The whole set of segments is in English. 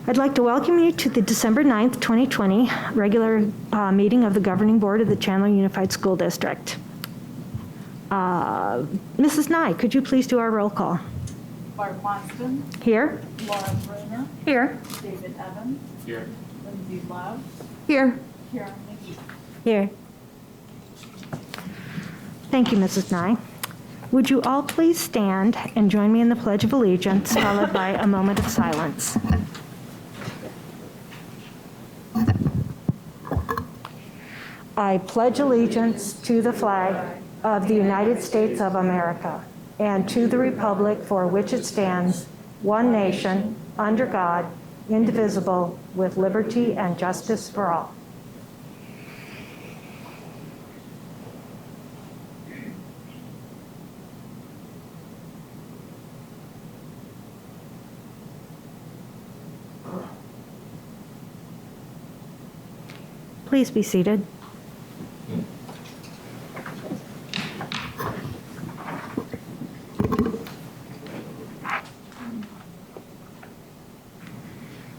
I'd like to welcome you to the December 9th, 2020 regular meeting of the Governing Board of the Chandler Unified School District. Mrs. Nye, could you please do our roll call? Barb Watson. Here. Laura Bruner. Here. David Evans. Here. Lindsay Love. Here. Karen McGee. Here. Thank you, Mrs. Nye. Would you all please stand and join me in the Pledge of Allegiance, followed by a moment of silence. I pledge allegiance to the flag of the United States of America and to the republic for which it stands, one nation, under God, indivisible, with liberty and justice for all. Please be seated.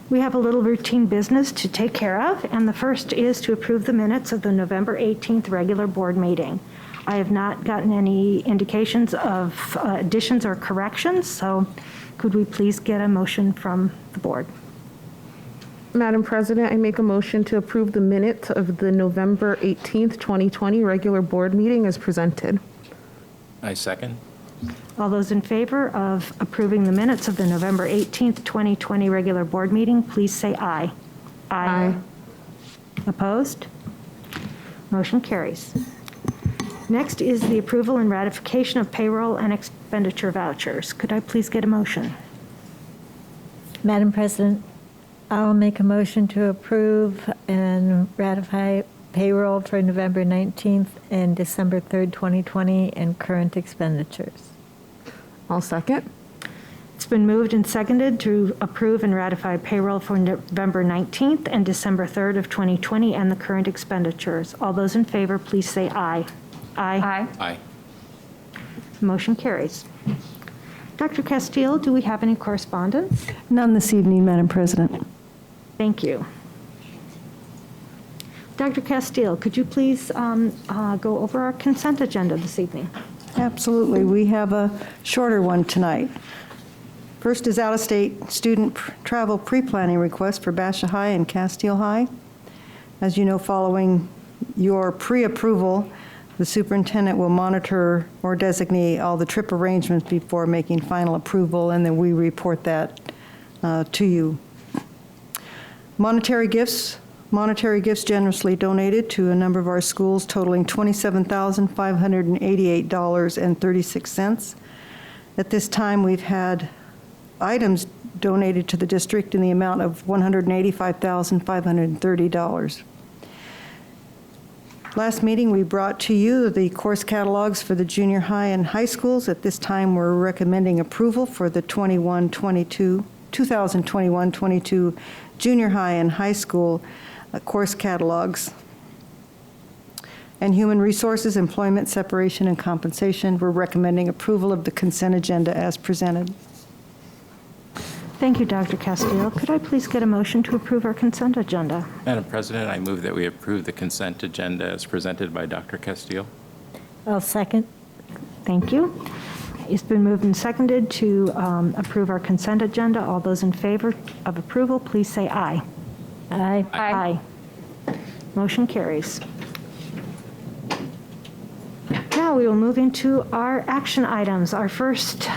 We have a little routine business to take care of, and the first is to approve the minutes of the November 18th regular board meeting. I have not gotten any indications of additions or corrections, so could we please get a motion from the board? Madam President, I make a motion to approve the minutes of the November 18th, 2020 regular board meeting as presented. I second. All those in favor of approving the minutes of the November 18th, 2020 regular board meeting, please say aye. Aye. Opposed? Motion carries. Next is the approval and ratification of payroll and expenditure vouchers. Could I please get a motion? Madam President, I'll make a motion to approve and ratify payroll for November 19th and December 3rd, 2020, and current expenditures. I'll second. It's been moved and seconded to approve and ratify payroll for November 19th and December 3rd of 2020 and the current expenditures. All those in favor, please say aye. Aye. Aye. Motion carries. Dr. Castile, do we have any correspondence? None this evening, Madam President. Thank you. Dr. Castile, could you please go over our consent agenda this evening? Absolutely. We have a shorter one tonight. First is out-of-state student travel pre-planning request for Basha High and Castile High. As you know, following your pre-approval, the superintendent will monitor or designate all the trip arrangements before making final approval, and then we report that to you. Monetary gifts generously donated to a number of our schools totaling $27,588.36. At this time, we've had items donated to the district in the amount of $185,530. Last meeting, we brought to you the course catalogs for the junior high and high schools. At this time, we're recommending approval for the 2021-22 junior high and high school course catalogs. And human resources, employment, separation, and compensation, we're recommending approval of the consent agenda as presented. Thank you, Dr. Castile. Could I please get a motion to approve our consent agenda? Madam President, I move that we approve the consent agenda as presented by Dr. Castile. I'll second. Thank you. It's been moved and seconded to approve our consent agenda. All those in favor of approval, please say aye. Aye. Aye. Motion carries. Now we will move into our action items. Our first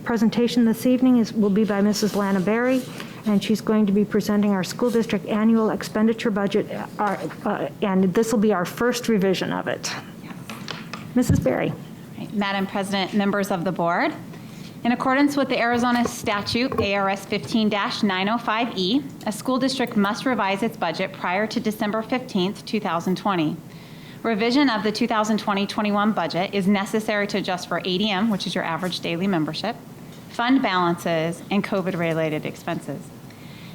presentation this evening will be by Mrs. Lana Berry, and she's going to be presenting our school district annual expenditure budget, and this will be our first revision of it. Mrs. Berry. Madam President, members of the board, in accordance with the Arizona statute ARS 15-905E, a school district must revise its budget prior to December 15th, 2020. Revision of the 2020-21 budget is necessary to adjust for ADM, which is your average daily membership, fund balances, and COVID-related expenses.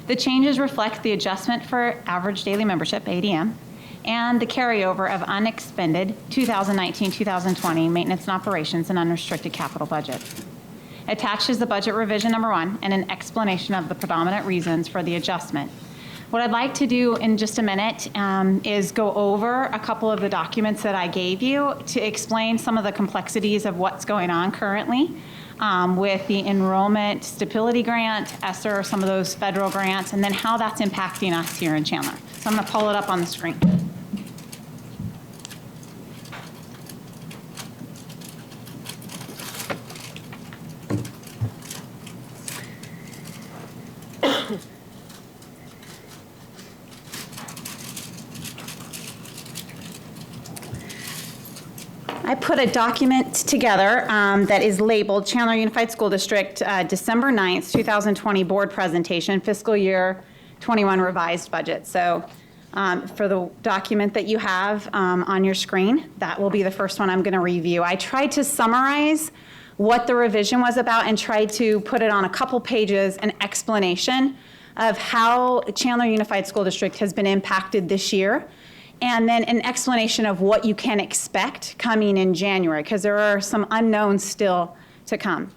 The changes reflect the adjustment for average daily membership, ADM, and the carryover of unexpended 2019-2020 maintenance and operations and unrestricted capital budget. Attached is the budget revision number 1 and an explanation of the predominant reasons for the adjustment. What I'd like to do in just a minute is go over a couple of the documents that I gave you to explain some of the complexities of what's going on currently with the enrollment stability grant, ESSER, some of those federal grants, and then how that's impacting us here in Chandler. So I'm going to pull it up on the screen. I put a document together that is labeled Chandler Unified School District December 9th, 2020 Board Presentation, Fiscal Year 21 Revised Budget. So for the document that you have on your screen, that will be the first one I'm going to review. I tried to summarize what the revision was about and tried to put it on a couple pages, an explanation of how Chandler Unified School District has been impacted this year, and then an explanation of what you can expect coming in January, because there are some unknowns still to come.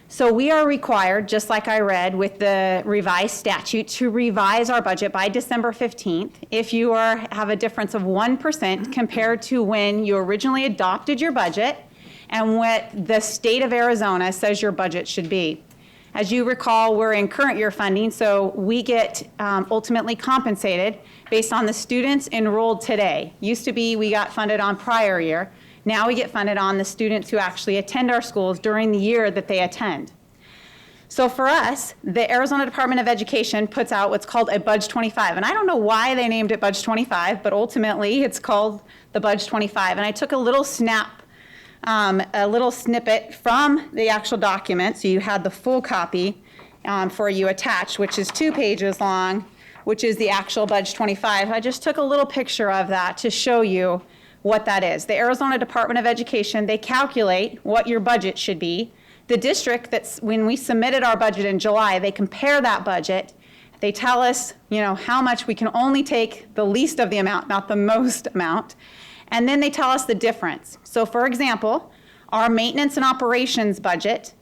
So we are required, just like I read with the revised statute, to revise our budget by December 15th if you have a difference of 1% compared to when you originally adopted your budget and what the state of Arizona says your budget should be. As you recall, we're in current year funding, so we get ultimately compensated based on the students enrolled today. Used to be we got funded on prior year. Now we get funded on the students who actually attend our schools during the year that they attend. So for us, the Arizona Department of Education puts out what's called a Budge 25. And I don't know why they named it Budge 25, but ultimately it's called the Budge 25. And I took a little snippet from the actual document, so you had the full copy for you attached, which is 2 pages long, which is the actual Budge 25. I just took a little picture of that to show you what that is. The Arizona Department of Education, they calculate what your budget should be. The district, when we submitted our budget in July, they compare that budget. They tell us, how much we can only take the least of the amount, not the most amount. And then they tell us the difference. So for example, our maintenance and operations budget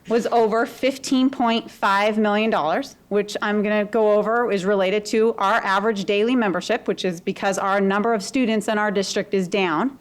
was over $15.5 million, which I'm going to go over is related to our average daily membership, which is because our number of students in our district is down.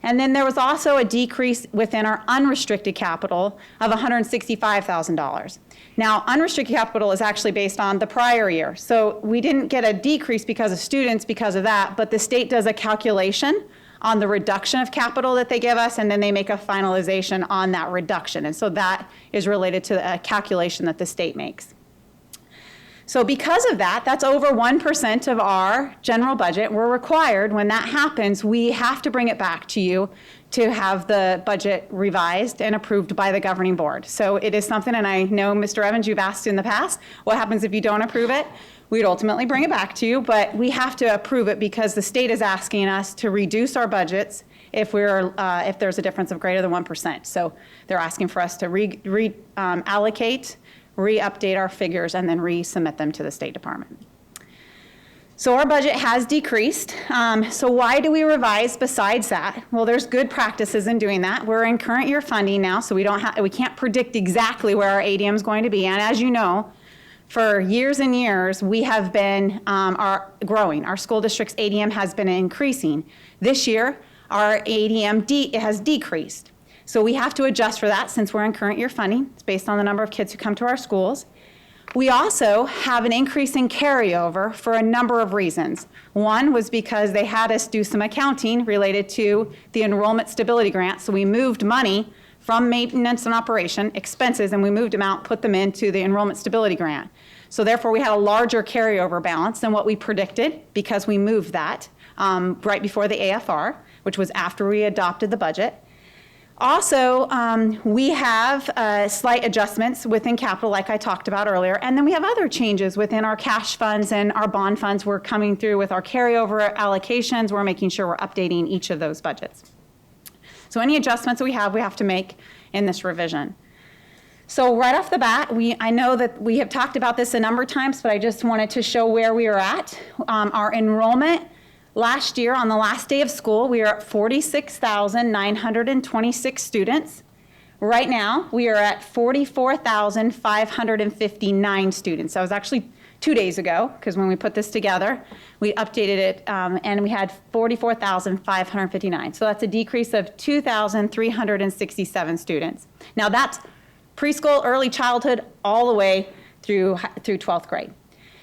And then there was also a decrease within our unrestricted capital of $165,000. Now, unrestricted capital is actually based on the prior year. So we didn't get a decrease because of students because of that, but the state does a calculation on the reduction of capital that they give us, and then they make a finalization on that reduction. And so that is related to a calculation that the state makes. So because of that, that's over 1% of our general budget. We're required, when that happens, we have to bring it back to you to have the budget revised and approved by the governing board. So it is something, and I know, Mr. Evans, you've asked in the past, what happens if you don't approve it? We'd ultimately bring it back to you, but we have to approve it because the state is asking us to reduce our budgets if there's a difference of greater than 1%. So they're asking for us to allocate, re-update our figures, and then resubmit them to the State Department. So our budget has decreased. So why do we revise besides that? Well, there's good practices in doing that. We're in current year funding now, so we can't predict exactly where our ADM is going to be. And as you know, for years and years, we have been growing. Our school district's ADM has been increasing. This year, our ADM has decreased. So we have to adjust for that since we're in current year funding. It's based on the number of kids who come to our schools. We also have an increase in carryover for a number of reasons. One was because they had us do some accounting related to the enrollment stability grant, so we moved money from maintenance and operation expenses, and we moved them out, put them into the enrollment stability grant. So therefore, we had a larger carryover balance than what we predicted because we moved that right before the AFR, which was after we adopted the budget. Also, we have slight adjustments within capital, like I talked about earlier, and then we have other changes within our cash funds and our bond funds. We're coming through with our carryover allocations. We're making sure we're updating each of those budgets. So any adjustments that we have to make in this revision. So right off the bat, I know that we have talked about this a number of times, but I just wanted to show where we are at. Our enrollment last year, on the last day of school, we were at 46,926 students. Right now, we are at 44,559 students. That was actually 2 days ago, because when we put this together, we updated it, and we had 44,559. So that's a decrease of 2,367 students. Now that's preschool, early childhood, all the way through 12th grade.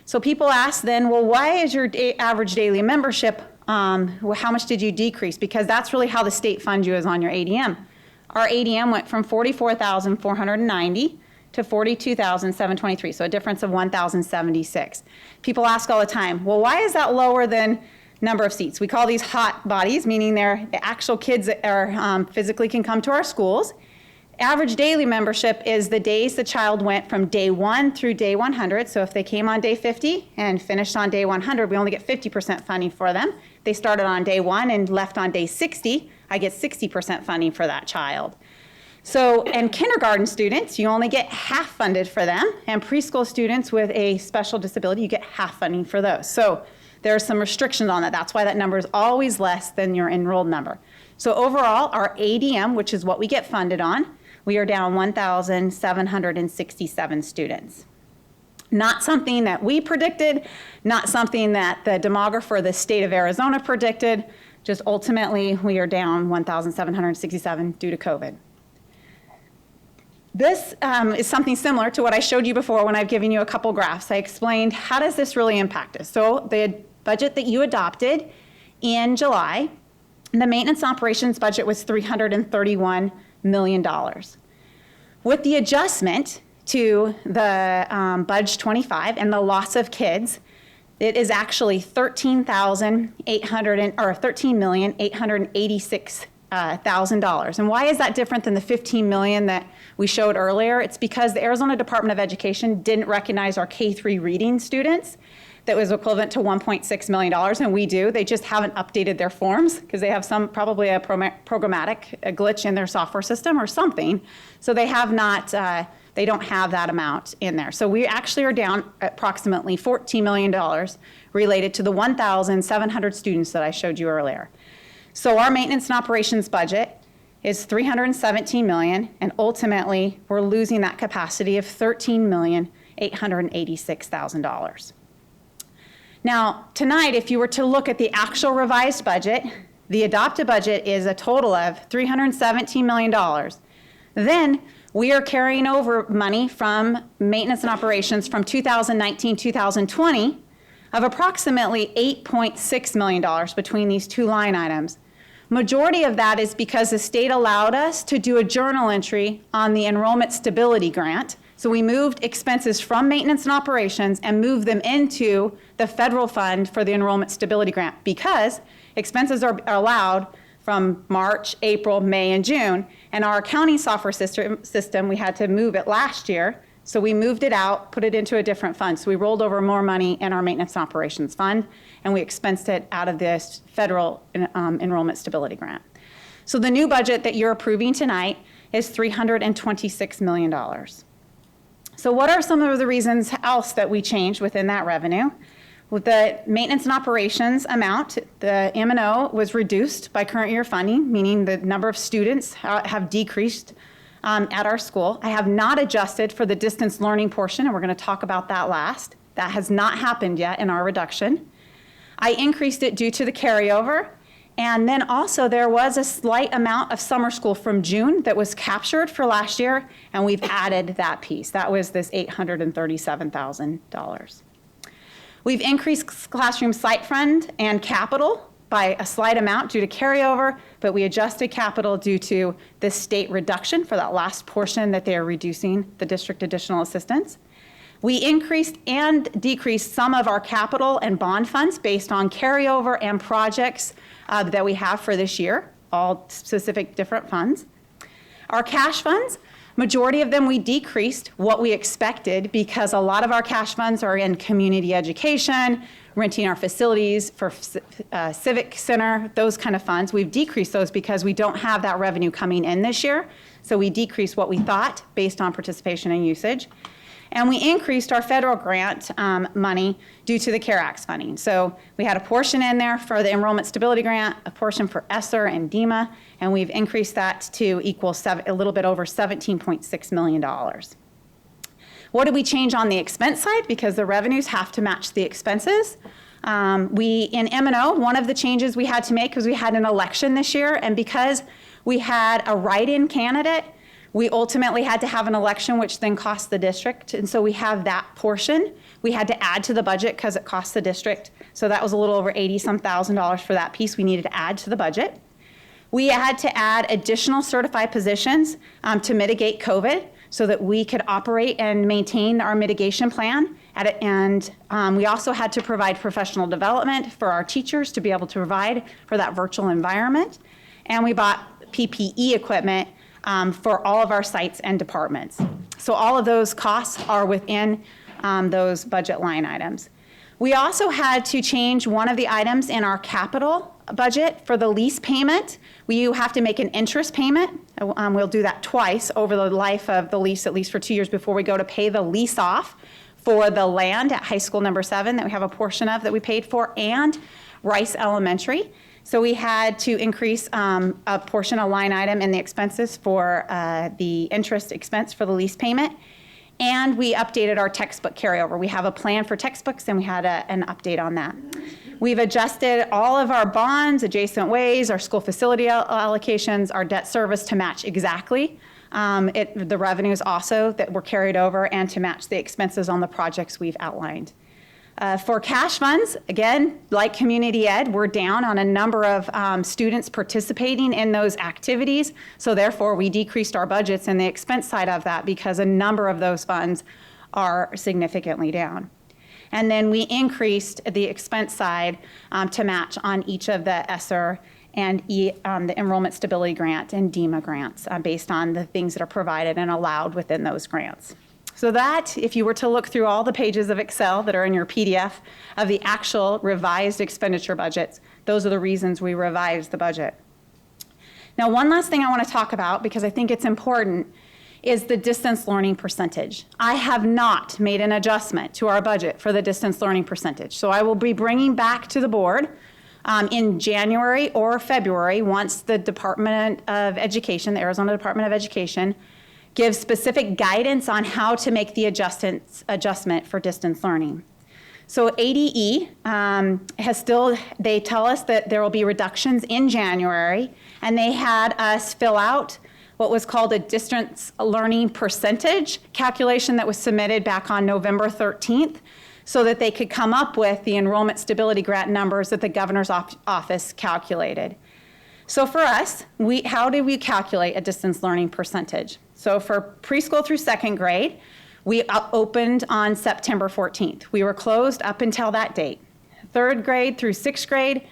So people ask then, well, why is your average daily membership, well, how much did you decrease? Because that's really how the state funds you, is on your ADM. Our ADM went from 44,490 to 42,723, so a difference of 1,076. People ask all the time, well, why is that lower than number of seats? We call these hot bodies, meaning they're the actual kids that are physically can come to our schools. Average daily membership is the days the child went from day 1 through day 100. So if they came on day 50 and finished on day 100, we only get 50% funding for them. They started on day 1 and left on day 60, I get 60% funding for that child. So, and kindergarten students, you only get half funded for them, and preschool students with a special disability, you get half funding for those. So there are some restrictions on that. That's why that number is always less than your enrolled number. So overall, our ADM, which is what we get funded on, we are down 1,767 students. Not something that we predicted, not something that the demographer of the state of Arizona predicted, just ultimately we are down 1,767 due to COVID. This is something similar to what I showed you before when I've given you a couple graphs. I explained how does this really impact us. So the budget that you adopted in July, the maintenance operations budget was $331 million. With the adjustment to the Budge 25 and the loss of kids, it is actually $13,886,000. And why is that different than the $15 million that we showed earlier? It's because the Arizona Department of Education didn't recognize our K-3 reading students. That was equivalent to $1.6 million, and we do. They just haven't updated their forms because they have probably a programmatic glitch in their software system or something. So they have not, they don't have that amount in there. So we actually are down approximately $14 million related to the 1,700 students that I showed you earlier. So our maintenance and operations budget is $317 million, and ultimately we're losing that capacity of $13,886,000. Now, tonight, if you were to look at the actual revised budget, the adopted budget is a total of $317 million. Then we are carrying over money from maintenance and operations from 2019-2020 of approximately $8.6 million between these two line items. Majority of that is because the state allowed us to do a journal entry on the enrollment stability grant. So we moved expenses from maintenance and operations and moved them into the federal fund for the enrollment stability grant, because expenses are allowed from March, April, May, and June. And our accounting software system, we had to move it last year. So we moved it out, put it into a different fund. So we rolled over more money in our maintenance and operations fund, and we expensed it out of this federal enrollment stability grant. So the new budget that you're approving tonight is $326 million. So what are some of the reasons else that we changed within that revenue? With the maintenance and operations amount, the M&O was reduced by current year funding, meaning the number of students have decreased at our school. I have not adjusted for the distance learning portion, and we're going to talk about that last. That has not happened yet in our reduction. I increased it due to the carryover. And then also there was a slight amount of summer school from June that was captured for last year, and we've added that piece. That was this $837,000. We've increased classroom site fund and capital by a slight amount due to carryover, but we adjusted capital due to the state reduction for that last portion that they are reducing the district additional assistance. We increased and decreased some of our capital and bond funds based on carryover and projects that we have for this year, all specific different funds. Our cash funds, majority of them we decreased what we expected, because a lot of our cash funds are in community education, renting our facilities for civic center, those kind of funds. We've decreased those because we don't have that revenue coming in this year. So we decreased what we thought based on participation and usage. And we increased our federal grant money due to the CARE Act funding. So we had a portion in there for the enrollment stability grant, a portion for ESSER and DEMA, and we've increased that to equal a little bit over $17.6 million. What did we change on the expense side? Because the revenues have to match the expenses. In M&O, one of the changes we had to make was we had an election this year, and because we had a write-in candidate, we ultimately had to have an election, which then cost the district, and so we have that portion. We had to add to the budget because it cost the district, so that was a little over $80-some thousand for that piece we needed to add to the budget. We had to add additional certified positions to mitigate COVID so that we could operate and maintain our mitigation plan. And we also had to provide professional development for our teachers to be able to provide for that virtual environment. And we bought PPE equipment for all of our sites and departments. So all of those costs are within those budget line items. We also had to change one of the items in our capital budget for the lease payment. You have to make an interest payment. We'll do that twice over the life of the lease, at least for 2 years before we go to pay the lease off for the land at high school number 7 that we have a portion of that we paid for, and Rice Elementary. So we had to increase a portion, a line item in the expenses for the interest expense for the lease payment. And we updated our textbook carryover. We have a plan for textbooks, and we had an update on that. We've adjusted all of our bonds, adjacent ways, our school facility allocations, our debt service to match exactly the revenues also that were carried over, and to match the expenses on the projects we've outlined. For cash funds, again, like community ed, we're down on a number of students participating in those activities. So therefore, we decreased our budgets and the expense side of that because a number of those funds are significantly down. And then we increased the expense side to match on each of the ESSER and the Enrollment Stability Grant and DEMA grants based on the things that are provided and allowed within those grants. So that, if you were to look through all the pages of Excel that are in your PDF of the actual revised expenditure budgets, those are the reasons we revised the budget. Now, one last thing I want to talk about, because I think it's important, is the distance learning percentage. I have not made an adjustment to our budget for the distance learning percentage. So I will be bringing back to the board in January or February, once the Department of Education, the Arizona Department of Education, gives specific guidance on how to make the adjustment for distance learning. So ADE they tell us that there will be reductions in January, and they had us fill out what was called a distance learning percentage calculation that was submitted back on November 13th, so that they could come up with the enrollment stability grant numbers that the governor's office calculated. So for us, how do we calculate a distance learning percentage? So for preschool through second grade, we opened on September 14th. We were closed up until that date. Third grade through sixth grade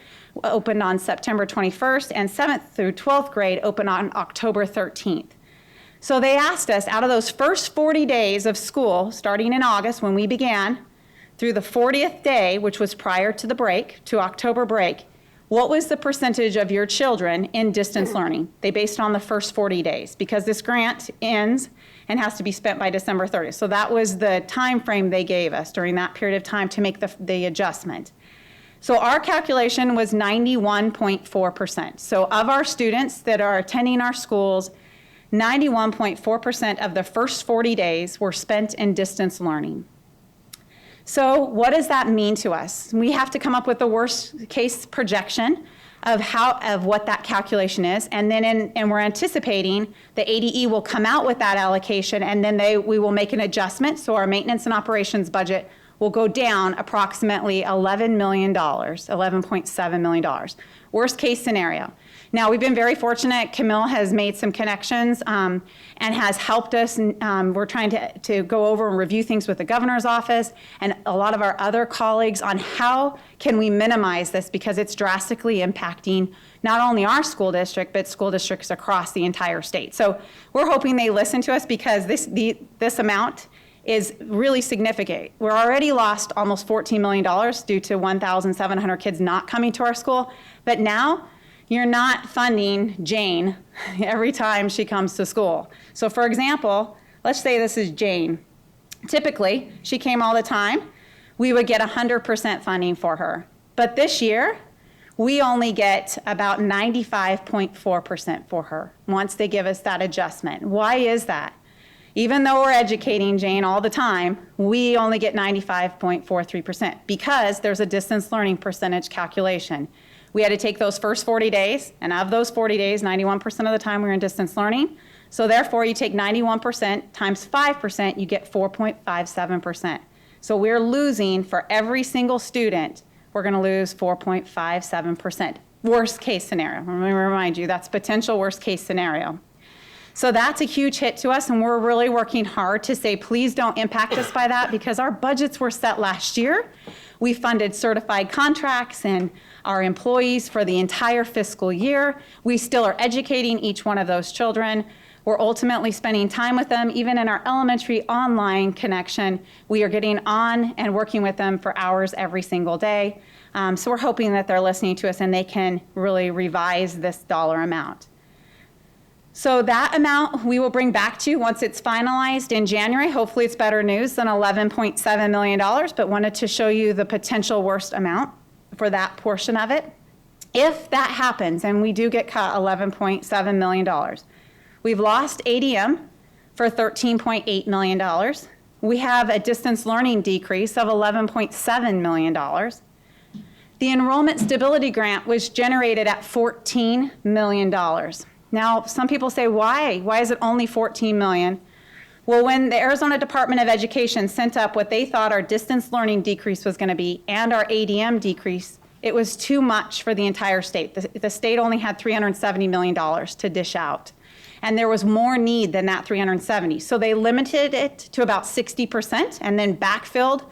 opened on September 21st, and 7th through 12th grade opened on October 13th. So they asked us, out of those first 40 days of school, starting in August when we began, through the 40th day, which was prior to the break, to October break, what was the percentage of your children in distance learning? They based it on the first 40 days, because this grant ends and has to be spent by December 30th. So that was the time frame they gave us during that period of time to make the adjustment. So our calculation was 91.4%. So of our students that are attending our schools, 91.4% of the first 40 days were spent in distance learning. So what does that mean to us? We have to come up with the worst case projection of what that calculation is, and then and we're anticipating the ADE will come out with that allocation, and then we will make an adjustment. So our maintenance and operations budget will go down approximately $11 million, $11.7 million. Worst case scenario. Now, we've been very fortunate. Camille has made some connections and has helped us. We're trying to go over and review things with the governor's office and a lot of our other colleagues on how can we minimize this, because it's drastically impacting not only our school district, but school districts across the entire state. So we're hoping they listen to us, because this amount is really significant. We're already lost almost $14 million due to 1,700 kids not coming to our school, but now you're not funding Jane every time she comes to school. So for example, let's say this is Jane. Typically, she came all the time, we would get 100% funding for her. But this year, we only get about 95.4% for her once they give us that adjustment. Why is that? Even though we're educating Jane all the time, we only get 95.43% because there's a distance learning percentage calculation. We had to take those first 40 days, and of those 40 days, 91% of the time we were in distance learning. So therefore, you take 91% times 5%, you get 4.57%. So we're losing for every single student, we're going to lose 4.57%. Worst case scenario. Let me remind you, that's potential worst case scenario. So that's a huge hit to us, and we're really working hard to say, please don't impact us by that, because our budgets were set last year. We funded certified contracts and our employees for the entire fiscal year. We still are educating each one of those children. We're ultimately spending time with them. Even in our elementary online connection, we are getting on and working with them for hours every single day. So we're hoping that they're listening to us and they can really revise this dollar amount. So that amount we will bring back to you once it's finalized in January. Hopefully it's better news than $11.7 million, but wanted to show you the potential worst amount for that portion of it. If that happens and we do get cut $11.7 million, we've lost ADM for $13.8 million. We have a distance learning decrease of $11.7 million. The enrollment stability grant was generated at $14 million. Now, some people say, why? Why is it only $14 million? Well, when the Arizona Department of Education sent up what they thought our distance learning decrease was going to be and our ADM decrease, it was too much for the entire state. The state only had $370 million to dish out. And there was more need than that 370. So they limited it to about 60% and then backfilled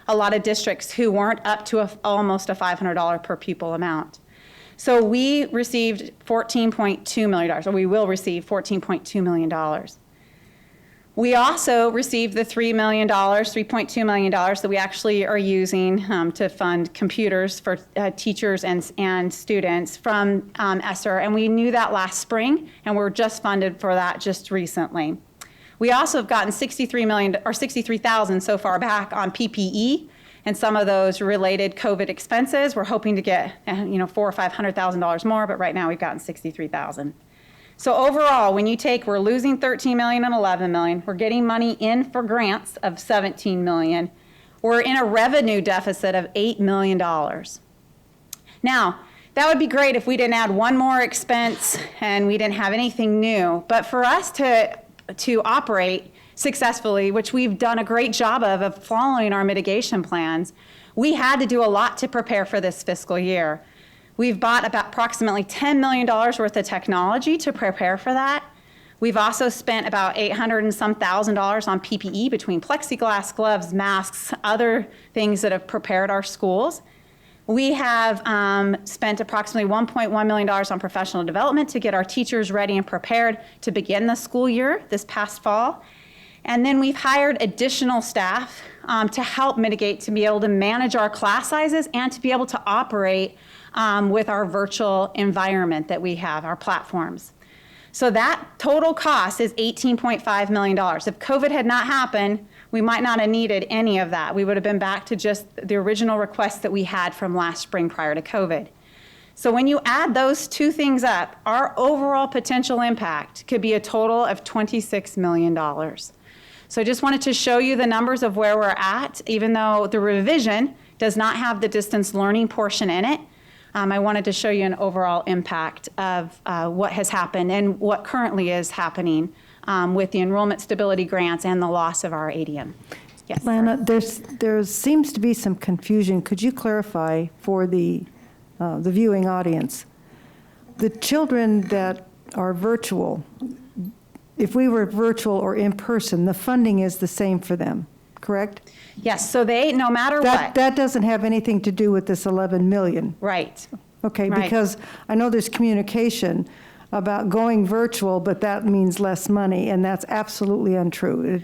a lot of districts who weren't up to almost a $500 per pupil amount. So we received $14.2 million, or we will receive $14.2 million. We also received the $3.2 million that we actually are using to fund computers for teachers and students from ESSER, and we knew that last spring, and we're just funded for that just recently. We also have gotten $63,000 so far back on PPE and some of those related COVID expenses. We're hoping to get $400,000 or $500,000 more, but right now we've gotten $63,000. So overall, when you take, we're losing $13 million and $11 million. We're getting money in for grants of $17 million. We're in a revenue deficit of $8 million. Now, that would be great if we didn't add one more expense and we didn't have anything new. But for us to operate successfully, which we've done a great job of following our mitigation plans, we had to do a lot to prepare for this fiscal year. We've bought about approximately $10 million worth of technology to prepare for that. We've also spent about $800,000 and some on PPE between plexiglass, gloves, masks, other things that have prepared our schools. We have spent approximately $1.1 million on professional development to get our teachers ready and prepared to begin the school year this past fall. And then we've hired additional staff to help mitigate, to be able to manage our class sizes and to be able to operate with our virtual environment that we have, our platforms. So that total cost is $18.5 million. If COVID had not happened, we might not have needed any of that. We would have been back to just the original request that we had from last spring prior to COVID. So when you add those two things up, our overall potential impact could be a total of $26 million. So I just wanted to show you the numbers of where we're at, even though the revision does not have the distance learning portion in it. I wanted to show you an overall impact of what has happened and what currently is happening with the enrollment stability grants and the loss of our ADM. Yes. Lana, there seems to be some confusion. Could you clarify for the viewing audience? The children that are virtual, if we were virtual or in person, the funding is the same for them, correct? Yes, so they, no matter what. That doesn't have anything to do with this 11 million. Right. Okay, Right. because I know there's communication about going virtual, but that means less money, and that's absolutely untrue.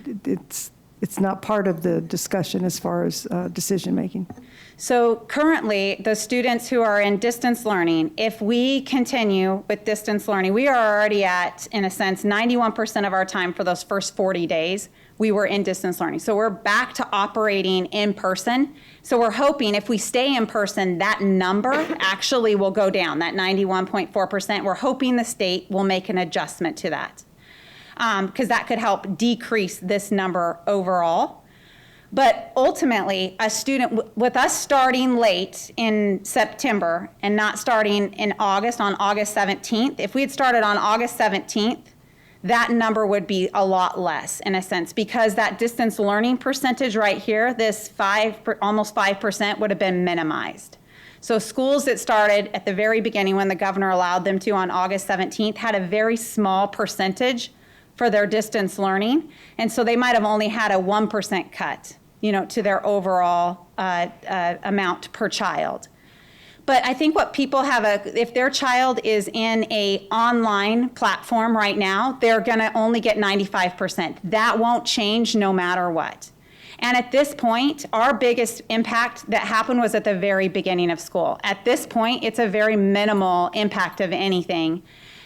It's not part of the discussion as far as decision-making. So currently, the students who are in distance learning, if we continue with distance learning, we are already at, in a sense, 91% of our time for those first 40 days. we were in distance learning. So we're back to operating in person. So we're hoping if we stay in person, that number actually will go down, that 91.4%. We're hoping the state will make an adjustment to that, because that could help decrease this number overall. But ultimately, a student, with us starting late in September and not starting in August, on August 17th, if we had started on August 17th, that number would be a lot less in a sense, because that distance learning percentage right here, this almost 5% would have been minimized. So schools that started at the very beginning when the governor allowed them to on August 17th had a very small percentage for their distance learning. And so they might have only had a 1% cut, to their overall amount per child. But I think what people if their child is in a online platform right now, they're gonna only get 95%. That won't change no matter what. And at this point, our biggest impact that happened was at the very beginning of school. At this point, it's a very minimal impact of anything.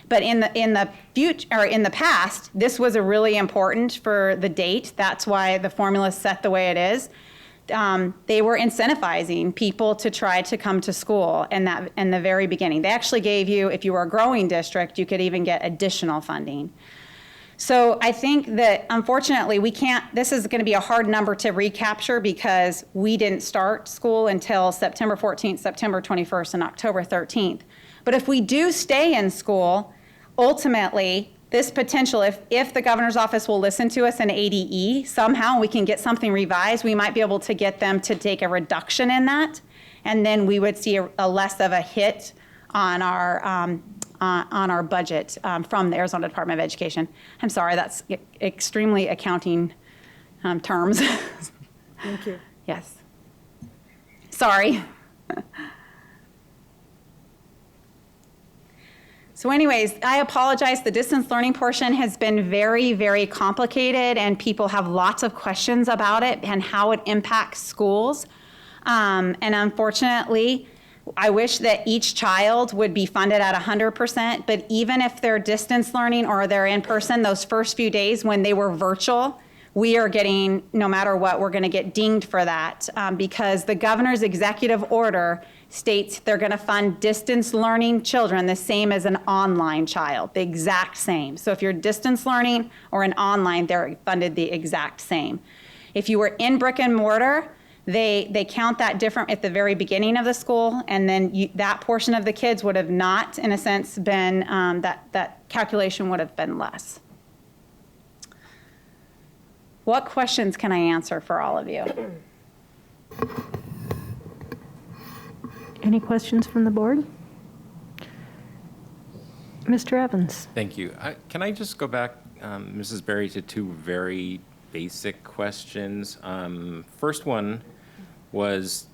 But in the future, or in the past, this was a really important for the date. That's why the formula is set the way it is. They were incentivizing people to try to come to school in the very beginning. They actually gave you, if you were a growing district, you could even get additional funding. So I think that unfortunately this is going to be a hard number to recapture because we didn't start school until September 14th, September 21st, and October 13th. But if we do stay in school, ultimately, this potential, if the governor's office will listen to us in ADE, somehow we can get something revised, we might be able to get them to take a reduction in that, and then we would see a less of a hit on our budget from the Arizona Department of Education. I'm sorry, that's extremely accounting terms. Thank you. Yes. Sorry. So anyways, I apologize. The distance learning portion has been very, very complicated, and people have lots of questions about it and how it impacts schools. And unfortunately, I wish that each child would be funded at 100%, but even if they're distance learning or they're in person, those first few days when they were virtual, we are getting, no matter what, we're going to get dinged for that because the governor's executive order states they're going to fund distance learning children the same as an online child, the exact same. So if you're distance learning or an online, they're funded the exact same. If you were in brick and mortar, they count that different at the very beginning of the school, and then that portion of the kids would have not, in a sense, been, that calculation would have been less. What questions can I answer for all of you? Any questions from the board? Mr. Evans? Thank you. Can I just go back, Mrs. Berry, to two very basic questions? First one was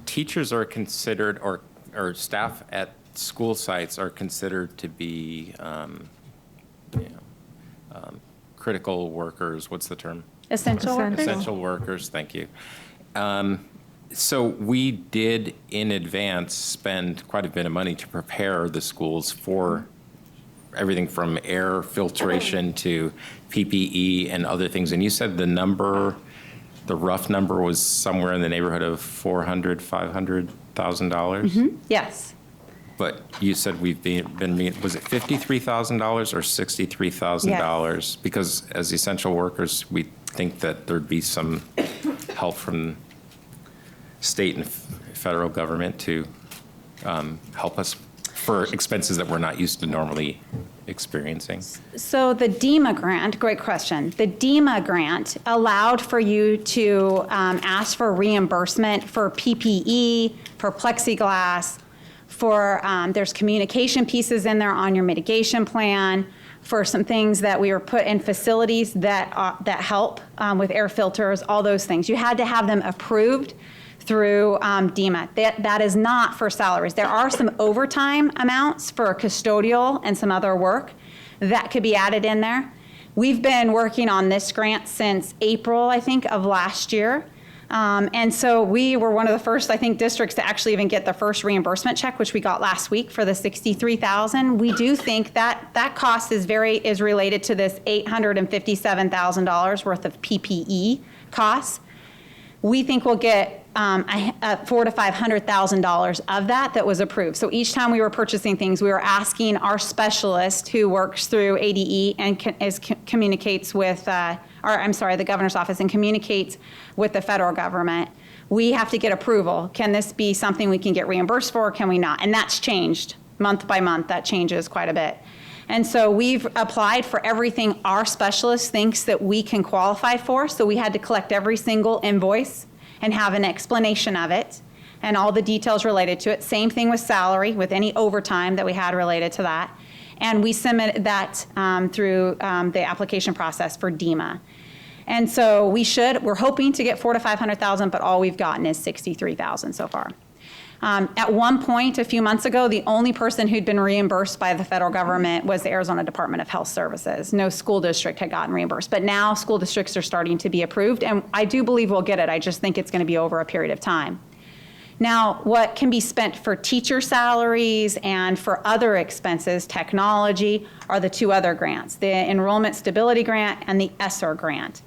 teachers are considered, or staff at school sites are considered to be critical workers. What's the term? Essential workers? Essential workers, thank you. So we did, in advance, spend quite a bit of money to prepare the schools for everything from air filtration to PPE and other things. And you said the rough number was somewhere in the neighborhood of $400,000, $500,000? Mm-hmm. Yes. But you said we've been was it $53,000 or $63,000? Yes. Because as essential workers, we think that there'd be some help from state and federal government to help us for expenses that we're not used to normally experiencing. So the DEMA grant, great question. The DEMA grant allowed for you to ask for reimbursement for PPE, for plexiglass, for there's communication pieces in there on your mitigation plan, for some things that we were put in facilities that help with air filters, all those things. You had to have them approved through DEMA. That is not for salaries. There are some overtime amounts for custodial and some other work that could be added in there. We've been working on this grant since April, I think, of last year. And so we were one of the first, I think, districts to actually even get the first reimbursement check, which we got last week for the $63,000. We do think that that cost is related to this $857,000 worth of PPE costs. We think we'll get $400,000 to $500,000 of that was approved. So each time we were purchasing things, we were asking our specialist who works through ADE and communicates with, the governor's office and communicates with the federal government. We have to get approval. Can this be something we can get reimbursed for? Can we not? And that's changed month by month. That changes quite a bit. And so we've applied for everything our specialist thinks that we can qualify for. So we had to collect every single invoice and have an explanation of it and all the details related to it. Same thing with salary, with any overtime that we had related to that. And we submitted that through the application process for DEMA. And so we're hoping to get $400,000 to $500,000, but all we've gotten is $63,000 so far. At one point, a few months ago, the only person who'd been reimbursed by the federal government was the Arizona Department of Health Services. No school district had gotten reimbursed. But now school districts are starting to be approved, and I do believe we'll get it. I just think it's going to be over a period of time. Now, what can be spent for teacher salaries and for other expenses, technology, are the two other grants, the Enrollment Stability Grant and the ESSER grant.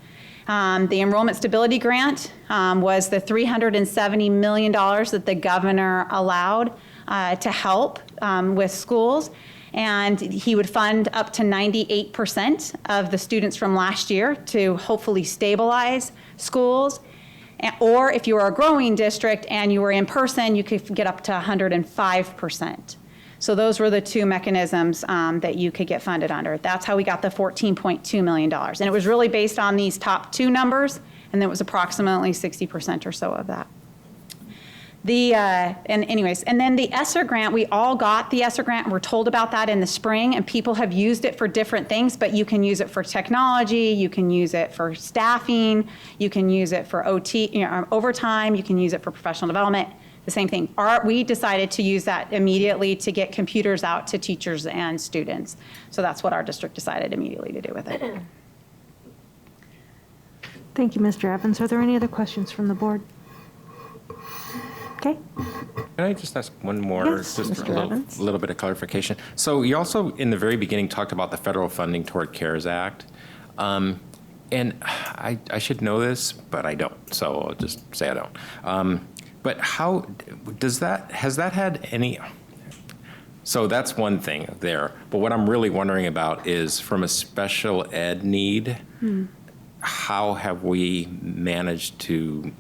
The Enrollment Stability Grant was the $370 million that the governor allowed to help with schools. And he would fund up to 98% of the students from last year to hopefully stabilize schools. Or if you were a growing district and you were in person, you could get up to 105%. So those were the two mechanisms that you could get funded under. That's how we got the $14.2 million. And it was really based on these top two numbers, and it was approximately 60% or so of that. And then the ESSER grant, we all got the ESSER grant, and we're told about that in the spring, and people have used it for different things, but you can use it for technology, you can use it for staffing, you can use it for overtime, you can use it for professional development. The same thing. We decided to use that immediately to get computers out to teachers and students. So that's what our district decided immediately to do with it. Thank you, Mr. Evans. Are there any other questions from the board? Okay. Can I just ask one more, Yes, just Mr. Evans. a little bit of clarification? So you also, in the very beginning, talked about the federal funding toward CARES Act. And I should know this, but I don't, so I'll just say I don't. But how has that had any, so that's one thing there. But what I'm really wondering about is from a special ed need, how have we managed to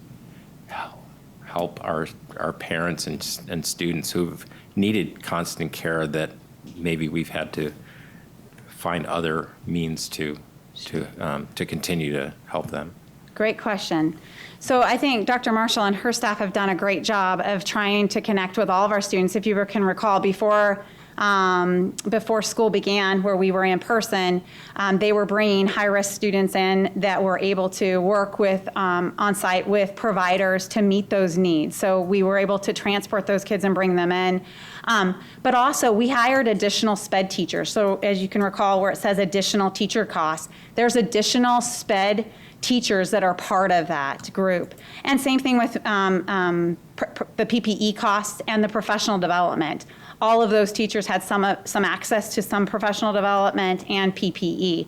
help our parents and students who've needed constant care that maybe we've had to find other means to continue to help them? Great question. So I think Dr. Marshall and her staff have done a great job of trying to connect with all of our students. If you can recall, before school began, where we were in person, they were bringing high-risk students in that were able to work with on-site with providers to meet those needs. So we were able to transport those kids and bring them in. But also, we hired additional SPED teachers. So as you can recall, where it says additional teacher costs, there's additional SPED teachers that are part of that group. And same thing with the PPE costs and the professional development. All of those teachers had some access to some professional development and PPE.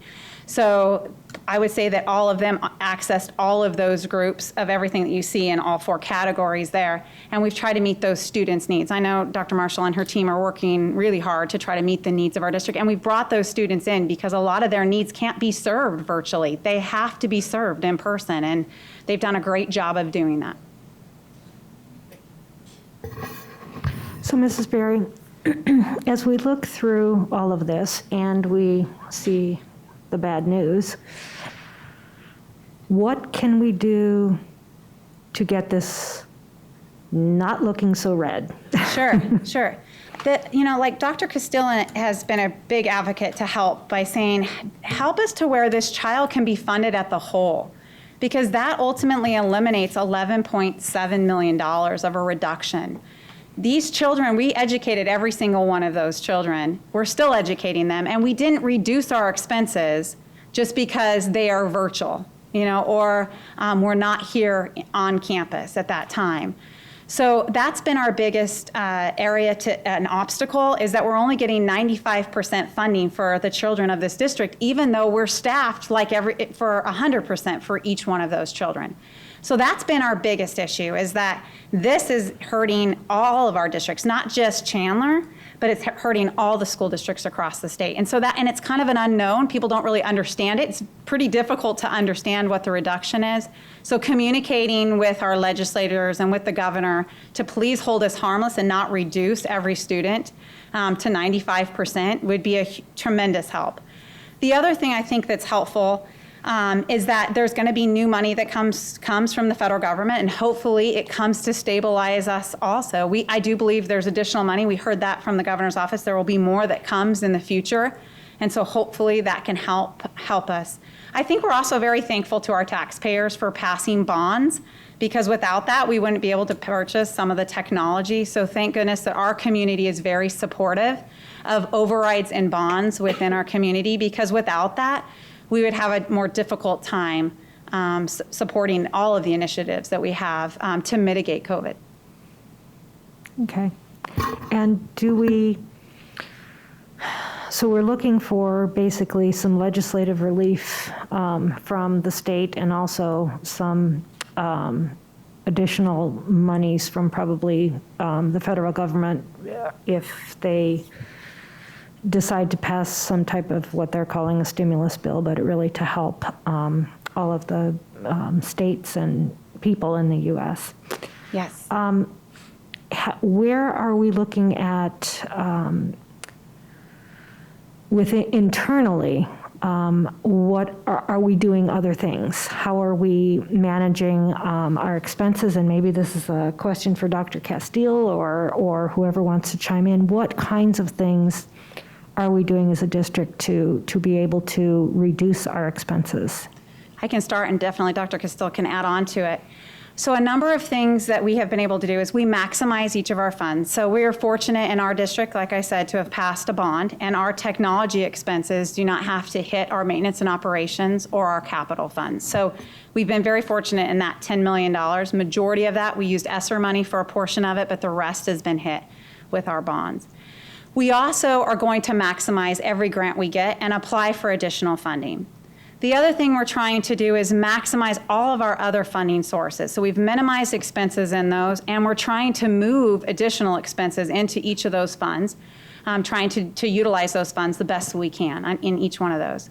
So I would say that all of them accessed all of those groups of everything that you see in all four categories there. And we've tried to meet those students' needs. I know Dr. Marshall and her team are working really hard to try to meet the needs of our district. And we've brought those students in because a lot of their needs can't be served virtually. They have to be served in person. And they've done a great job of doing that. So, Mrs. Berry, as we look through all of this and we see the bad news, what can we do to get this not looking so red? Sure. Like Dr. Castillan has been a big advocate to help by saying, help us to where this child can be funded at the whole, because that ultimately eliminates $11.7 million of a reduction. These children, we educated every single one of those children. We're still educating them, and we didn't reduce our expenses just because they are virtual. or were not here on campus at that time. So that's been our biggest area an obstacle, is that we're only getting 95% funding for the children of this district, even though we're staffed for 100% for each one of those children. So that's been our biggest issue, is that this is hurting all of our districts, not just Chandler, but it's hurting all the school districts across the state. And it's kind of an unknown. People don't really understand it. It's pretty difficult to understand what the reduction is. So communicating with our legislators and with the governor to please hold us harmless and not reduce every student to 95% would be a tremendous help. The other thing I think that's helpful is that there's going to be new money that comes from the federal government, and hopefully it comes to stabilize us also. I do believe there's additional money. We heard that from the governor's office. There will be more that comes in the future, and so hopefully that can help us. I think we're also very thankful to our taxpayers for passing bonds, because without that, we wouldn't be able to purchase some of the technology. So thank goodness that our community is very supportive of overrides and bonds within our community, because without that, we would have a more difficult time supporting all of the initiatives that we have to mitigate COVID. Okay. And so we're looking for basically some legislative relief from the state, and also some additional monies from probably the federal government if they decide to pass some type of what they're calling a stimulus bill, but really to help all of the states and people in the U.S. Yes. Where are we looking at internally? What are we doing other things? How are we managing our expenses? And maybe this is a question for Dr. Castile or whoever wants to chime in. What kinds of things are we doing as a district to be able to reduce our expenses? I can start, and definitely Dr. Castile can add on to it. So a number of things that we have been able to do is we maximize each of our funds. So we are fortunate in our district, like I said, to have passed a bond, and our technology expenses do not have to hit our maintenance and operations or our capital funds. So we've been very fortunate in that $10 million. Majority of that, we used ESSER money for a portion of it, but the rest has been hit with our bonds. We also are going to maximize every grant we get and apply for additional funding. The other thing we're trying to do is maximize all of our other funding sources. So we've minimized expenses in those, and we're trying to move additional expenses into each of those funds, trying to utilize those funds the best we can in each one of those.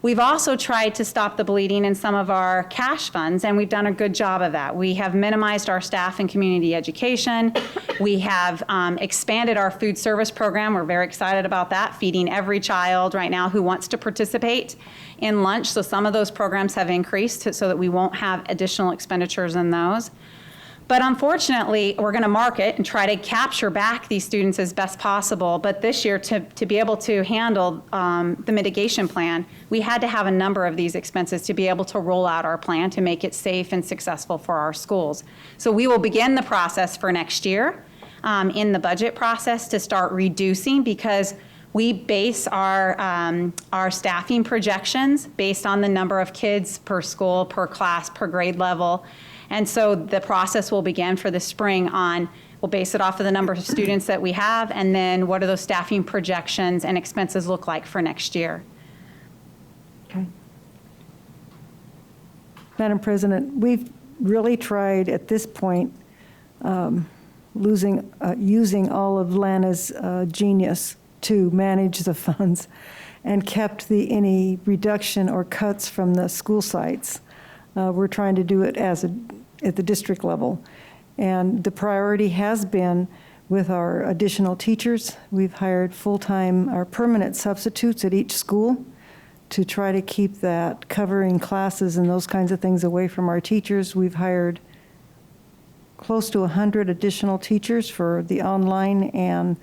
We've also tried to stop the bleeding in some of our cash funds, and we've done a good job of that. We have minimized our staff in community education. We have expanded our food service program. We're very excited about that, feeding every child right now who wants to participate in lunch. So some of those programs have increased so that we won't have additional expenditures in those. But unfortunately, we're going to market and try to capture back these students as best possible. But this year, to be able to handle the mitigation plan, we had to have a number of these expenses to be able to roll out our plan to make it safe and successful for our schools. So we will begin the process for next year in the budget process to start reducing, because we base our staffing projections based on the number of kids per school, per class, per grade level. And so the process will begin for the spring we'll base it off of the number of students that we have, and then what do those staffing projections and expenses look like for next year. Okay. Madam President, we've really tried at this point using all of Lana's genius to manage the funds, and kept any reduction or cuts from the school sites. We're trying to do it at the district level. And the priority has been with our additional teachers. We've hired full-time, our permanent substitutes at each school to try to keep that covering classes and those kinds of things away from our teachers. We've hired close to 100 additional teachers for the online and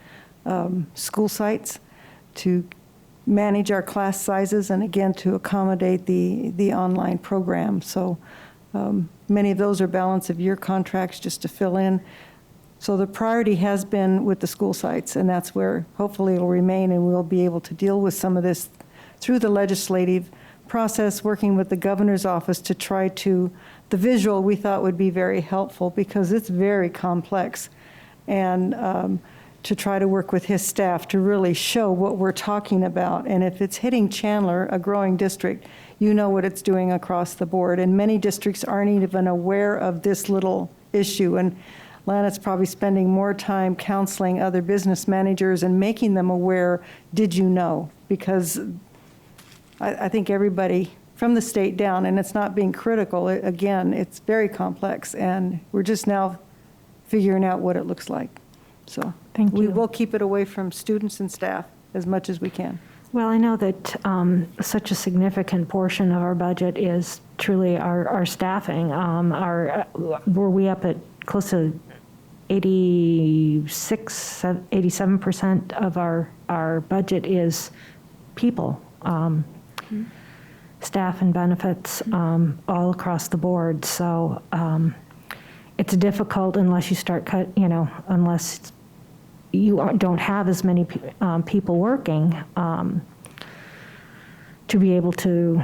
school sites to manage our class sizes, and again, to accommodate the online program. So many of those are balance of year contracts just to fill in. So the priority has been with the school sites, and that's where hopefully it'll remain, and we'll be able to deal with some of this through the legislative process working with the governor's office to try to, the visual we thought would be very helpful because it's very complex. And to try to work with his staff to really show what we're talking about. And if it's hitting Chandler, a growing district, you know what it's doing across the board. And many districts aren't even aware of this little issue. And Lanette's probably spending more time counseling other business managers and making them aware, did you know? Because I think everybody from the state down, and it's not being critical, again, it's very complex. And we're just now figuring out what it looks like. So Thank we you. will keep it away from students and staff as much as we can. Well, I know that such a significant portion of our budget is truly our staffing. Were we up at close to 87% of our budget is people, staff and benefits all across the board. So it's difficult unless you start unless you don't have as many people working to be able to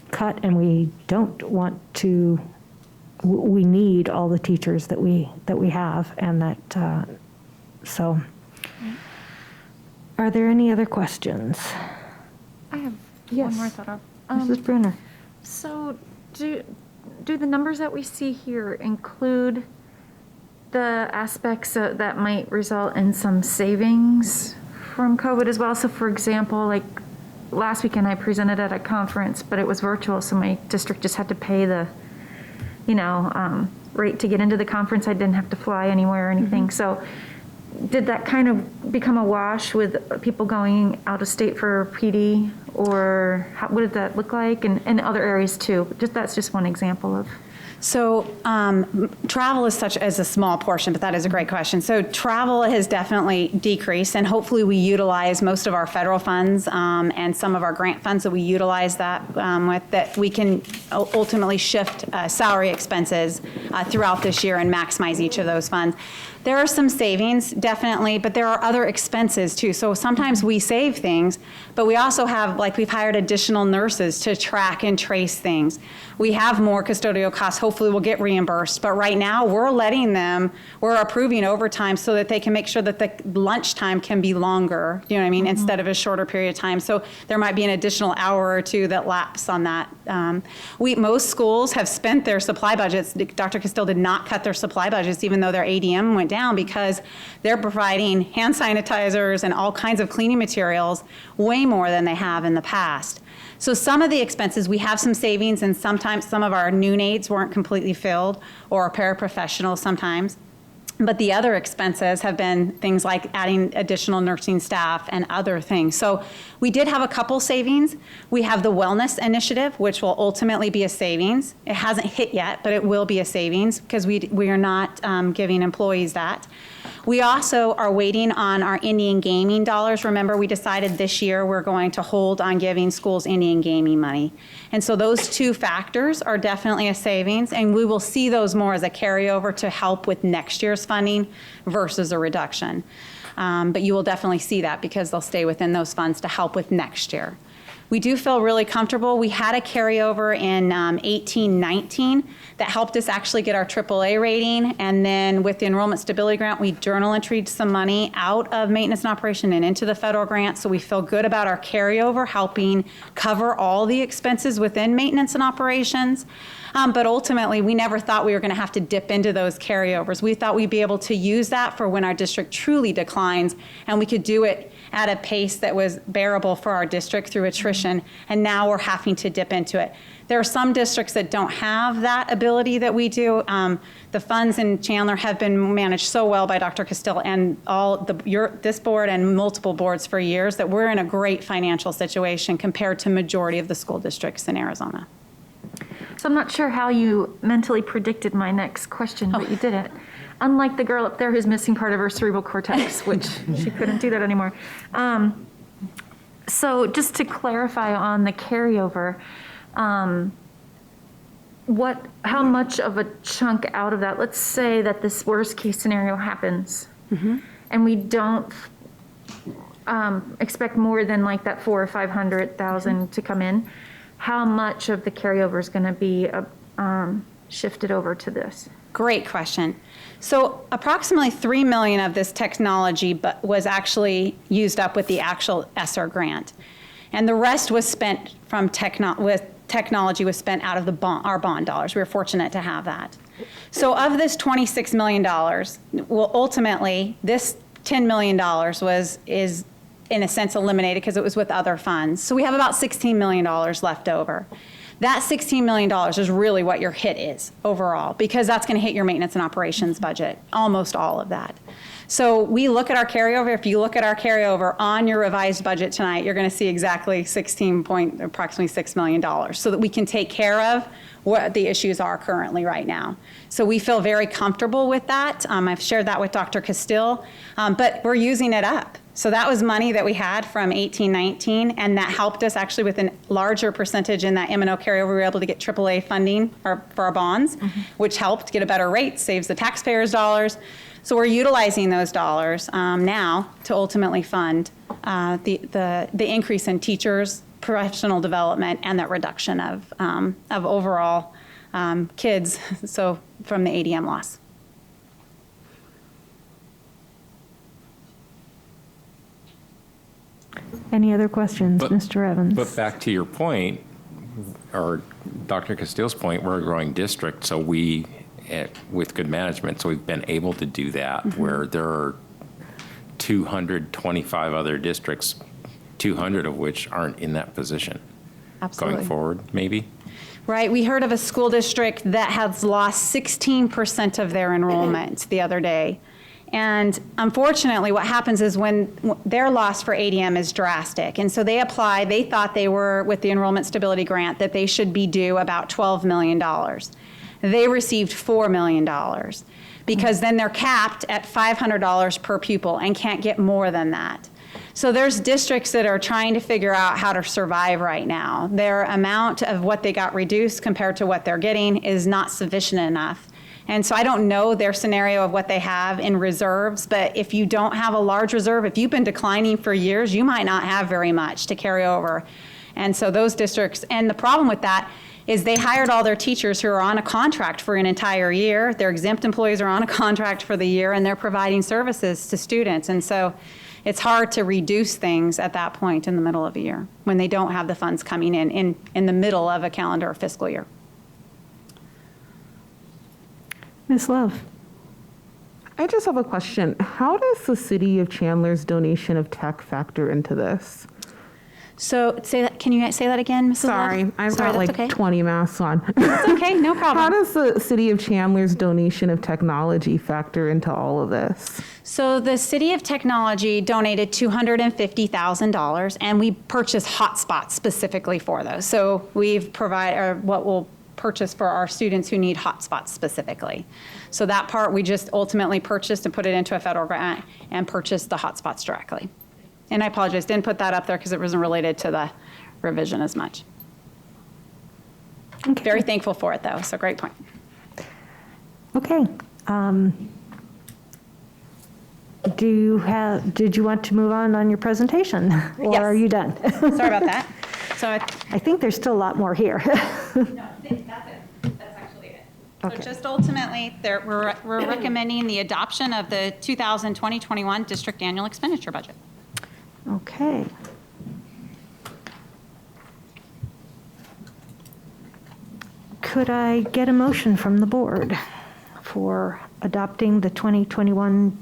cut, and we don't want to. We need all the teachers that we have, and that. So, are there any other questions? I have Yes. one more thought of. Mrs. Brunner. So do the numbers that we see here include the aspects that might result in some savings from COVID as well? So for example, like last weekend I presented at a conference, but it was virtual, so my district just had to pay the, rate to get into the conference. I didn't have to fly anywhere or anything. So did that kind of become a wash with people going out of state for PD, or what did that look like? And other areas too. That's just one example of. So travel is such as a small portion, but that is a great question. So travel has definitely decreased, and hopefully we utilize most of our federal funds and some of our grant funds that we utilize that with, that we can ultimately shift salary expenses throughout this year and maximize each of those funds. There are some savings, definitely, but there are other expenses too. So sometimes we save things, but we also have, like, we've hired additional nurses to track and trace things. We have more custodial costs. Hopefully we'll get reimbursed. But right now we're approving overtime so that they can make sure that the lunch time can be longer, you know what I mean, instead of a shorter period of time. So there might be an additional hour or two that lapse on that. Most schools have spent their supply budgets. Dr. Castile did not cut their supply budgets, even though their ADM went down, because they're providing hand sanitizers and all kinds of cleaning materials way more than they have in the past. So some of the expenses, we have some savings, and sometimes some of our noon aides weren't completely filled, or paraprofessionals sometimes. But the other expenses have been things like adding additional nursing staff and other things. So we did have a couple savings. We have the wellness initiative, which will ultimately be a savings. It hasn't hit yet, but it will be a savings because we are not giving employees that. We also are waiting on our Indian gaming dollars. Remember, we decided this year we're going to hold on giving schools Indian gaming money. And so those two factors are definitely a savings, and we will see those more as a carryover to help with next year's funding versus a reduction. But you will definitely see that because they'll stay within those funds to help with next year. We do feel really comfortable. We had a carryover in 18-19 that helped us actually get our AAA rating. And then with the Enrollment Stability Grant, we journal entered some money out of maintenance and operation and into the federal grant. So we feel good about our carryover helping cover all the expenses within maintenance and operations. But ultimately, we never thought we were going to have to dip into those carryovers. We thought we'd be able to use that for when our district truly declines, and we could do it at a pace that was bearable for our district through attrition, and now we're having to dip into it. There are some districts that don't have that ability that we do. The funds in Chandler have been managed so well by Dr. Castile and this board and multiple boards for years that we're in a great financial situation compared to majority of the school districts in Arizona. So I'm not sure how you mentally predicted my next question, but you did it. Unlike the girl up there who's missing part of her cerebral cortex, which she couldn't do that anymore. So just to clarify on the carryover, how much of a chunk out of that, let's say that this worst case scenario happens and we don't expect more than like that 400,000 or 500,000 to come in. how much of the carryover is going to be shifted over to this? Great question. So approximately 3 million of this technology was actually used up with the actual ESSER grant. And the rest was spent from technology was spent out of our bond dollars. We were fortunate to have that. So of this $26 million, well, ultimately, this $10 million is in a sense eliminated because it was with other funds. So we have about $16 million left over. That $16 million is really what your hit is overall, because that's going to hit your maintenance and operations budget, almost all of that. So we look at our carryover. If you look at our carryover on your revised budget tonight, you're going to see exactly approximately $6 million, so that we can take care of what the issues are currently right now. So we feel very comfortable with that. I've shared that with Dr. Castile, but we're using it up. So that was money that we had from 18-19, and that helped us actually with a larger percentage in that M&O carryover. We were able to get AAA funding for our bonds, which helped get a better rate, saves the taxpayers' dollars. So we're utilizing those dollars now to ultimately fund the increase in teachers, professional development, and that reduction of overall kids, so from the ADM loss. Any other questions, Mr. Evans? But back to your point, or Dr. Castile's point, we're a growing district, so we, with good management, so we've been able to do that, where there are 225 other districts, 200 of which aren't in that position. Absolutely. Going forward, maybe? Right, we heard of a school district that has lost 16% of their enrollment the other day. And unfortunately, what happens is when their loss for ADM is drastic, and so they applied, they thought they were, with the Enrollment Stability Grant, that they should be due about $12 million. They received $4 million, because then they're capped at $500 per pupil and can't get more than that. So there's districts that are trying to figure out how to survive right now. Their amount of what they got reduced compared to what they're getting is not sufficient enough. And so I don't know their scenario of what they have in reserves, but if you don't have a large reserve, if you've been declining for years, you might not have very much to carry over. And so those districts, and the problem with that is they hired all their teachers who are on a contract for an entire year. Their exempt employees are on a contract for the year, and they're providing services to students. And so it's hard to reduce things at that point in the middle of a year when they don't have the funds coming in the middle of a calendar or fiscal year. Ms. Love? I just have a question. How does the City of Chandler's donation of tech factor into this? So can you say that again, Mrs. Sorry, Love? I've Sorry, got that's like okay. 20 masks on. It's okay, no problem. How does the City of Chandler's donation of technology factor into all of this? So the City of Technology donated $250,000, and we purchased hotspots specifically for those. So we've provided what we'll purchase for our students who need hotspots specifically. So that part we just ultimately purchased and put it into a federal grant and purchased the hotspots directly. And I apologize, didn't put that up there because it wasn't related to the revision as much. Okay. Very thankful for it though, so great point. Okay. Did you want to move on your presentation? Or Yes. are you done? Sorry about that. So I think there's still a lot more here. no, that's it. That's actually it. Okay. So just ultimately, we're recommending the adoption of the 2020-21 district annual expenditure budget. Okay. Could I get a motion from the board for adopting the 2021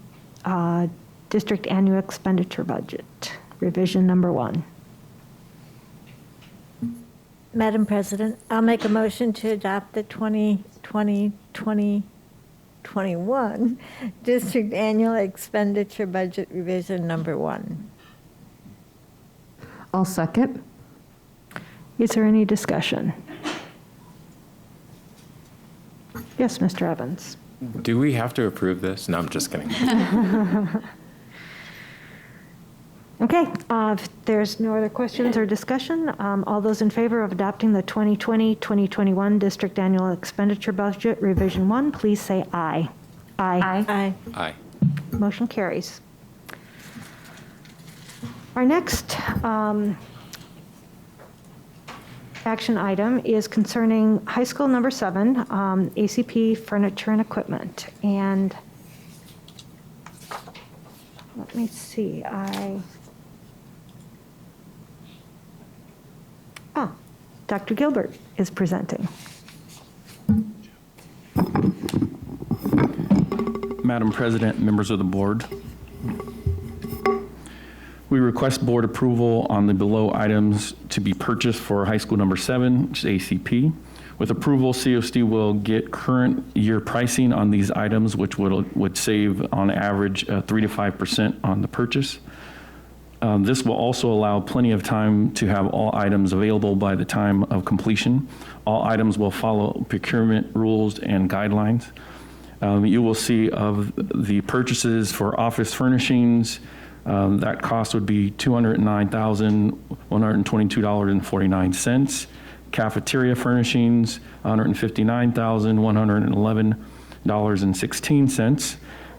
district annual expenditure budget, revision number 1? Madam President, I'll make a motion to adopt the 2020-2021 district annual expenditure budget revision number 1. I'll second. Is there any discussion? Yes, Mr. Evans. Do we have to approve this? No, I'm just kidding. Okay, if there's no other questions or discussion, all those in favor of adopting the 2020-2021 district annual expenditure budget revision 1, please say aye. Aye. Aye. Aye. Motion carries. Our next action item is concerning high school number 7, ACP furniture and equipment. And let me see, Dr. Gilbert is presenting. Madam President, members of the board, we request board approval on the below items to be purchased for high school number 7, which is ACP. With approval, COSD will get current year pricing on these items, which would save on average 3 to 5% on the purchase. This will also allow plenty of time to have all items available by the time of completion. All items will follow procurement rules and guidelines. You will see of the purchases for office furnishings, that cost would be $209,122.49. Cafeteria furnishings, $159,111.16.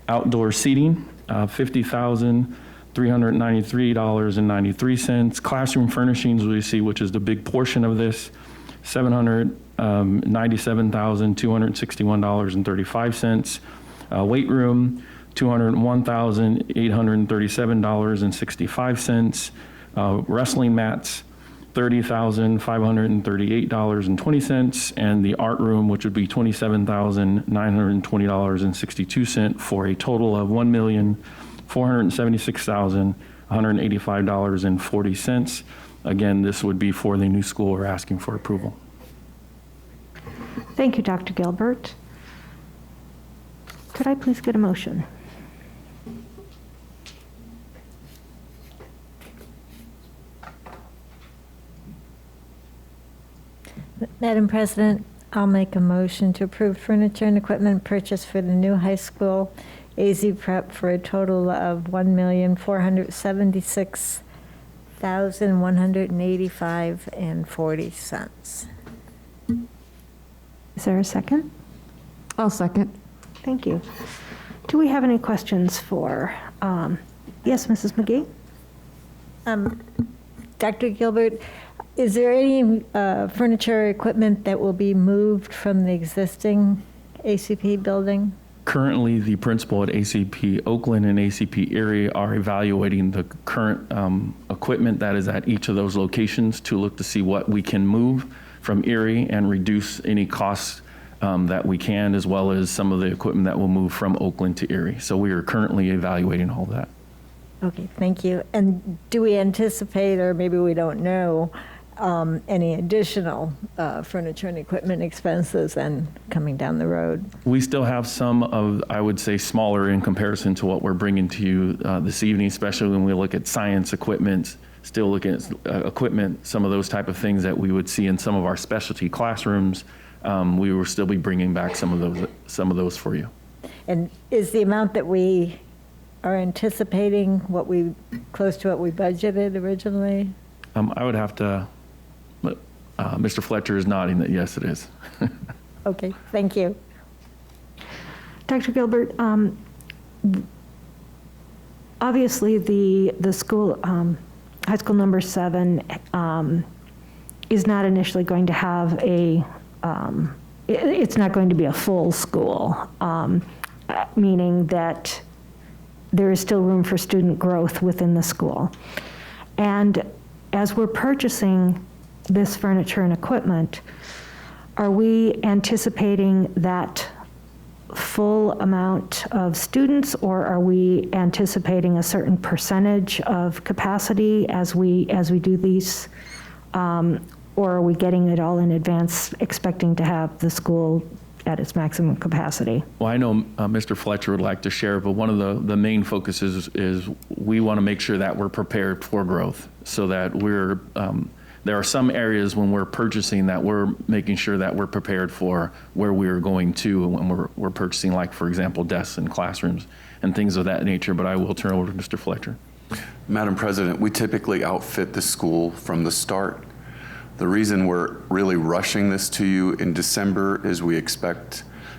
Outdoor seating, $50,393.93. Classroom furnishings, we see, which is the big portion of this, $797,261.35. Weight room, $201,837.65. Wrestling mats, $30,538.20, and the art room, which would be $27,920.62, for a total of $1,476,185.40. Again, this would be for the new school we're asking for approval. Thank you, Dr. Gilbert. Could I please get a motion? Madam President, I'll make a motion to approve furniture and equipment purchase for the new high school AZ Prep for a total of $1,476,185.40. Is there a second? I'll second. Thank you. Do we have any questions for, yes, Mrs. McGee? Dr. Gilbert, is there any furniture or equipment that will be moved from the existing ACP building? Currently, the principal at ACP Oakland and ACP Erie are evaluating the current equipment that is at each of those locations to look to see what we can move from Erie and reduce any costs that we can, as well as some of the equipment that will move from Oakland to Erie. So we are currently evaluating all that. Okay, thank you. And do we anticipate, or maybe we don't know, any additional furniture and equipment expenses then coming down the road? We still have some of, I would say, smaller in comparison to what we're bringing to you this evening, especially when we look at science equipment, still looking at equipment, some of those type of things that we would see in some of our specialty classrooms. We will still be bringing back some of those for you. And is the amount that we are anticipating close to what we budgeted originally? I would have to, Mr. Fletcher is nodding that yes, it is. Okay, thank you. Dr. Gilbert, obviously the school, high school number 7 is not initially going to have it's not going to be a full school, meaning that there is still room for student growth within the school. And as we're purchasing this furniture and equipment, are we anticipating that full amount of students, or are we anticipating a certain percentage of capacity as we do these? Or are we getting it all in advance, expecting to have the school at its maximum capacity? Well, I know Mr. Fletcher would like to share, but one of the main focuses is we want to make sure that we're prepared for growth, so that there are some areas when we're purchasing that we're making sure that we're prepared for where we're going to when we're purchasing, like, for example, desks and classrooms and things of that nature. But I will turn over to Mr. Fletcher. Madam President, we typically outfit the school from the start. The reason we're really rushing this to you in December is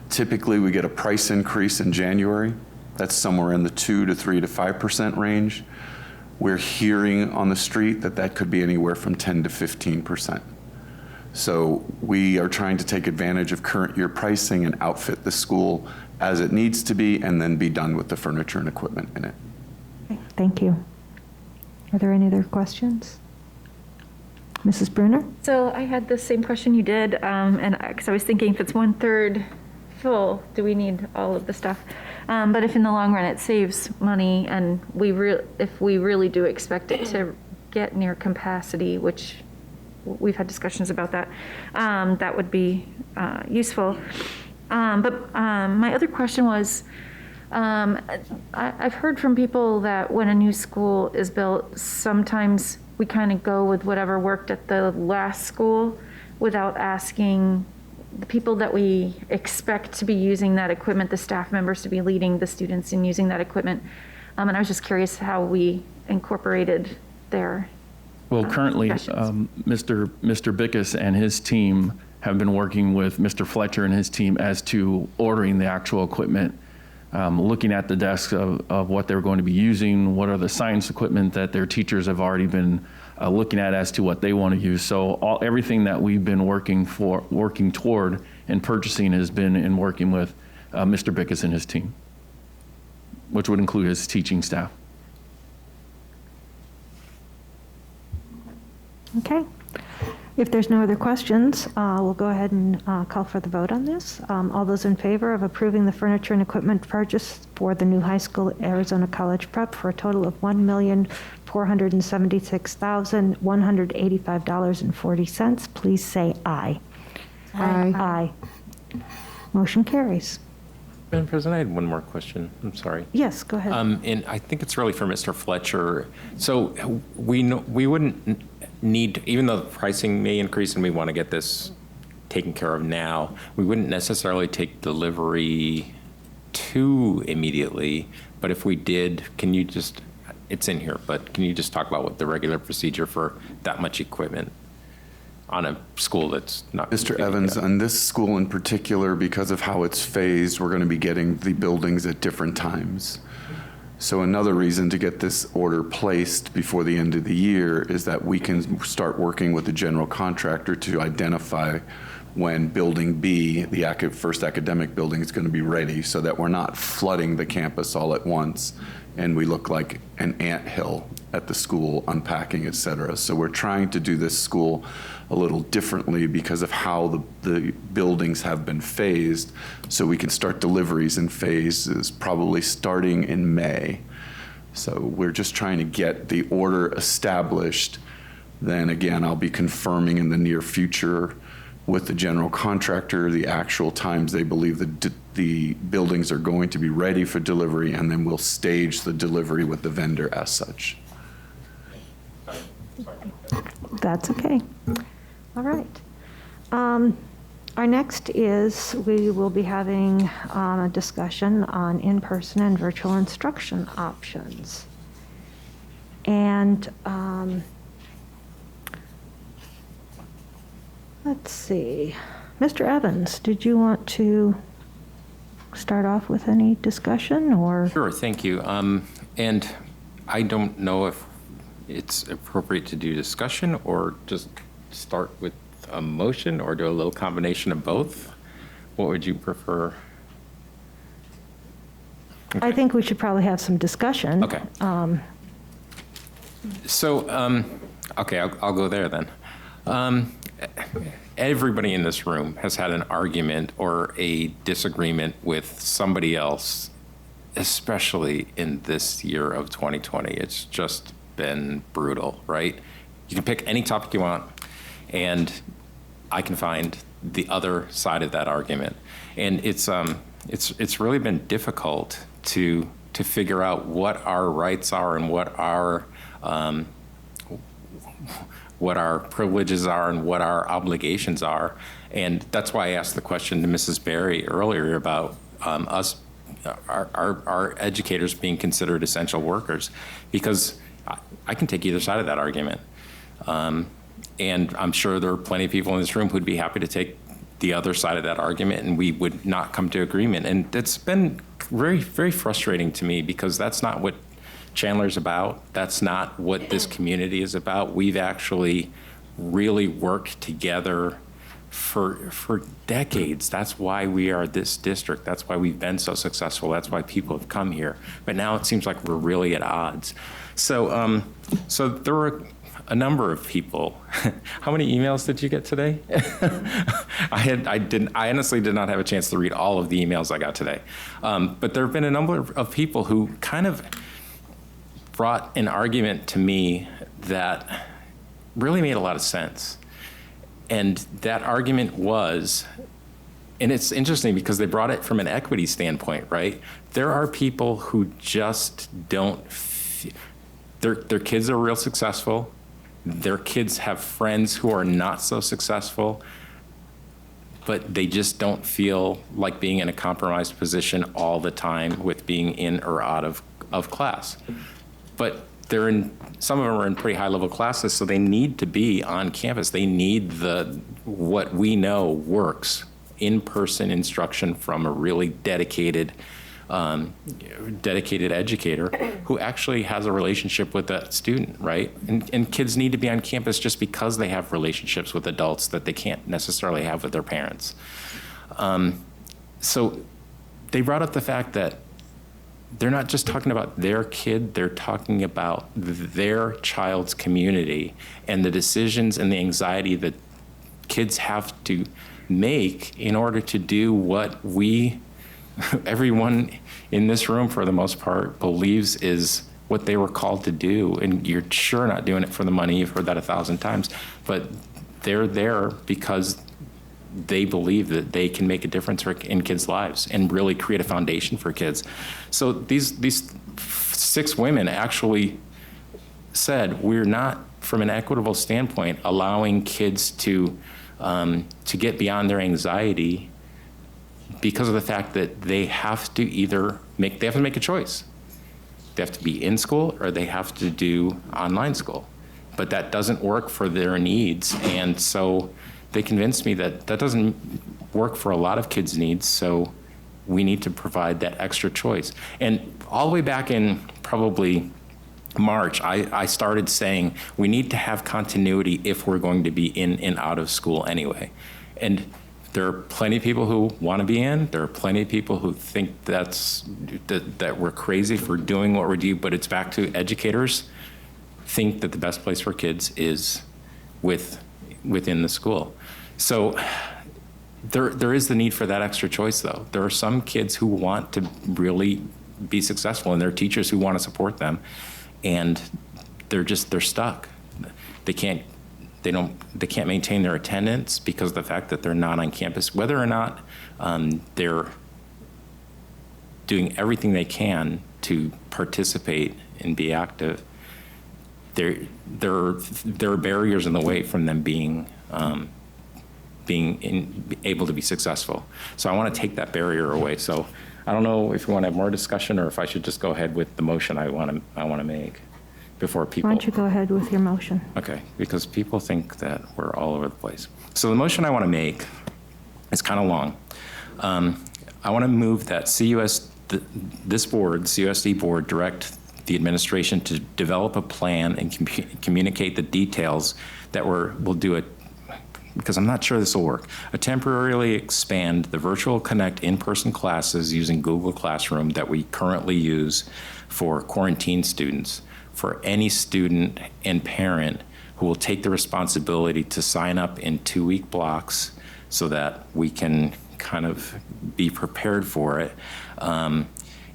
typically we get a price increase in January. That's somewhere in the 2 to 3 to 5% range. We're hearing on the street that could be anywhere from 10 to 15%. So we are trying to take advantage of current year pricing and outfit the school as it needs to be, and then be done with the furniture and equipment in it. Okay, thank you. Are there any other questions? Mrs. Bruner? So I had the same question you did, and because I was thinking if it's 1/3 full, do we need all of the stuff? But if in the long run it saves money and if we really do expect it to get near capacity, which we've had discussions about that, that would be useful. But my other question was, I've heard from people that when a new school is built, sometimes we kind of go with whatever worked at the last school without asking the people that we expect to be using that equipment, the staff members to be leading the students in using that equipment. And I was just curious how we incorporated their Well, currently, discussions. Mr. Bickus and his team have been working with Mr. Fletcher and his team as to ordering the actual equipment, looking at the desks of what they're going to be using, what are the science equipment that their teachers have already been looking at as to what they want to use. So everything that we've been working toward and purchasing has been in working with Mr. Bickus and his team, which would include his teaching staff. Okay. If there's no other questions, we'll go ahead and call for the vote on this. All those in favor of approving the furniture and equipment purchase for the new high school at Arizona College Prep for a total of $1,476,185.40, please say aye. Aye. Aye. Motion carries. Madam President, I had one more question. I'm sorry. Yes, go ahead. And I think it's really for Mr. Fletcher. So we wouldn't need, even though the pricing may increase and we want to get this taken care of now, we wouldn't necessarily take delivery too immediately. But if we did, can you just, it's in here, but can you just talk about what the regular procedure for that much equipment on a school that's not? Mr. Evans, on this school in particular, because of how it's phased, we're going to be getting the buildings at different times. So another reason to get this order placed before the end of the year is that we can start working with the general contractor to identify when Building B, the first academic building, is going to be ready, so that we're not flooding the campus all at once and we look like an anthill at the school, unpacking, et cetera. So we're trying to do this school a little differently because of how the buildings have been phased, so we can start deliveries in phases, probably starting in May. So we're just trying to get the order established. Then again, I'll be confirming in the near future with the general contractor the actual times they believe the buildings are going to be ready for delivery, and then we'll stage the delivery with the vendor as such. That's okay. All right. Our next is we will be having a discussion on in-person and virtual instruction options. And let's see. Mr. Evans, did you want to start off with any discussion or? Sure, thank you. And I don't know if it's appropriate to do discussion or just start with a motion or do a little combination of both. What would you prefer? I think we should probably have some discussion. Okay. Okay, I'll go there then. Everybody in this room has had an argument or a disagreement with somebody else, especially in this year of 2020. It's just been brutal, right? You can pick any topic you want, and I can find the other side of that argument. And it's really been difficult to figure out what our rights are and what our privileges are and what our obligations are. And that's why I asked the question to Mrs. Berry earlier about our educators being considered essential workers, because I can take either side of that argument. And I'm sure there are plenty of people in this room who'd be happy to take the other side of that argument, and we would not come to agreement. And it's been very, very frustrating to me, because that's not what Chandler's about. That's not what this community is about. We've actually really worked together for decades. That's why we are this district. That's why we've been so successful. That's why people have come here. But now it seems like we're really at odds. So, so there were a number of people. How many emails did you get today? I honestly did not have a chance to read all of the emails I got today. But there have been a number of people who kind of brought an argument to me that really made a lot of sense. And that argument was, and it's interesting because they brought it from an equity standpoint, right? There are people who just don't, their kids are real successful. Their kids have friends who are not so successful, but they just don't feel like being in a compromised position all the time with being in or out of class. But they're in, some of them are in pretty high level classes, so they need to be on campus. They need what we know works, in-person instruction from a really dedicated educator who actually has a relationship with that student, right? And kids need to be on campus just because they have relationships with adults that they can't necessarily have with their parents. So they brought up the fact that they're not just talking about their kid, they're talking about their child's community and the decisions and the anxiety that kids have to make in order to do what everyone in this room for the most part believes is what they were called to do. And you're sure not doing it for the money, you've heard that 1,000 times, but they're there because they believe that they can make a difference in kids' lives and really create a foundation for kids. So these 6 women actually said, we're not, from an equitable standpoint, allowing kids to get beyond their anxiety because of the fact that they have to make a choice. They have to be in school or they have to do online school. But that doesn't work for their needs. And so they convinced me that doesn't work for a lot of kids' needs, so we need to provide that extra choice. And all the way back in probably March, I started saying we need to have continuity if we're going to be in and out of school anyway. And there are plenty of people who want to be in. There are plenty of people who think that we're crazy for doing what we're doing, but it's back to educators think that the best place for kids is within the school. So there is the need for that extra choice, though. There are some kids who want to really be successful, and there are teachers who want to support them, and they're stuck. They can't maintain their attendance because of the fact that they're not on campus, whether or not they're doing everything they can to participate and be active. There are barriers in the way from them being able to be successful. So I want to take that barrier away. So I don't know if you want to have more discussion or if I should just go ahead with the motion I want to make before people. Why don't you go ahead with your motion? Okay, because people think that we're all over the place. So the motion I want to make is kind of long. I want to move that this board, CUSD board, direct the administration to develop a plan and communicate the details that we'll do it, because I'm not sure this will work, temporarily expand the Virtual Connect in-person classes using Google Classroom that we currently use for quarantine students, for any student and parent who will take the responsibility to sign up in 2-week blocks so that we can kind of be prepared for it,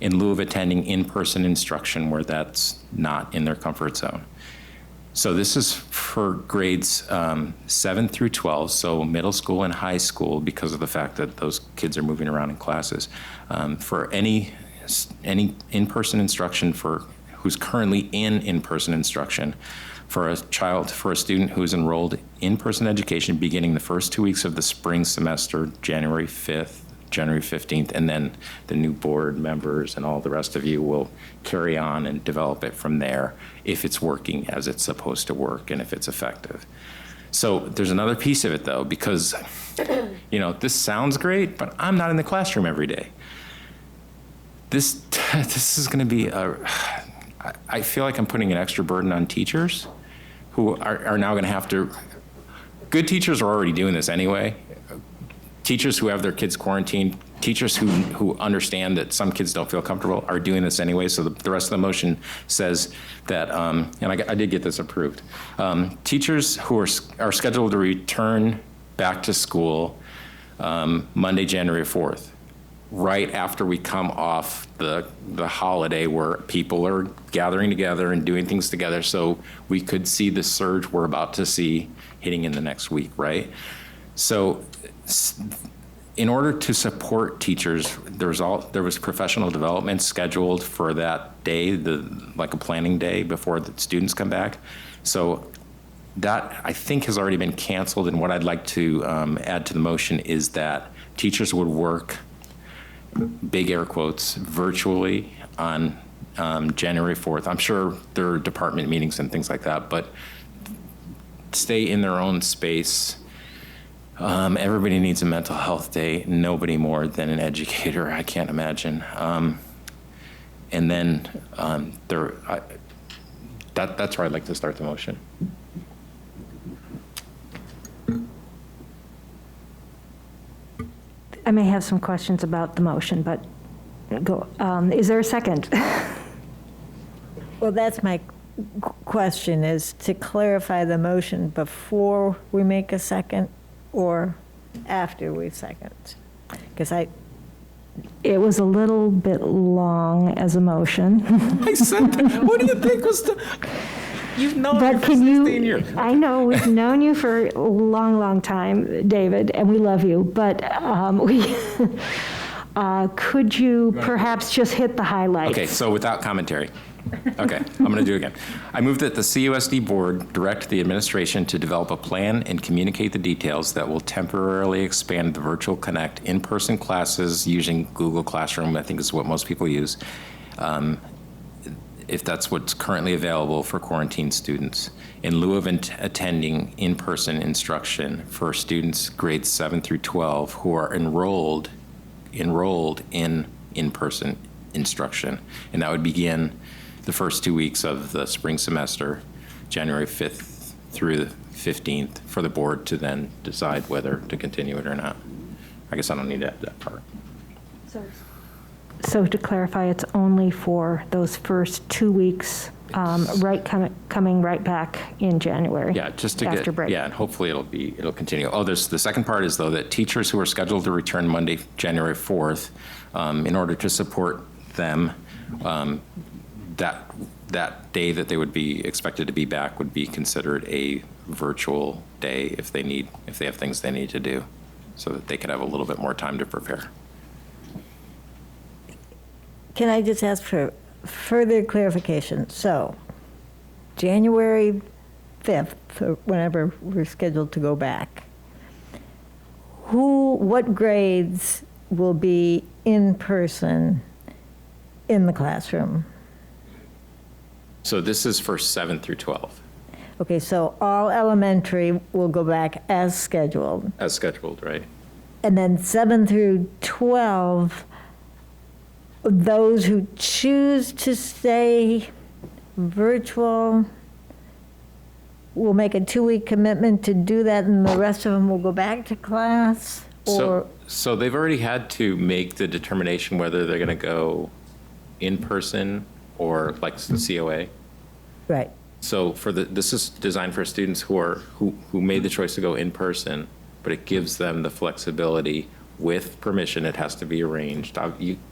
in lieu of attending in-person instruction where that's not in their comfort zone. So this is for grades 7 through 12, so middle school and high school, because of the fact that those kids are moving around in classes. For any in-person instruction for who's currently in in-person instruction, for a student who's enrolled in-person education beginning the first 2 weeks of the spring semester, January 5th, January 15th, and then the new board members and all the rest of you will carry on and develop it from there if it's working as it's supposed to work and if it's effective. So there's another piece of it, though, because this sounds great, but I'm not in the classroom every day. This is going to be I feel like I'm putting an extra burden on teachers who are now going to have to. Good teachers are already doing this anyway, teachers who have their kids quarantined, teachers who understand that some kids don't feel comfortable are doing this anyway. So the rest of the motion says that, and I did get this approved. Teachers who are scheduled to return back to school Monday, January 4th, right after we come off the holiday where people are gathering together and doing things together, so we could see the surge we're about to see hitting in the next week, right? So in order to support teachers, there was professional development scheduled for that day, like a planning day before the students come back. So that, I think, has already been canceled, and what I'd like to add to the motion is that teachers would work, big air quotes, virtually on January 4th. I'm sure there are department meetings and things like that, but stay in their own space. Everybody needs a mental health day, nobody more than an educator, I can't imagine. And then that's where I'd like to start the motion. I may have some questions about the motion, but go. Is there a second? Well, that's my question, is to clarify the motion before we make a second or after we second? Because It was a little bit long as a motion. I said that. What do you think was the... You've known me But for can 16 you, years. I know, we've known you for a long, long time, David, and we love you, but could you perhaps just hit the highlights? Okay, so without commentary. Okay, I'm going to do it again. I move that the CUSD board direct the administration to develop a plan and communicate the details that will temporarily expand the virtual connect in-person classes using Google Classroom, I think is what most people use, if that's what's currently available for quarantine students, in lieu of attending in-person instruction for students grades 7 through 12 who are enrolled in in-person instruction. And that would begin the first 2 weeks of the spring semester, January 5th through the 15th, for the board to then decide whether to continue it or not. I guess I don't need to add that part. So to clarify, it's only for those first 2 weeks, coming right back in January. Yeah, just to after get, break. yeah, and hopefully it'll continue. Oh, there's, the second part is, though, that teachers who are scheduled to return Monday, January 4th, in order to support them, that day that they would be expected to be back would be considered a virtual day if they have things they need to do, so that they could have a little bit more time to prepare. can I just ask for further clarification? So, January 5th, or whenever we're scheduled to go back, what grades will be in person in the classroom? So this is for 7 through 12. Okay, so all elementary will go back as scheduled. As scheduled, right? And then 7 through 12, those who choose to stay virtual will make a 2-week commitment to do that, and the rest of them will go back to class? Or So they've already had to make the determination whether they're going to go in person or like the COA. right. So this is designed for students who made the choice to go in person, but it gives them the flexibility with permission. It has to be arranged.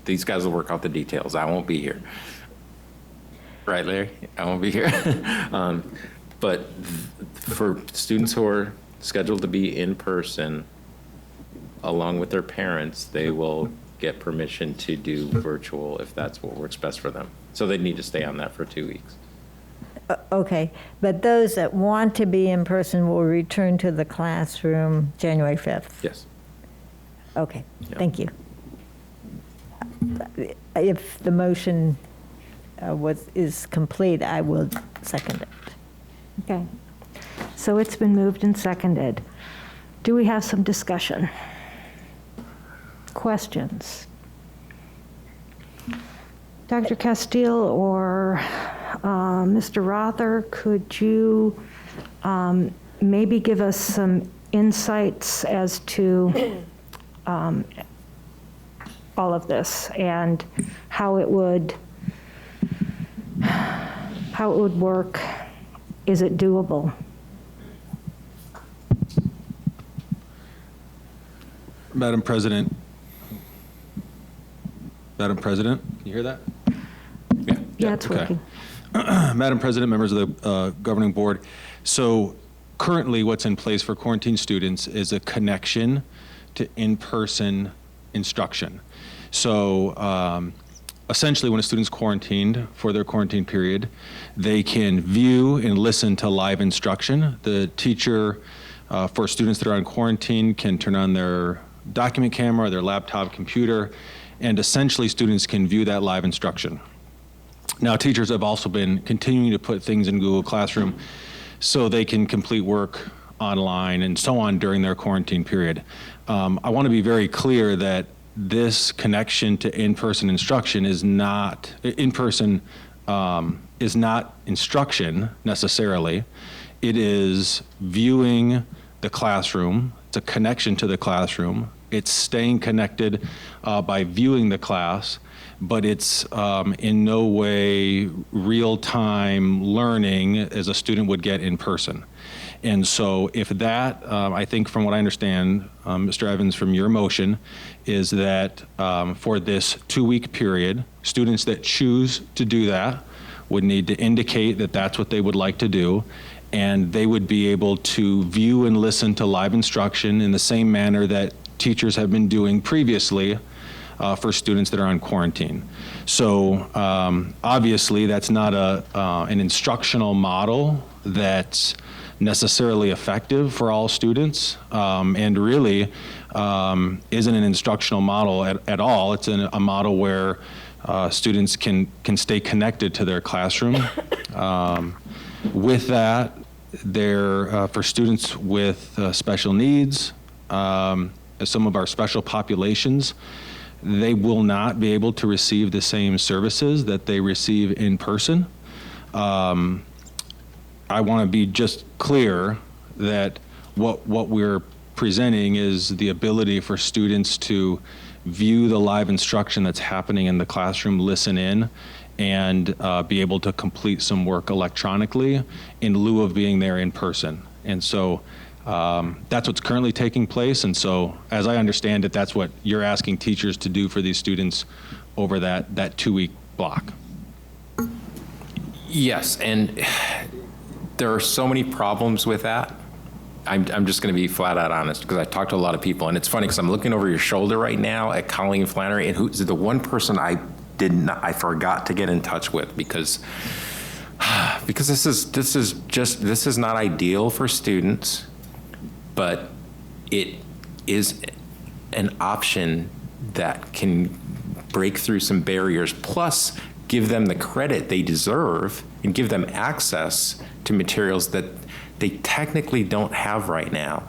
These guys will work out the details. I won't be here. Right, Larry? I won't be here. But for students who are scheduled to be in person, along with their parents, they will get permission to do virtual if that's what works best for them. So they need to stay on that for 2 weeks. Okay, but those that want to be in person will return to the classroom January 5th? Yes. Okay, Yeah. thank you. If the motion is complete, I will second it. Okay. So it's been moved and seconded. Do we have some discussion? Questions? Dr. Castile or Mr. Rother, could you maybe give us some insights as to all of this and how it would work. Is it doable? Madam President, can you hear that? Yeah, it's okay. working. Madam President, members of the governing board, so currently what's in place for quarantine students is a connection to in-person instruction. So essentially when a student's quarantined for their quarantine period, they can view and listen to live instruction. The teacher for students that are on quarantine can turn on their document camera, their laptop computer, and essentially students can view that live instruction. Now, teachers have also been continuing to put things in Google Classroom so they can complete work online and so on during their quarantine period. I want to be very clear that this connection to in-person instruction is not, is not instruction necessarily. It is viewing the classroom. It's a connection to the classroom. It's staying connected by viewing the class, but it's in no way real-time learning as a student would get in person. And so if that, I think from what I understand, Mr. Evans, from your motion, is that for this 2-week period, students that choose to do that would need to indicate that that's what they would like to do, and they would be able to view and listen to live instruction in the same manner that teachers have been doing previously for students that are on quarantine. So obviously that's not an instructional model that's necessarily effective for all students, and really isn't an instructional model at all. It's a model where students can stay connected to their classroom. With that, for students with special needs, some of our special populations, they will not be able to receive the same services that they receive in person. I want to be just clear that what we're presenting is the ability for students to view the live instruction that's happening in the classroom, listen in, and be able to complete some work electronically in lieu of being there in person. And so that's what's currently taking place. And so as I understand it, that's what you're asking teachers to do for these students over that 2-week block. Yes, and there are so many problems with that. I'm just going to be flat out honest, because I talked to a lot of people, and it's funny because I'm looking over your shoulder right now at Colleen Flannery, and who's the one person I forgot to get in touch with because this is not ideal for students, but it is an option that can break through some barriers, plus give them the credit they deserve and give them access to materials that they technically don't have right now.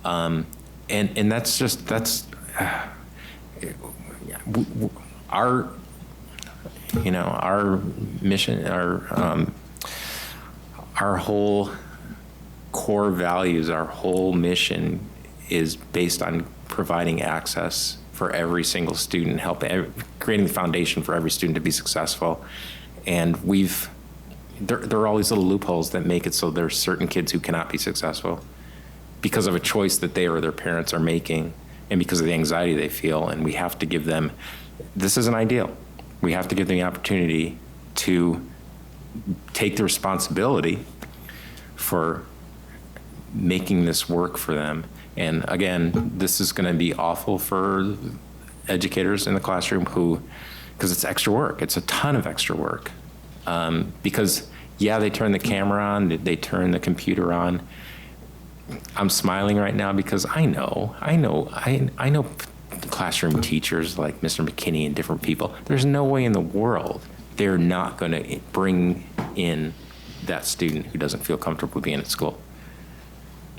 And that's our mission, our whole core values, our whole mission is based on providing access for every single student, creating the foundation for every student to be successful. And there are all these little loopholes that make it so there's certain kids who cannot be successful because of a choice that they or their parents are making and because of the anxiety they feel. And we have to give them, this isn't ideal. We have to give them the opportunity to take the responsibility for making this work for them. And again, this is going to be awful for educators in the classroom because it's extra work. It's a ton of extra work. Because yeah, they turn the camera on, they turn the computer on. I'm smiling right now because I know classroom teachers like Mr. McKinney and different people. There's no way in the world they're not going to bring in that student who doesn't feel comfortable being at school.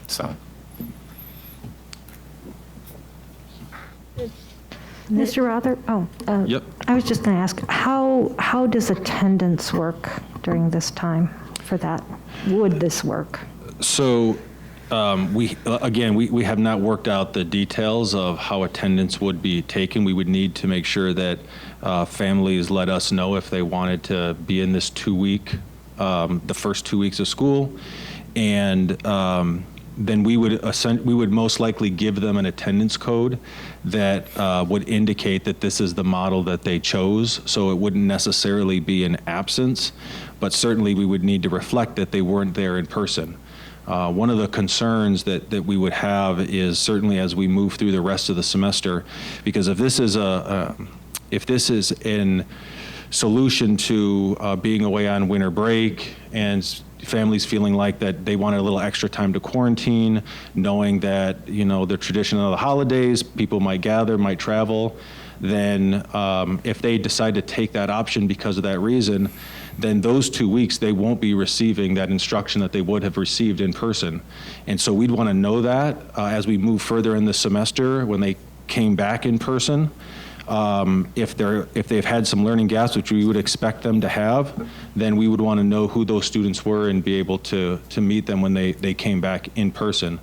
So. Mr. Rother? Yep. I was just going to ask, how does attendance work during this time for that? Would this work? So we have not worked out the details of how attendance would be taken. We would need to make sure that families let us know if they wanted to be in this 2-week, the first 2 weeks of school. And then we would most likely give them an attendance code that would indicate that this is the model that they chose. So it wouldn't necessarily be an absence, but certainly we would need to reflect that they weren't there in person. One of the concerns that we would have is certainly as we move through the rest of the semester, because if this is in solution to being away on winter break and families feeling like that they wanted a little extra time to quarantine, knowing that, the tradition of the holidays, people might gather, might travel, then if they decide to take that option because of that reason, then those 2 weeks, they won't be receiving that instruction that they would have received in person. And so we'd want to know that as we move further in the semester when they came back in person. If they've had some learning gaps, which we would expect them to have, then we would want to know who those students were and be able to meet them when they came back in person.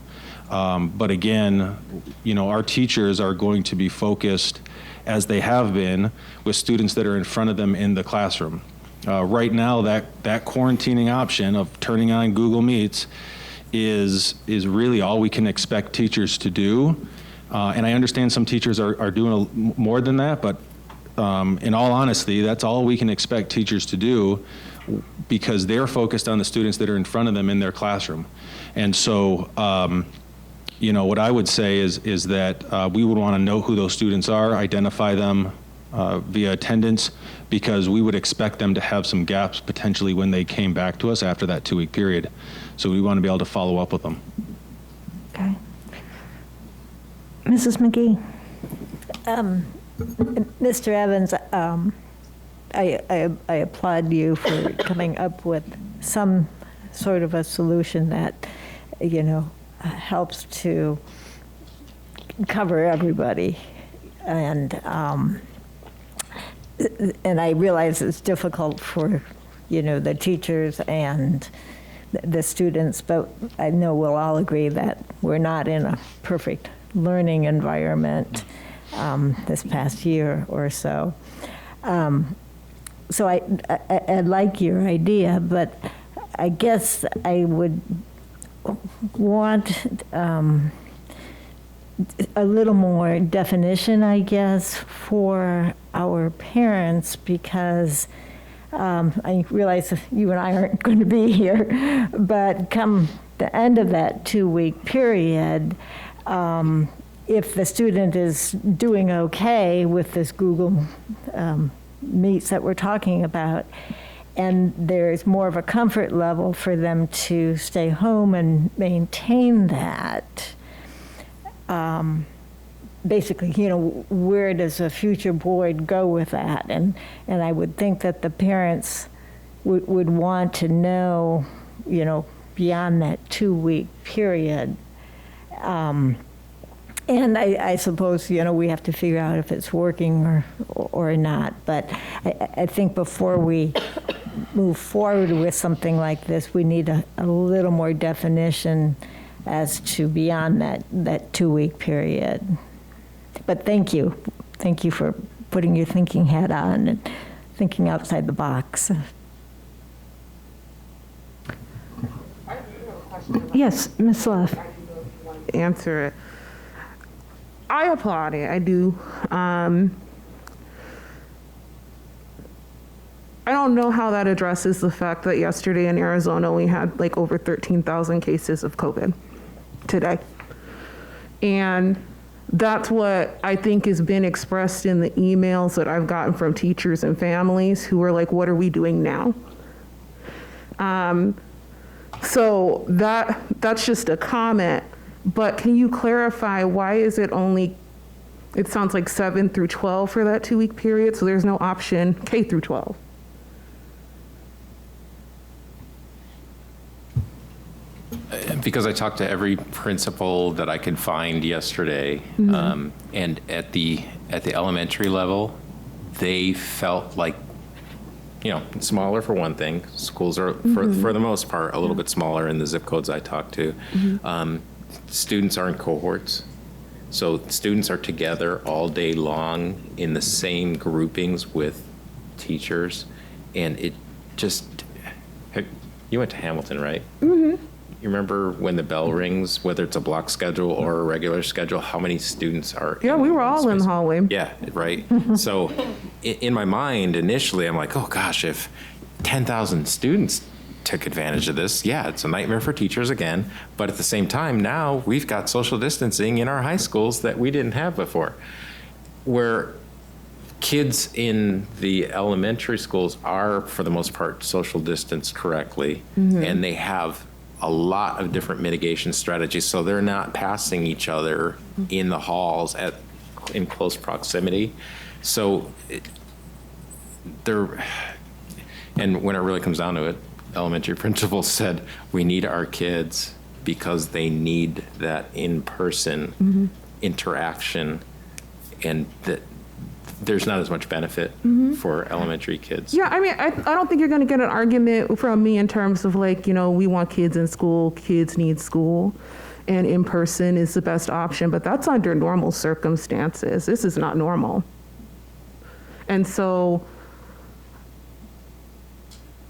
But again, our teachers are going to be focused, as they have been, with students that are in front of them in the classroom. Right now, that quarantining option of turning on Google Meets is really all we can expect teachers to do. And I understand some teachers are doing more than that, but in all honesty, that's all we can expect teachers to do because they're focused on the students that are in front of them in their classroom. And so, what I would say is that we would want to know who those students are, identify them via attendance, because we would expect them to have some gaps potentially when they came back to us after that 2-week period. So we want to be able to follow up with them. Okay. Mrs. McGee? Mr. Evans, I applaud you for coming up with some sort of a solution that, helps to cover everybody. And I realize it's difficult for, the teachers and the students, but I know we'll all agree that we're not in a perfect learning environment this past year or so. So I like your idea, but I guess I would want a little more definition, I guess, for our parents, because I realize you and I aren't going to be here, but come the end of that 2-week period, if the student is doing okay with this Google Meets that we're talking about, and there's more of a comfort level for them to stay home and maintain that, basically, where does a future board go with that? And I would think that the parents would want to know, beyond that 2-week period. And I suppose, we have to figure out if it's working or not. But I think before we move forward with something like this, we need a little more definition as to beyond that 2-week period. But thank you. Thank you for putting your thinking hat on and thinking outside the box. Yes, Ms. Love. Answer it. I applaud it. I do. I don't know how that addresses the fact that yesterday in Arizona we had like over 13,000 cases of COVID today. And that's what I think has been expressed in the emails that I've gotten from teachers and families who are like, what are we doing now? So that's just a comment, but can you clarify why is it only, it sounds like 7 through 12 for that 2-week period, so there's no option K through 12? Because I talked to every principal that I could find yesterday, and at the elementary level, they felt like smaller for one thing. Schools are, for the most part, a little bit smaller in the zip codes I talk to. Students are in cohorts. So students are together all day long in the same groupings with teachers. And it just, you went to Hamilton, right? You remember when the bell rings, whether it's a block schedule or a regular schedule, how many students are Yeah, we were all in the space? hallway. Yeah, right. So in my mind, initially, I'm like, oh gosh, if 10,000 students took advantage of this, yeah, it's a nightmare for teachers again. But at the same time, now we've got social distancing in our high schools that we didn't have before, where kids in the elementary schools are, for the most part, social distanced correctly, and they have a lot of different mitigation strategies, so they're not passing each other in the halls in close proximity. So and when it really comes down to it, elementary principals said, we need our kids because they need that in-person interaction, and that there's not as much benefit for elementary kids. Yeah, I mean, I don't think you're going to get an argument from me in terms of like, we want kids in school, kids need school, and in person is the best option, but that's under normal circumstances. This is not normal. And so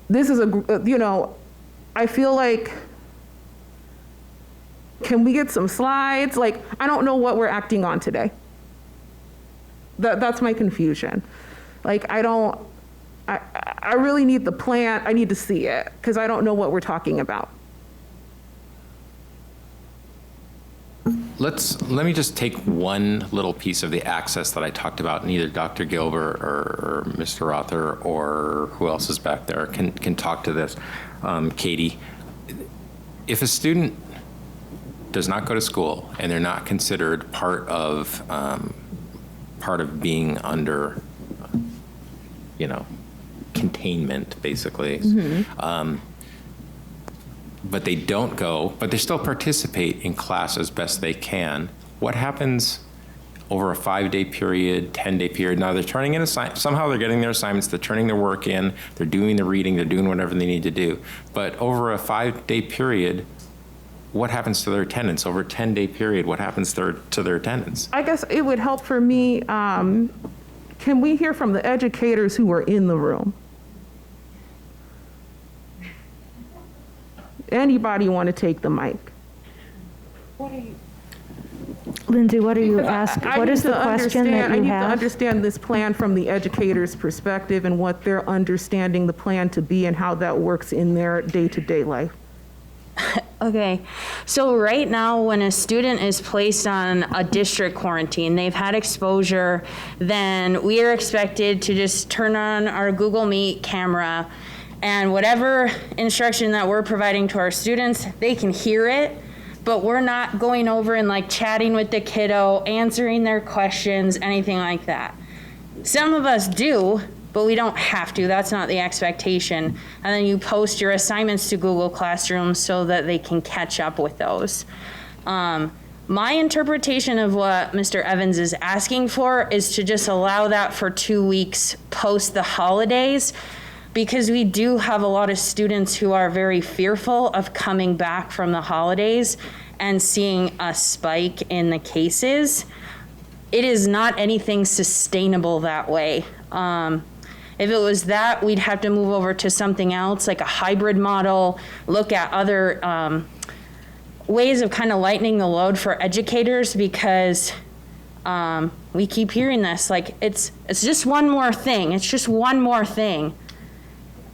this is I feel like, can we get some slides? Like, I don't know what we're acting on today. That's my confusion. Like, I really need the plan. I need to see it because I don't know what we're talking about. Let me just take one little piece of the access that I talked about, and either Dr. Gilbert or Mr. Rother or who else is back there can talk to this. Katie, if a student does not go to school and they're not considered part of being under, containment, basically, but they don't go, but they still participate in class as best they can, what happens over a 5-day period, 10-day period? Now they're turning in somehow they're getting their assignments, they're turning their work in, they're doing the reading, they're doing whatever they need to do. But over a 5-day period, what happens to their attendance? Over a 10-day period, what happens to their attendance? I guess it would help for me, can we hear from the educators who were in the room? Anybody want to take the mic? Lindsay, what are you asking? What is the question that I you need to have? understand this plan from the educator's perspective and what they're understanding the plan to be and how that works in their day-to-day life. Okay, so right now, when a student is placed on a district quarantine, they've had exposure, then we are expected to just turn on our Google Meet camera, and whatever instruction that we're providing to our students, they can hear it, but we're not going over and like chatting with the kiddo, answering their questions, anything like that. Some of us do, but we don't have to. That's not the expectation. And then you post your assignments to Google Classroom so that they can catch up with those. My interpretation of what Mr. Evans is asking for is to just allow that for 2 weeks post the holidays, because we do have a lot of students who are very fearful of coming back from the holidays and seeing a spike in the cases. It is not anything sustainable that way. If it was that, we'd have to move over to something else, like a hybrid model, look at other ways of kind of lightening the load for educators, because we keep hearing this, like it's just one more thing. It's just one more thing.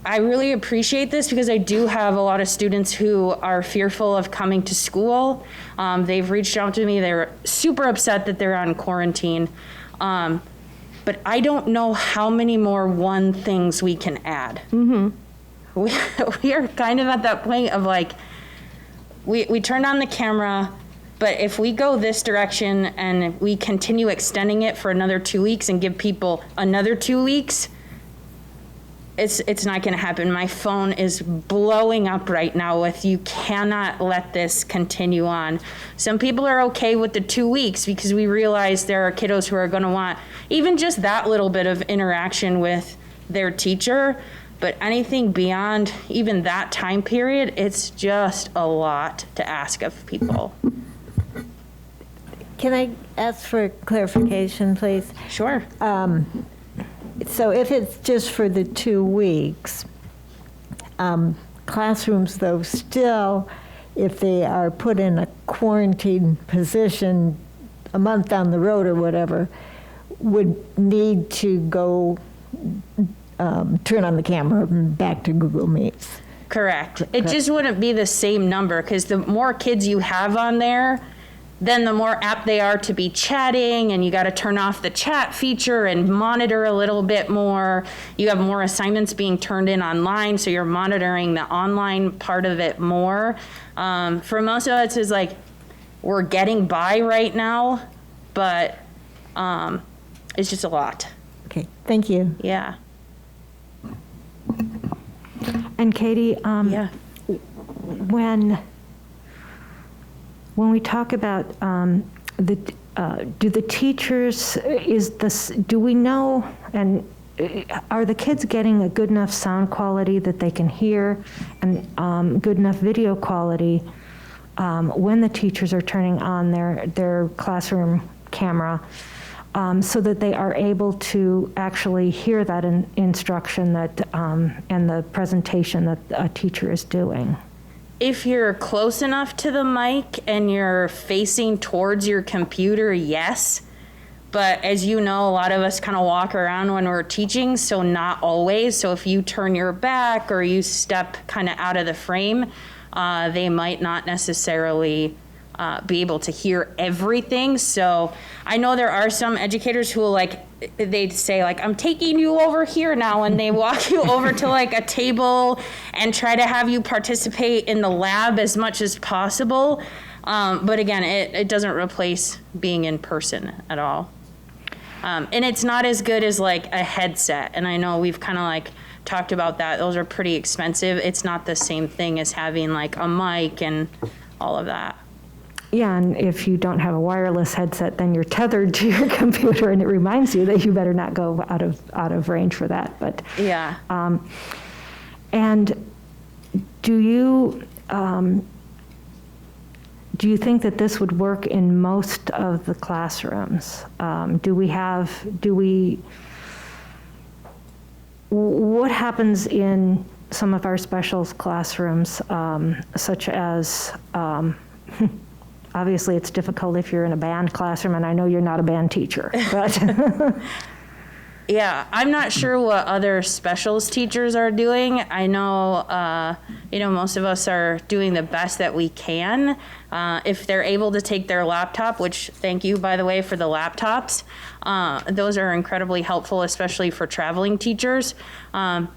I really appreciate this because I do have a lot of students who are fearful of coming to school. They've reached out to me. They're super upset that they're on quarantine. But I don't know how many more one things we can add. We are kind of at that point of like, we turned on the camera, but if we go this direction and we continue extending it for another 2 weeks and give people another 2 weeks, it's not gonna happen. My phone is blowing up right now with, you cannot let this continue on. Some people are okay with the 2 weeks because we realize there are kiddos who are gonna want even just that little bit of interaction with their teacher. But anything beyond even that time period, it's just a lot to ask of people. Can I ask for clarification, please? Sure. So if it's just for the 2 weeks, classrooms, though, still, if they are put in a quarantine position a month down the road or whatever, would need to go turn on the camera and back to Google Meets. Correct. It just wouldn't be the same number, because the more kids you have on there, then the more apt they are to be chatting, and you got to turn off the chat feature and monitor a little bit more. You have more assignments being turned in online, so you're monitoring the online part of it more. For most of us, it's like we're getting by right now, but it's just a lot. Okay, thank you. Yeah. And Katie, Yeah. when we talk about do the teachers, do we know, and are the kids getting a good enough sound quality that they can hear, and good enough video quality when the teachers are turning on their classroom camera, so that they are able to actually hear that instruction that and the presentation that a teacher is doing? If you're close enough to the mic and you're facing towards your computer, yes. But as you know, a lot of us kind of walk around when we're teaching, so not always. So if you turn your back or you step kind of out of the frame, they might not necessarily be able to hear everything. So I know there are some educators who will they'd say I'm taking you over here now, and they walk you over to a table and try to have you participate in the lab as much as possible. But again, it doesn't replace being in person at all. And it's not as good as a headset. And I know we've kind of talked about that. Those are pretty expensive. It's not the same thing as having a mic and all of that. Yeah, and if you don't have a wireless headset, then you're tethered to your computer, and it reminds you that you better not go out of range for that. But yeah. And do you think that this would work in most of the classrooms? What happens in some of our specials classrooms, such as, obviously it's difficult if you're in a band classroom, and I know you're not a band teacher, but. Yeah, I'm not sure what other specials teachers are doing. I know, most of us are doing the best that we can. If they're able to take their laptop, which thank you, by the way, for the laptops, those are incredibly helpful, especially for traveling teachers. I'm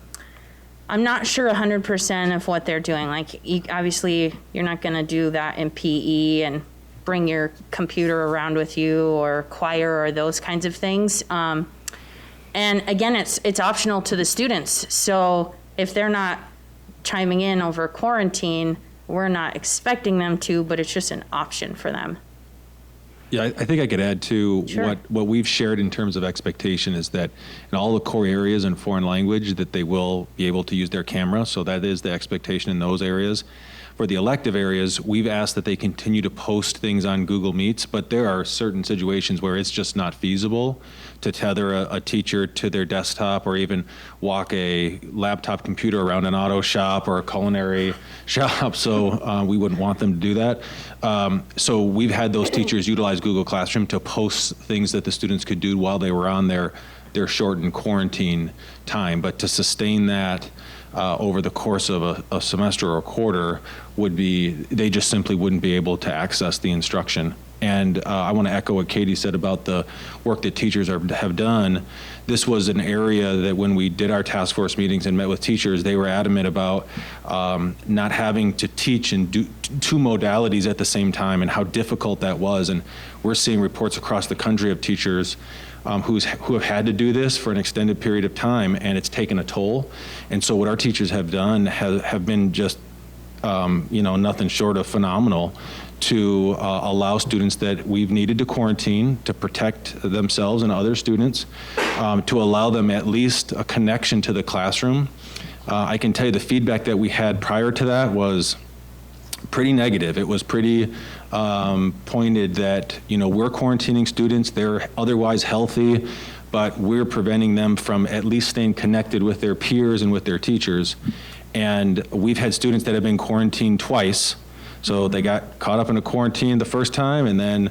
not sure 100% of what they're doing. Obviously, you're not going to do that in PE and bring your computer around with you, or choir, or those kinds of things. And again, it's optional to the students. So if they're not chiming in over quarantine, we're not expecting them to, but it's just an option for them. Yeah, I think I could add to Sure. what we've shared in terms of expectation is that in all the core areas in foreign language that they will be able to use their camera. So that is the expectation in those areas. For the elective areas, we've asked that they continue to post things on Google Meets, but there are certain situations where it's just not feasible to tether a teacher to their desktop, or even walk a laptop computer around an auto shop or a culinary shop. So we wouldn't want them to do that. So we've had those teachers utilize Google Classroom to post things that the students could do while they were on their shortened quarantine time. But to sustain that over the course of a semester or a quarter they just simply wouldn't be able to access the instruction. And I want to echo what Katie said about the work that teachers have done. This was an area that when we did our task force meetings and met with teachers, they were adamant about not having to teach and do two modalities at the same time, and how difficult that was. And we're seeing reports across the country of teachers who have had to do this for an extended period of time, and it's taken a toll. And so what our teachers have done have been just nothing short of phenomenal to allow students that we've needed to quarantine to protect themselves and other students, to allow them at least a connection to the classroom, I can tell you the feedback that we had prior to that was pretty negative. It was pretty pointed that, we're quarantining students, they're otherwise healthy, but we're preventing them from at least staying connected with their peers and with their teachers. And we've had students that have been quarantined twice. So they got caught up in a quarantine the first time, and then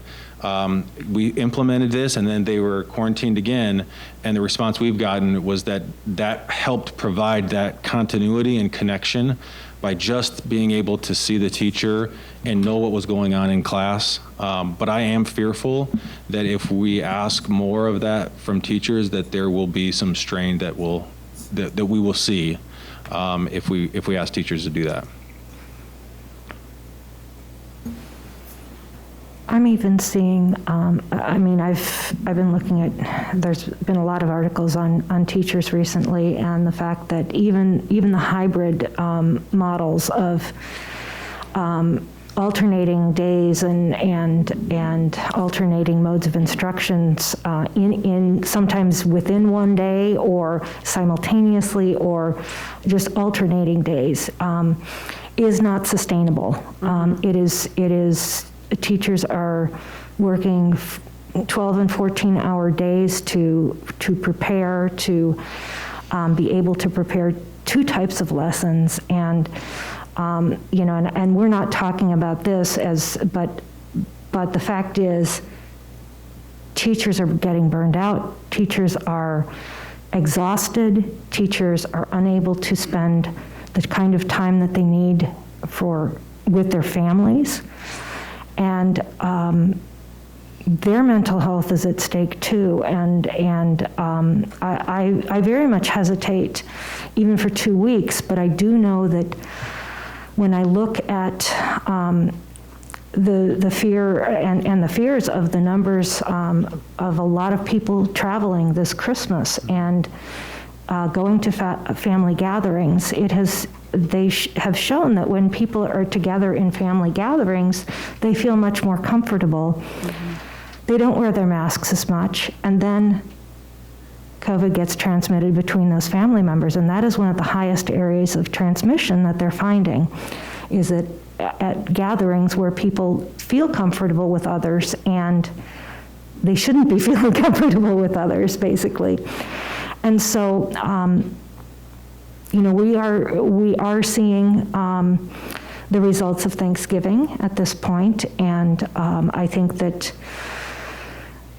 we implemented this, and then they were quarantined again. And the response we've gotten was that helped provide that continuity and connection by just being able to see the teacher and know what was going on in class. But I am fearful that if we ask more of that from teachers, that there will be some strain that we will see if we ask teachers to do that. I'm even seeing, I've been looking at, there's been a lot of articles on teachers recently, and the fact that even the hybrid models of alternating days and alternating modes of instructions in sometimes within one day or simultaneously or just alternating days is not sustainable. It is teachers are working 12 and 14-hour days to prepare, to be able to prepare two types of lessons. And, and we're not talking about this but the fact is teachers are getting burned out. Teachers are exhausted. Teachers are unable to spend the kind of time that they need with their families. And their mental health is at stake too. And I very much hesitate, even for 2 weeks, but I do know that when I look at the fear and the fears of the numbers of a lot of people traveling this Christmas and going to family gatherings, they have shown that when people are together in family gatherings, they feel much more comfortable. Mm-hmm. They don't wear their masks as much, and then COVID gets transmitted between those family members, and that is one of the highest areas of transmission that they're finding, is that at gatherings where people feel comfortable with others, and they shouldn't be feeling comfortable with others, basically. And so, we are seeing the results of Thanksgiving at this point, and I think that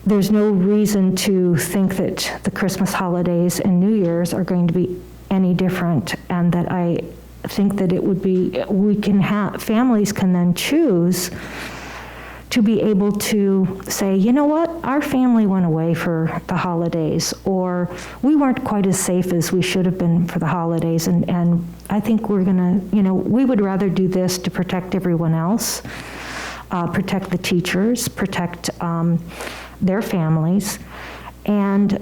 there's no reason to think that the Christmas holidays and New Year's are going to be any different, and that I think that it would be, families can then choose to be able to say, you know what, our family went away for the holidays, or we weren't quite as safe as we should have been for the holidays, and I think we're gonna, we would rather do this to protect everyone else, protect the teachers, protect their families, and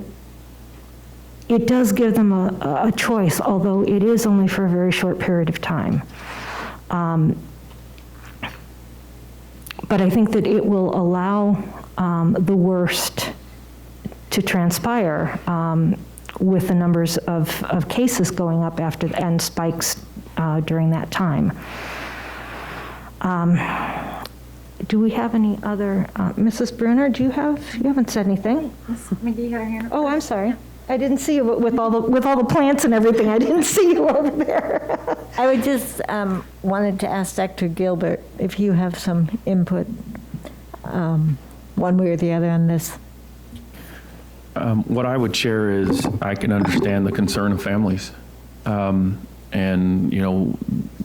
it does give them a choice, although it is only for a very short period of time. But I think that it will allow the worst to transpire with the numbers of cases going up and spikes during that time. Do we have any other, Mrs. Bruner, you haven't said anything? McGee had her hand up. Oh, I'm sorry. I didn't see you with all the plants and everything. I didn't see you over there. I would just wanted to ask Dr. Gilbert if you have some input, one way or the other, on this. What I would share is I can understand the concern of families. And,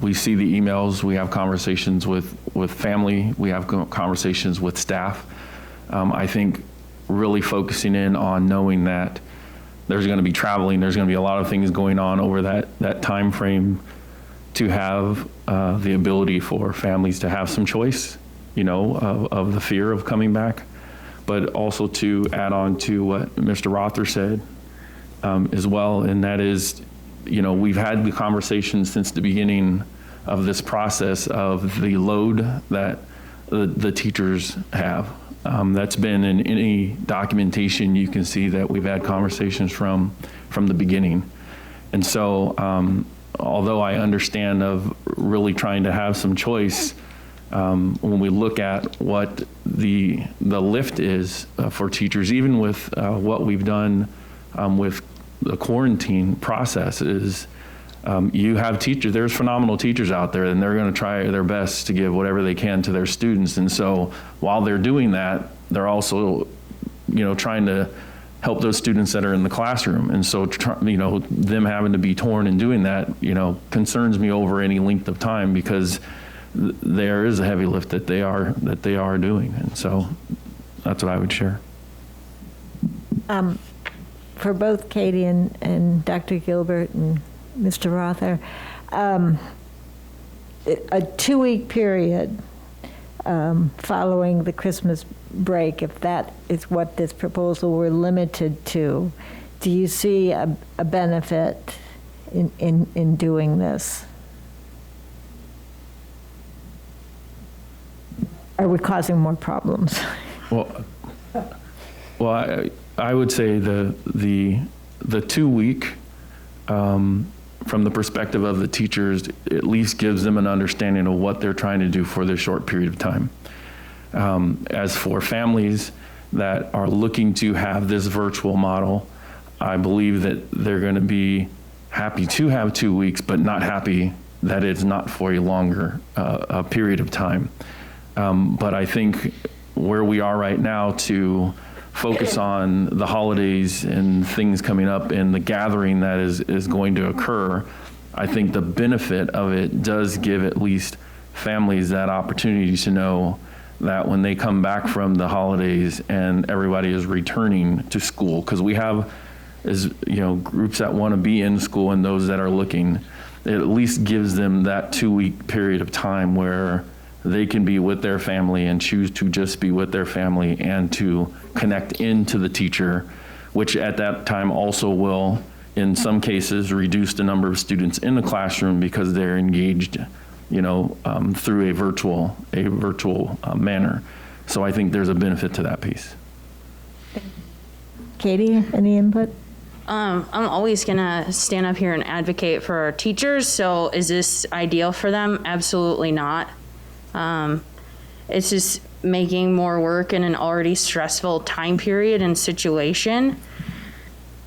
we see the emails, we have conversations with family, we have conversations with staff. I think really focusing in on knowing that there's going to be traveling, there's going to be a lot of things going on over that time frame, to have the ability for families to have some choice, of the fear of coming back, but also to add on to what Mr. Rother said as well, and that is, we've had the conversation since the beginning of this process of the load that the teachers have. That's been in any documentation you can see that we've had conversations from the beginning. And so although I understand of really trying to have some choice, when we look at what the lift is for teachers, even with what we've done with the quarantine process, is you have teachers, there's phenomenal teachers out there, and they're going to try their best to give whatever they can to their students. And so while they're doing that, they're also, trying to help those students that are in the classroom. And so, them having to be torn and doing that, concerns me over any length of time, because there is a heavy lift that they are doing. And so that's what I would share. For both Katie and Dr. Gilbert and Mr. Rother, a 2-week period following the Christmas break, if that is what this proposal were limited to, do you see a benefit in doing this? Are we causing more problems? Well, I would say the 2-week, from the perspective of the teachers, at least gives them an understanding of what they're trying to do for this short period of time. As for families that are looking to have this virtual model, I believe that they're going to be happy to have 2 weeks, but not happy that it's not for a longer a period of time. But I think where we are right now, to focus on the holidays and things coming up and the gathering that is going to occur, I think the benefit of it does give at least families that opportunity to know that when they come back from the holidays and everybody is returning to school, because we have, groups that want to be in school and those that are looking, it at least gives them that 2-week period of time where they can be with their family and choose to just be with their family and to connect into the teacher, which at that time also will, in some cases, reduce the number of students in the classroom because they're engaged, through a virtual manner. So I think there's a benefit to that piece. Katie, any input? I'm always gonna stand up here and advocate for our teachers. So is this ideal for them? Absolutely not. It's just making more work in an already stressful time period and situation.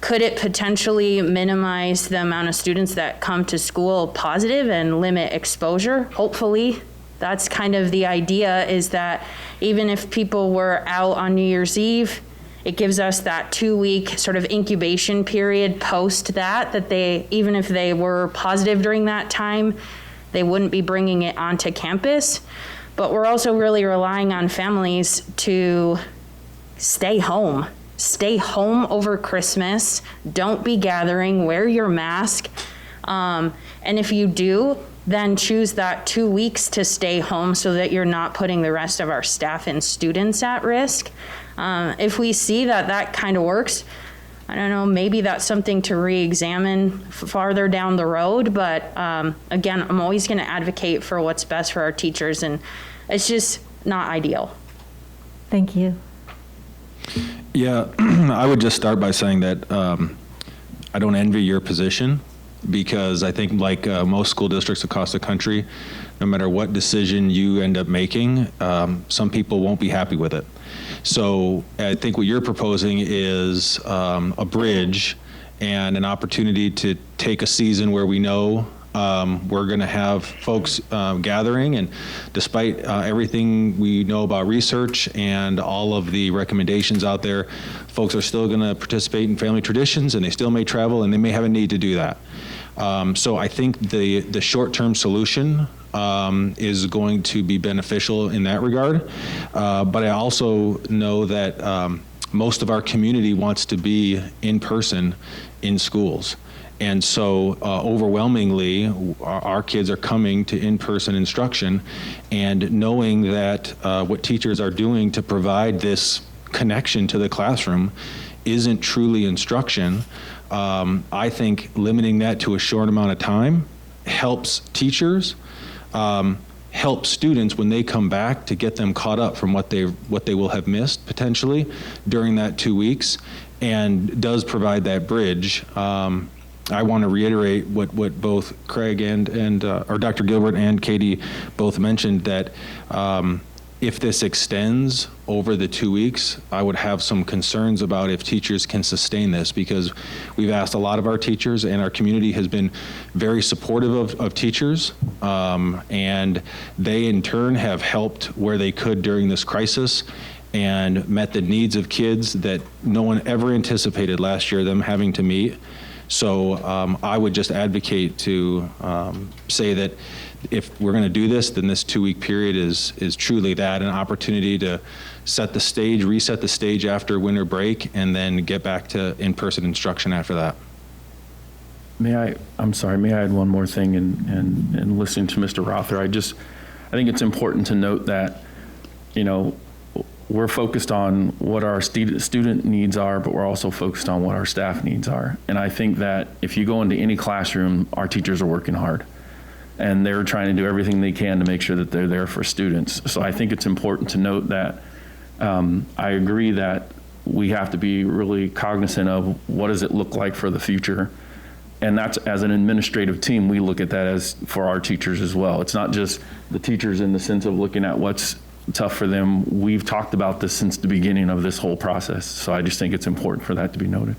Could it potentially minimize the amount of students that come to school positive and limit exposure? Hopefully. That's kind of the idea, is that even if people were out on New Year's Eve, it gives us that 2-week sort of incubation period post that they, even if they were positive during that time, they wouldn't be bringing it onto campus. But we're also really relying on families to stay home. Stay home over Christmas. Don't be gathering. Wear your mask. And if you do, then choose that 2 weeks to stay home so that you're not putting the rest of our staff and students at risk. If we see that kind of works, I don't know, maybe that's something to re-examine farther down the road, but again, I'm always going to advocate for what's best for our teachers, and it's just not ideal. Thank you. Yeah, I would just start by saying that I don't envy your position, because I think, like most school districts across the country, no matter what decision you end up making, some people won't be happy with it. So I think what you're proposing is a bridge and an opportunity to take a season where we know we're going to have folks gathering, and despite everything we know about research and all of the recommendations out there, folks are still going to participate in family traditions, and they still may travel, and they may have a need to do that. So I think the short-term solution is going to be beneficial in that regard. But I also know that most of our community wants to be in person in schools. And so overwhelmingly, our kids are coming to in-person instruction, and knowing that what teachers are doing to provide this connection to the classroom isn't truly instruction. I think limiting that to a short amount of time helps teachers, help students when they come back to get them caught up from what they will have missed potentially during that 2 weeks, and does provide that bridge. I want to reiterate what both Craig or Dr. Gilbert and Katie both mentioned, that if this extends over the 2 weeks, I would have some concerns about if teachers can sustain this, because we've asked a lot of our teachers, and our community has been very supportive of teachers, and they in turn have helped where they could during this crisis and met the needs of kids that no one ever anticipated last year them having to meet. So I would just advocate to say that if we're going to do this, then this 2-week period is truly that, an opportunity to set the stage, reset the stage after winter break, and then get back to in-person instruction after that. May I add one more thing? And listening to Mr. Rother, I think it's important to note that, we're focused on what our student needs are, but we're also focused on what our staff needs are. And I think that if you go into any classroom, our teachers are working hard, and they're trying to do everything they can to make sure that they're there for students. So I think it's important to note that I agree that we have to be really cognizant of what does it look like for the future. And that's, as an administrative team, we look at that as for our teachers as well. It's not just the teachers in the sense of looking at what's tough for them. We've talked about this since the beginning of this whole process. So I just think it's important for that to be noted.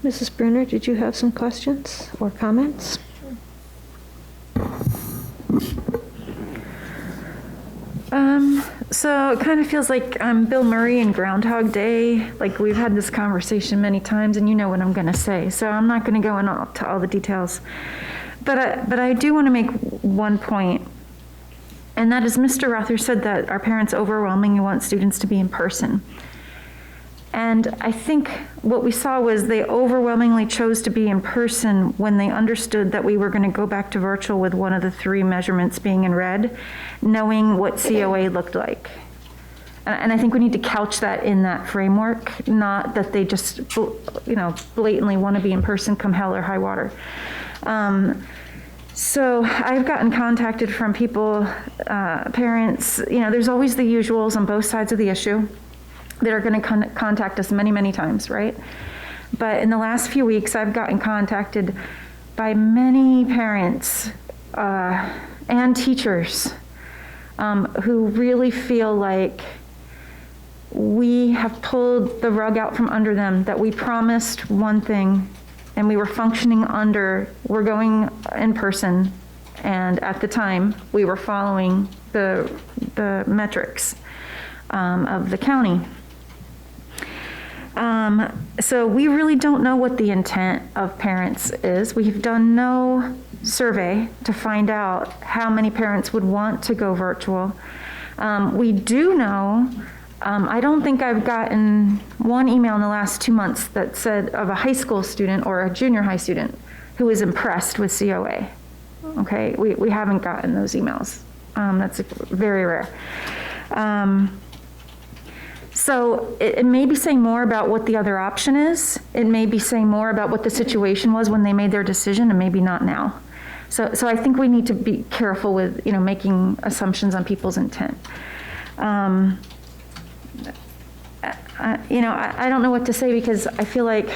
Mrs. Brunner, did you have some questions or comments? So it kind of feels like I'm Bill Murray in Groundhog Day. Like, we've had this conversation many times, and you know what I'm going to say. So I'm not going to go into all the details. But I do want to make one point, and that is Mr. Rother said that our parents overwhelmingly want students to be in person. And I think what we saw was they overwhelmingly chose to be in person when they understood that we were going to go back to virtual with one of the 3 measurements being in red, knowing what COA looked like. And I think we need to couch that in that framework, not that they just, blatantly want to be in person come hell or high water. So I've gotten contacted from people, parents, there's always the usuals on both sides of the issue that are going to contact us many, many times, right? But in the last few weeks, I've gotten contacted by many parents and teachers who really feel like we have pulled the rug out from under them, that we promised one thing and we were functioning under, we're going in person, and at the time, we were following the metrics of the county. So we really don't know what the intent of parents is. We've done no survey to find out how many parents would want to go virtual. We do know, I don't think I've gotten one email in the last 2 months that said of a high school student or a junior high student who is impressed with COA. Okay, we haven't gotten those emails. That's very rare. So it may be saying more about what the other option is. It may be saying more about what the situation was when they made their decision, and maybe not now. So I think we need to be careful with, making assumptions on people's intent. I don't know what to say, because I feel like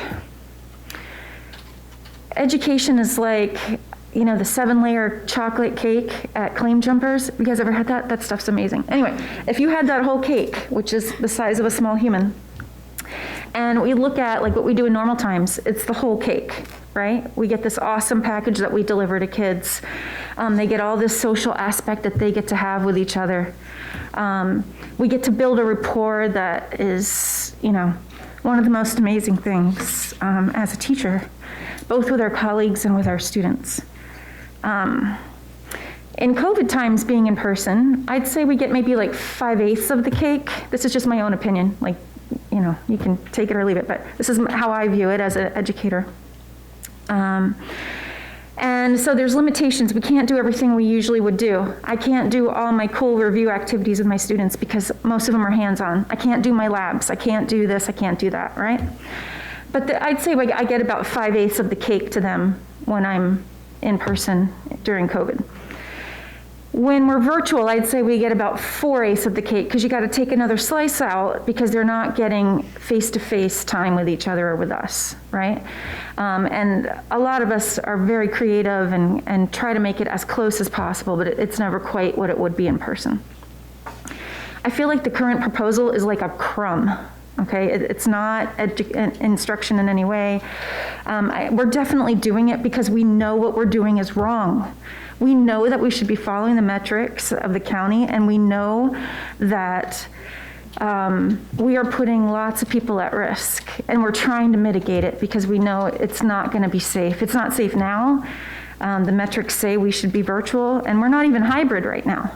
education is like, the 7-layer chocolate cake at Claim Jumpers. You guys ever had that? That stuff's amazing. Anyway, if you had that whole cake, which is the size of a small human, and we look at like what we do in normal times, it's the whole cake, right? We get this awesome package that we deliver to kids. They get all this social aspect that they get to have with each other. We get to build a rapport that is, one of the most amazing things as a teacher, both with our colleagues and with our students. In COVID times, being in person, I'd say we get maybe like 5/8 of the cake. This is just my own opinion. Like, you can take it or leave it, but this is how I view it as an educator. And so there's limitations. We can't do everything we usually would do. I can't do all my cool review activities with my students because most of them are hands-on. I can't do my labs. I can't do this. I can't do that, right? But I'd say I get about 5/8 of the cake to them when I'm in person during COVID. When we're virtual, I'd say we get about 4/8 of the cake, because you got to take another slice out because they're not getting face-to-face time with each other or with us, right? And a lot of us are very creative and try to make it as close as possible, but it's never quite what it would be in person. I feel like the current proposal is like a crumb. Okay, it's not instruction in any way. We're definitely doing it because we know what we're doing is wrong. We know that we should be following the metrics of the county, and we know that we are putting lots of people at risk, and we're trying to mitigate it because we know it's not going to be safe. It's not safe now. The metrics say we should be virtual, and we're not even hybrid right now.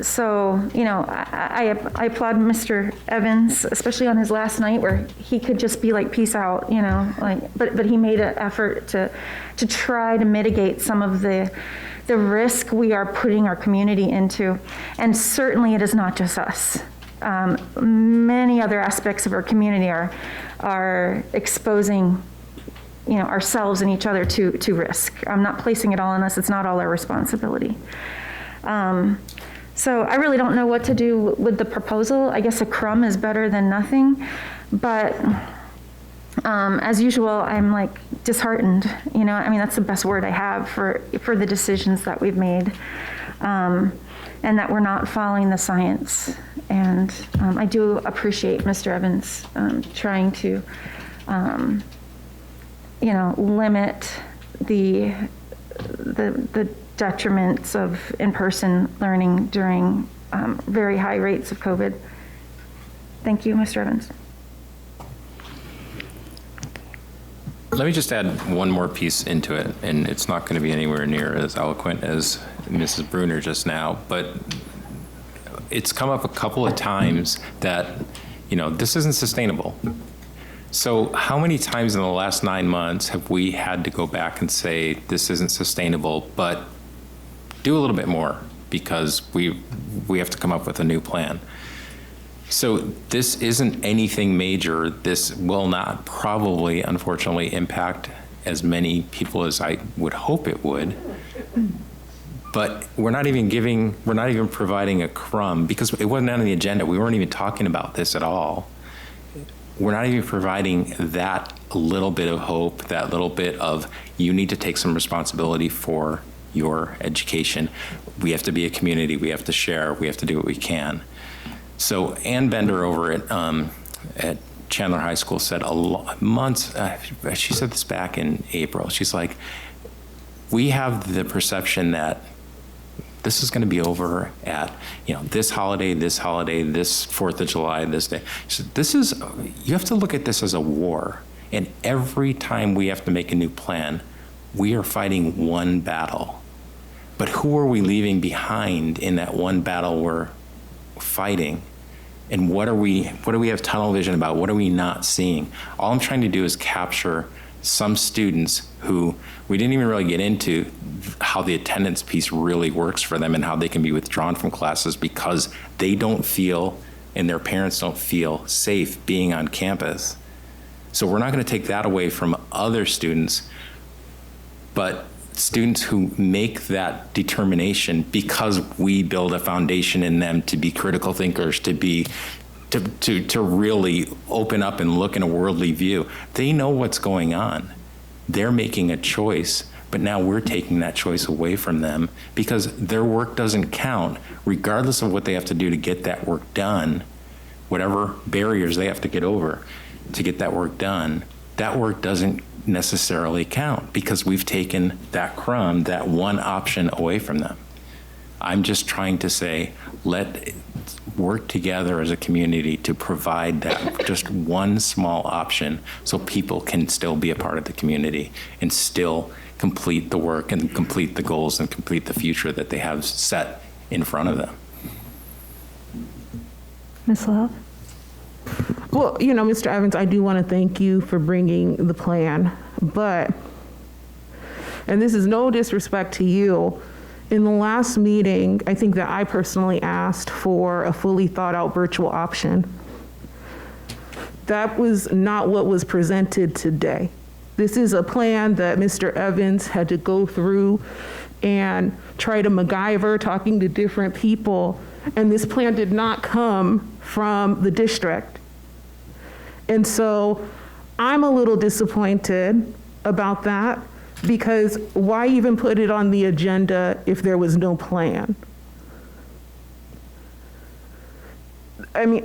So, you know, I applaud Mr. Evans, especially on his last night where he could just be like, peace out, you know, like, but he made an effort to try to mitigate some of the risk we are putting our community into. And certainly it is not just us. Many other aspects of our community are exposing, you know, ourselves and each other to risk. I'm not placing it all on us. It's not all our responsibility. So I really don't know what to do with the proposal. I guess a crumb is better than nothing, but as usual, I'm like disheartened. You know, I mean, that's the best word I have for the decisions that we've made, and that we're not following the science. And I do appreciate Mr. Evans trying to, you know, limit the detriments of in-person learning during very high rates of COVID. Thank you, Mr. Evans. Let me just add one more piece into it, and it's not going to be anywhere near as eloquent as Mrs. Bruner just now, but it's come up a couple of times that, you know, this isn't sustainable. So how many times in the last 9 months have we had to go back and say, this isn't sustainable, but do a little bit more because we have to come up with a new plan? So this isn't anything major. This will not probably, unfortunately, impact as many people as I would hope it would. But we're not even providing a crumb because it wasn't on the agenda. We weren't even talking about this at all. We're not even providing that little bit of hope, that little bit of, you need to take some responsibility for your education. We have to be a community. We have to share. We have to do what we can. So Ann Bender over at Chandler High School said she said this back in April. She's like, we have the perception that this is going to be over at, you know, this holiday, this 4th of July, this day. She said, you have to look at this as a war. And every time we have to make a new plan, we are fighting one battle. But who are we leaving behind in that one battle we're fighting? And what do we have tunnel vision about? What are we not seeing? All I'm trying to do is capture some students who we didn't even really get into how the attendance piece really works for them and how they can be withdrawn from classes because they don't feel and their parents don't feel safe being on campus. So we're not going to take that away from other students, but students who make that determination because we build a foundation in them to be critical thinkers, to really open up and look in a worldly view. They know what's going on. They're making a choice, but now we're taking that choice away from them because their work doesn't count, regardless of what they have to do to get that work done, whatever barriers they have to get over to get that work done. That work doesn't necessarily count because we've taken that crumb, that one option away from them. I'm just trying to say, let's work together as a community to provide that just one small option so people can still be a part of the community and still complete the work and complete the goals and complete the future that they have set in front of them. Ms. Love? Well, you know, Mr. Evans, I do want to thank you for bringing the plan, but, and this is no disrespect to you, in the last meeting, I think that I personally asked for a fully thought out virtual option. That was not what was presented today. This is a plan that Mr. Evans had to go through and try to MacGyver, talking to different people. And this plan did not come from the district. And so I'm a little disappointed about that, because why even put it on the agenda if there was no plan? I mean,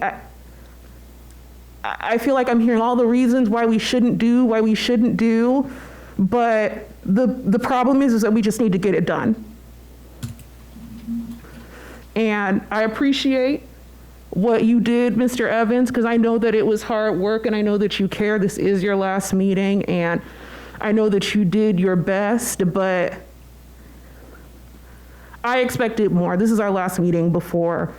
I feel like I'm hearing all the reasons why we shouldn't do, but the problem is that we just need to get it done. And I appreciate what you did, Mr. Evans, because I know that it was hard work and I know that you care. This is your last meeting and I know that you did your best, but I expected more. This is our last meeting before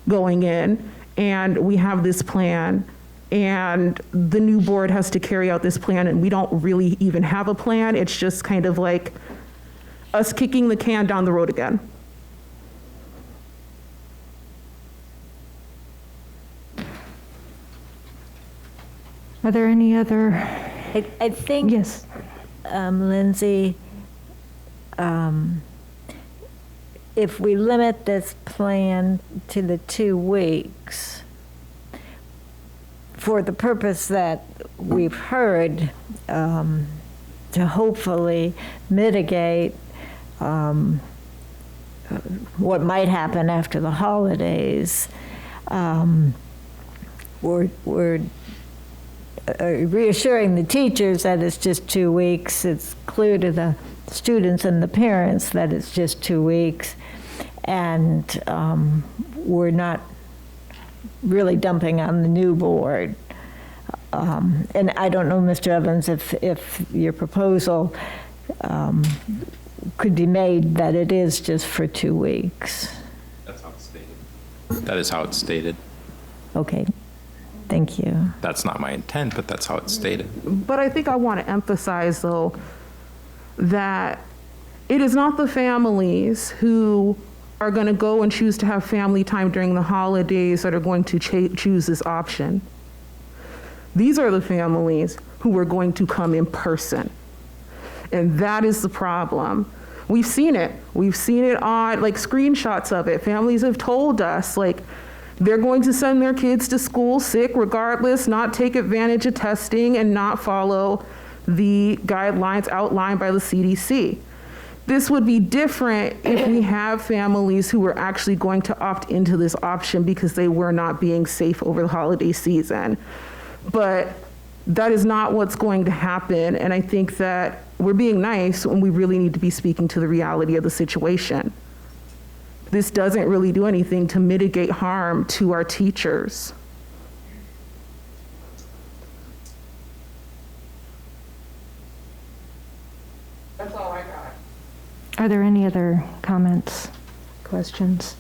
going in, and we have this plan, and the new board has to carry out this plan, and we don't really even have a plan. It's just kind of like us kicking the can down the road again. Are there any other? I think, Yes. Lindsay, if we limit this plan to the 2 weeks, for the purpose that we've heard, to hopefully mitigate what might happen after the holidays, we're reassuring the teachers that it's just 2 weeks. It's clear to the students and the parents that it's just 2 weeks. And we're not really dumping on the new board. And I don't know, Mr. Evans, if your proposal could be made that it is just for 2 weeks. That's how it's stated. That is how it's stated. Okay, thank you. That's not my intent, but that's how it's stated. But I think I want to emphasize, though, that it is not the families who are going to go and choose to have family time during the holidays that are going to choose this option. These are the families who are going to come in person. And that is the problem. We've seen it. We've seen it on, like, screenshots of it. Families have told us, like, they're going to send their kids to school sick regardless, not take advantage of testing, and not follow the guidelines outlined by the CDC. This would be different if we have families who were actually going to opt into this option because they were not being safe over the holiday season. But that is not what's going to happen, and I think that we're being nice when we really need to be speaking to the reality of the situation. This doesn't really do anything to mitigate harm to our teachers. That's all I got. Are there any other comments, questions?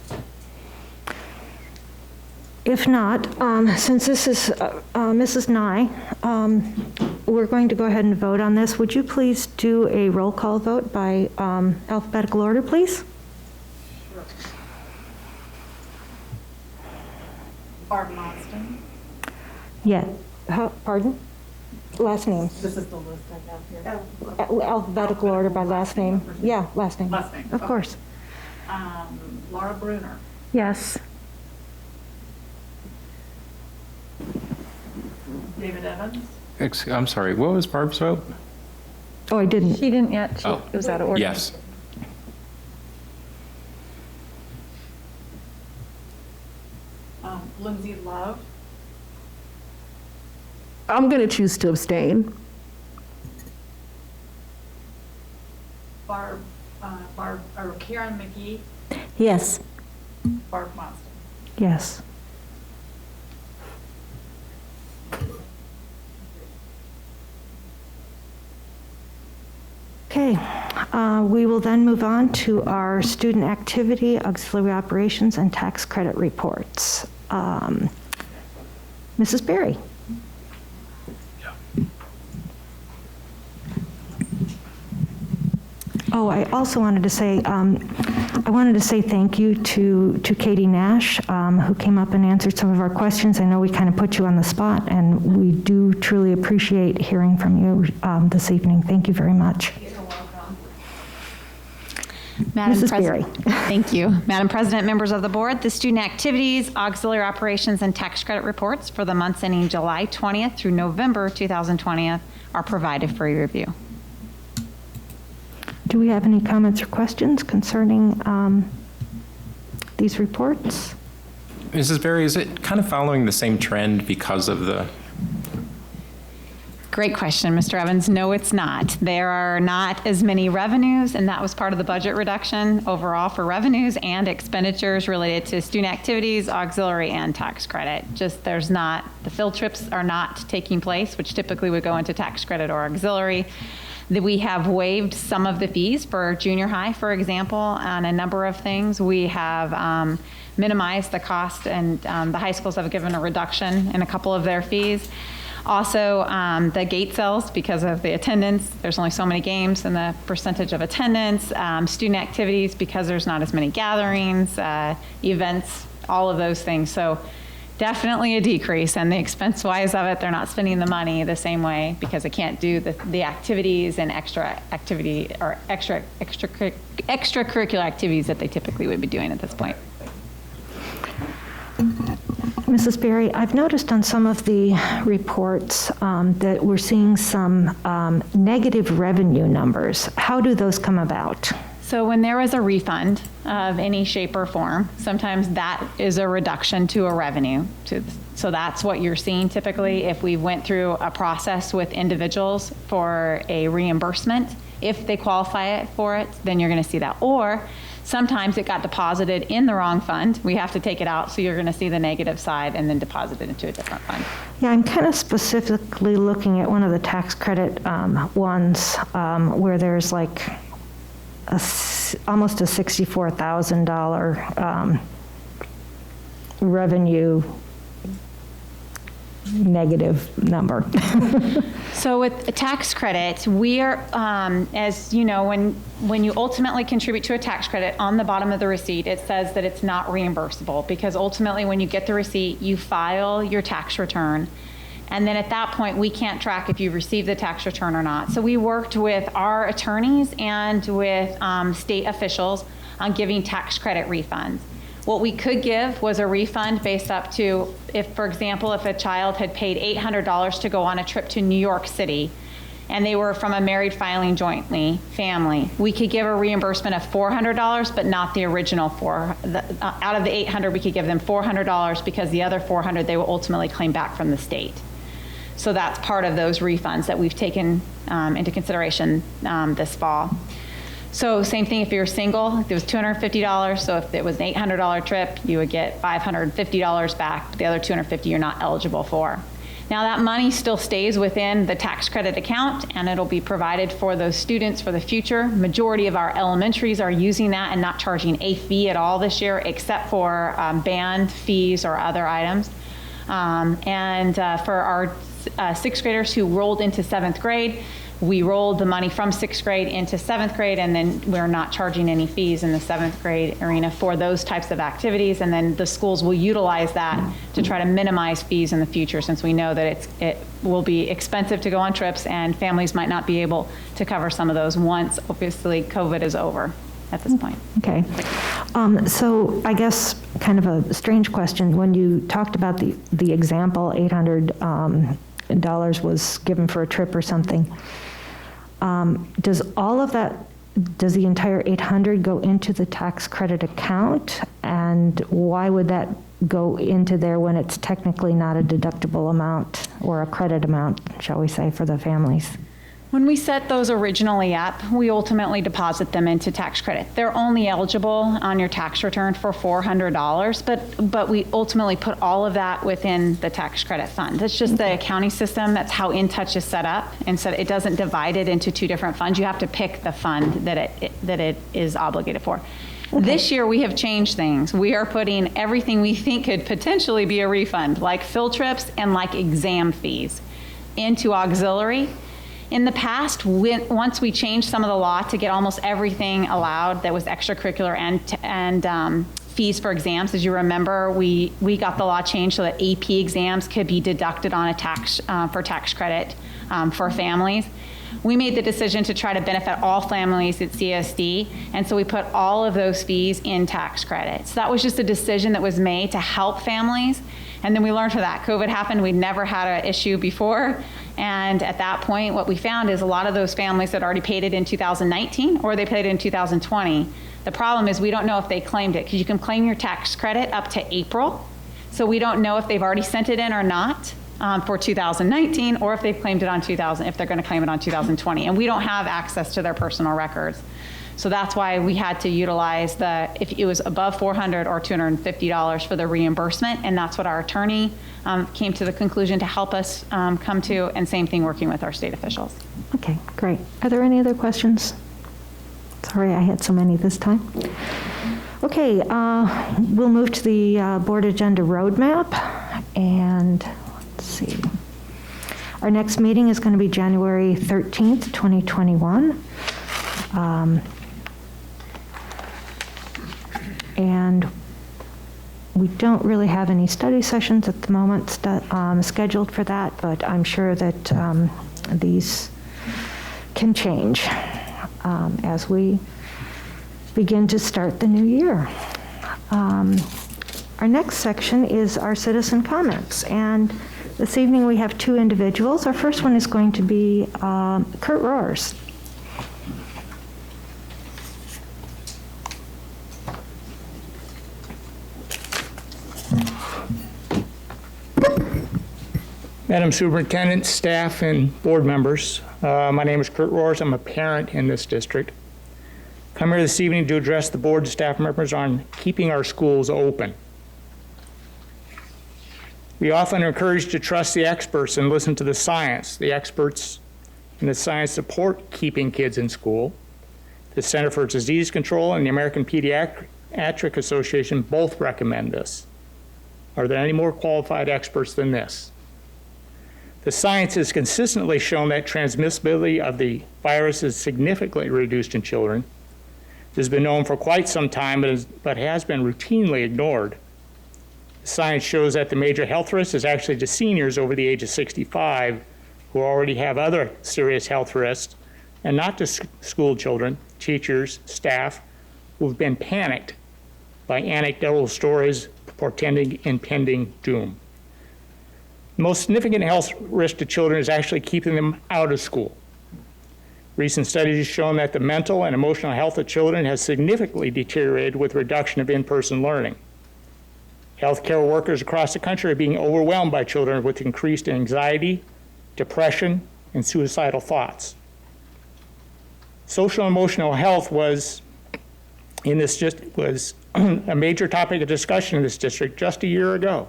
If not, since this is Mrs. Nye, we're going to go ahead and vote on this. Would you please do a roll call vote by alphabetical order, please? Sure. Barb Monston. Yeah. Pardon? Last name. This is the list I have here. Alphabetical order by last name. Yeah, last name. Last name, Of okay. course. Laura Bruner. Yes. David Evans. I'm sorry, what was Barb's vote? Oh, I didn't. She didn't yet. Oh. It was out of order. Yes. Lindsay Love. I'm going to choose to abstain. Karen McGee. Yes. Barb Monston. Yes. Okay, we will then move on to our student activity, auxiliary operations, and tax credit reports. Mrs. Berry. Oh, I also wanted to say, I wanted to say thank you to Katie Nash, who came up and answered some of our questions. I know we kind of put you on the spot, and we do truly appreciate hearing from you this evening. Thank you very much. Madam Mrs. President. Thank you. Madam President, members of the board, the student activities, auxiliary operations, and tax credit reports for the months ending July 20th through November 2020 are provided for your review. Do we have any comments or questions concerning these reports? Mrs. Berry, is it kind of following the same trend because of the? Great question, Mr. Evans. No, it's not. There are not as many revenues, and that was part of the budget reduction overall for revenues and expenditures related to student activities, auxiliary, and tax credit. Just there's not, the field trips are not taking place, which typically would go into tax credit or auxiliary. We have waived some of the fees for junior high, for example, on a number of things. We have minimized the cost, and the high schools have given a reduction in a couple of their fees. Also, the gate sales, because of the attendance, there's only so many games and the percentage of attendance, student activities, because there's not as many gatherings, events, all of those things. So definitely a decrease, and the expense-wise of it, they're not spending the money the same way because they can't do the activities and extracurricular activities that they typically would be doing at this point. Mrs. Berry, I've noticed on some of the reports that we're seeing some negative revenue numbers. How do those come about? So when there is a refund of any shape or form, sometimes that is a reduction to a revenue. So that's what you're seeing typically. If we went through a process with individuals for a reimbursement, if they qualify for it, then you're going to see that. Or sometimes it got deposited in the wrong fund. We have to take it out, so you're going to see the negative side and then deposit it into a different fund. Yeah, I'm kind of specifically looking at one of the tax credit ones where there's like almost a $64,000 revenue negative number. So with a tax credit, we are, as you know, when you ultimately contribute to a tax credit, on the bottom of the receipt, it says that it's not reimbursable, because ultimately when you get the receipt, you file your tax return. And then at that point, we can't track if you received the tax return or not. So we worked with our attorneys and with state officials on giving tax credit refunds. What we could give was a refund based up to, if, for example, if a child had paid $800 to go on a trip to New York City, and they were from a married filing jointly family, we could give a reimbursement of $400, but not the original out of the $800, we could give them $400 because the other $400 they will ultimately claim back from the state. So that's part of those refunds that we've taken into consideration this fall. So same thing if you're single, it was $250. So if it was an $800 trip, you would get $550 back. The other $250 you're not eligible for. Now that money still stays within the tax credit account, and it'll be provided for those students for the future. Majority of our elementaries are using that and not charging a fee at all this year, except for band fees or other items. For our sixth graders who rolled into seventh grade, we rolled the money from sixth grade into seventh grade, and then we're not charging any fees in the seventh grade arena for those types of activities. And then the schools will utilize that to try to minimize fees in the future, since we know that it will be expensive to go on trips and families might not be able to cover some of those once, obviously, COVID is over at this point. Okay. So I guess kind of a strange question. When you talked about the example, $800 was given for a trip or something, does the entire 800 go into the tax credit account? And why would that go into there when it's technically not a deductible amount or a credit amount, shall we say, for the families? When we set those originally up, we ultimately deposit them into tax credit. They're only eligible on your tax return for $400, but we ultimately put all of that within the tax credit fund. That's just the accounting system. That's how InTouch is set up. And so it doesn't divide it into two different funds. You have to pick the fund that it is obligated for. Okay. This year we have changed things. We are putting everything we think could potentially be a refund, like field trips and like exam fees, into auxiliary. In the past, once we changed some of the law to get almost everything allowed that was extracurricular and fees for exams, as you remember, we got the law changed so that AP exams could be deducted on a tax for tax credit for families. We made the decision to try to benefit all families at CSD, and so we put all of those fees in tax credit. So that was just a decision that was made to help families, and then we learned from that. COVID happened, we'd never had an issue before, and at that point, what we found is a lot of those families had already paid it in 2019, or they paid it in 2020. The problem is we don't know if they claimed it, because you can claim your tax credit up to April, so we don't know if they've already sent it in or not. For 2019, or if they've claimed it on if they're going to claim it on 2020, and we don't have access to their personal records. So that's why we had to utilize if it was above $400 or $250 for the reimbursement, and that's what our attorney came to the conclusion to help us come to, and same thing working with our state officials. Okay, great. Are there any other questions? Sorry, I had so many this time. Okay, we'll move to the board agenda roadmap, and let's see. Our next meeting is going to be January 13th, 2021. And we don't really have any study sessions at the moment scheduled for that, but I'm sure that these can change as we begin to start the new year. Our next section is our citizen comments, and this evening we have two individuals. Our first one is going to be Kurt Roars. Madam Superintendent, staff, and board members, my name is Kurt Roars. I'm a parent in this district. Come here this evening to address the board and staff members on keeping our schools open. We often are encouraged to trust the experts and listen to the science. The experts in the science support keeping kids in school. The Center for Disease Control and the American Pediatric Association both recommend this. Are there any more qualified experts than this? The science has consistently shown that transmissibility of the virus is significantly reduced in children. This has been known for quite some time, but has been routinely ignored. Science shows that the major health risk is actually to seniors over the age of 65 who already have other serious health risks, and not to school children, teachers, staff who've been panicked by anecdotal stories portending impending doom. The most significant health risk to children is actually keeping them out of school. Recent studies have shown that the mental and emotional health of children has significantly deteriorated with reduction of in-person learning. Healthcare workers across the country are being overwhelmed by children with increased anxiety, depression, and suicidal thoughts. Social and emotional health was a major topic of discussion in this district just a year ago.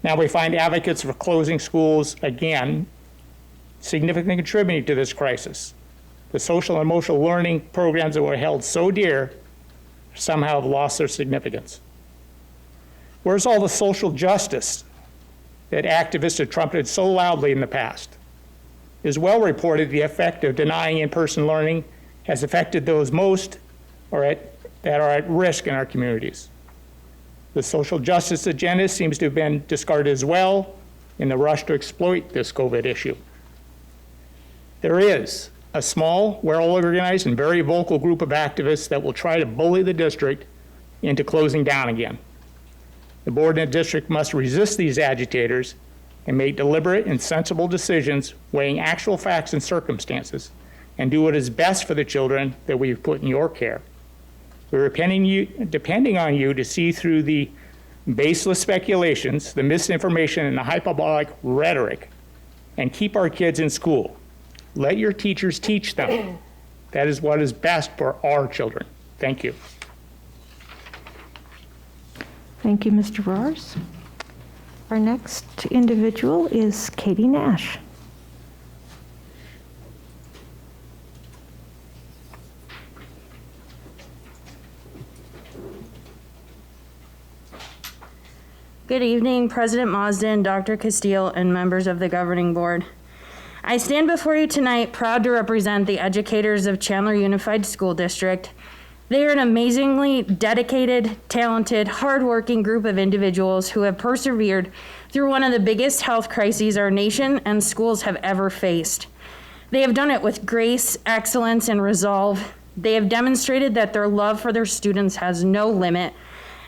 Now we find advocates for closing schools again, significantly contributing to this crisis. The social and emotional learning programs that were held so dear somehow have lost their significance. Where's all the social justice that activists have trumpeted so loudly in the past? It is well reported the effect of denying in-person learning has affected those most that are at risk in our communities. The social justice agenda seems to have been discarded as well in the rush to exploit this COVID issue. There is a small, well-organized, and very vocal group of activists that will try to bully the district into closing down again. The board and the district must resist these agitators and make deliberate and sensible decisions weighing actual facts and circumstances, and do what is best for the children that we've put in your care. We're depending on you to see through the baseless speculations, the misinformation, and the hyperbolic rhetoric, and keep our kids in school. Let your teachers teach them. That is what is best for our children. Thank you. Thank you, Mr. Roars. Our next individual is Katie Nash. Good evening, President Mazda, Dr. Castile, and members of the governing board. I stand before you tonight proud to represent the educators of Chandler Unified School District. They are an amazingly dedicated, talented, hardworking group of individuals who have persevered through one of the biggest health crises our nation and schools have ever faced. They have done it with grace, excellence, and resolve. They have demonstrated that their love for their students has no limit.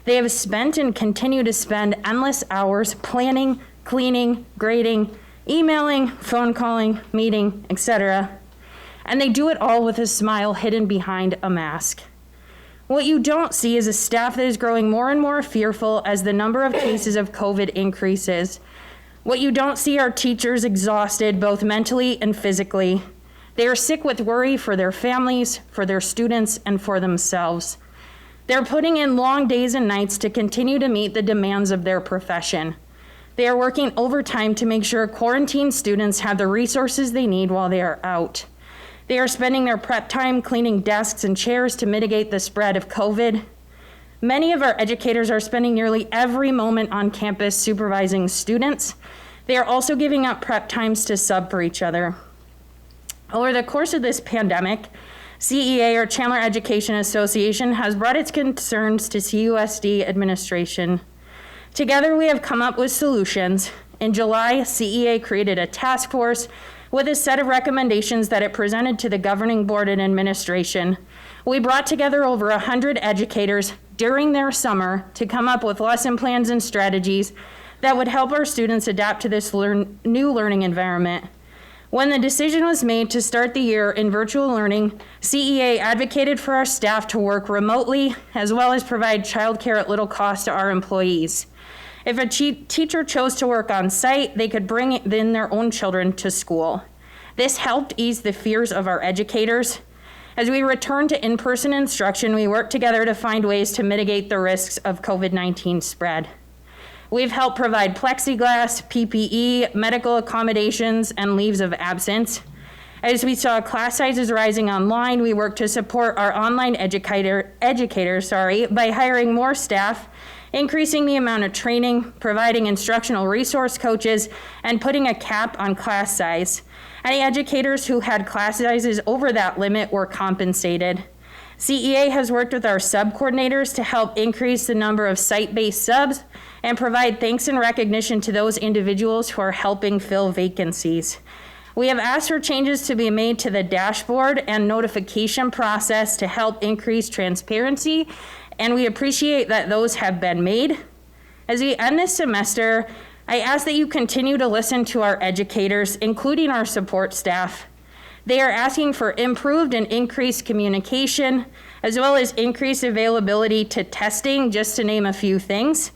They have spent and continue to spend endless hours planning, cleaning, grading, emailing, phone calling, meeting, etc. And they do it all with a smile hidden behind a mask. What you don't see is a staff that is growing more and more fearful as the number of cases of COVID increases. What you don't see are teachers exhausted both mentally and physically. They are sick with worry for their families, for their students, and for themselves. They're putting in long days and nights to continue to meet the demands of their profession. They are working overtime to make sure quarantine students have the resources they need while they are out. They are spending their prep time cleaning desks and chairs to mitigate the spread of COVID. Many of our educators are spending nearly every moment on campus supervising students. They are also giving up prep times to sub for each other. Over the course of this pandemic, CEA, or Chandler Education Association, has brought its concerns to CUSD administration. Together, we have come up with solutions. In July, CEA created a task force with a set of recommendations that it presented to the governing board and administration. We brought together over 100 educators during their summer to come up with lesson plans and strategies that would help our students adapt to this new learning environment. When the decision was made to start the year in virtual learning, CEA advocated for our staff to work remotely, as well as provide childcare at little cost to our employees. If a teacher chose to work on site, they could bring in their own children to school. This helped ease the fears of our educators. As we returned to in-person instruction, we worked together to find ways to mitigate the risks of COVID-19 spread. We've helped provide plexiglass, PPE, medical accommodations, and leaves of absence. As we saw class sizes rising online, we worked to support our online educators by hiring more staff, increasing the amount of training, providing instructional resource coaches, and putting a cap on class size. Any educators who had class sizes over that limit were compensated. CEA has worked with our sub-coordinators to help increase the number of site-based subs and provide thanks and recognition to those individuals who are helping fill vacancies. We have asked for changes to be made to the dashboard and notification process to help increase transparency, and we appreciate that those have been made. As we end this semester, I ask that you continue to listen to our educators, including our support staff. They are asking for improved and increased communication, as well as increased availability to testing, just to name a few things.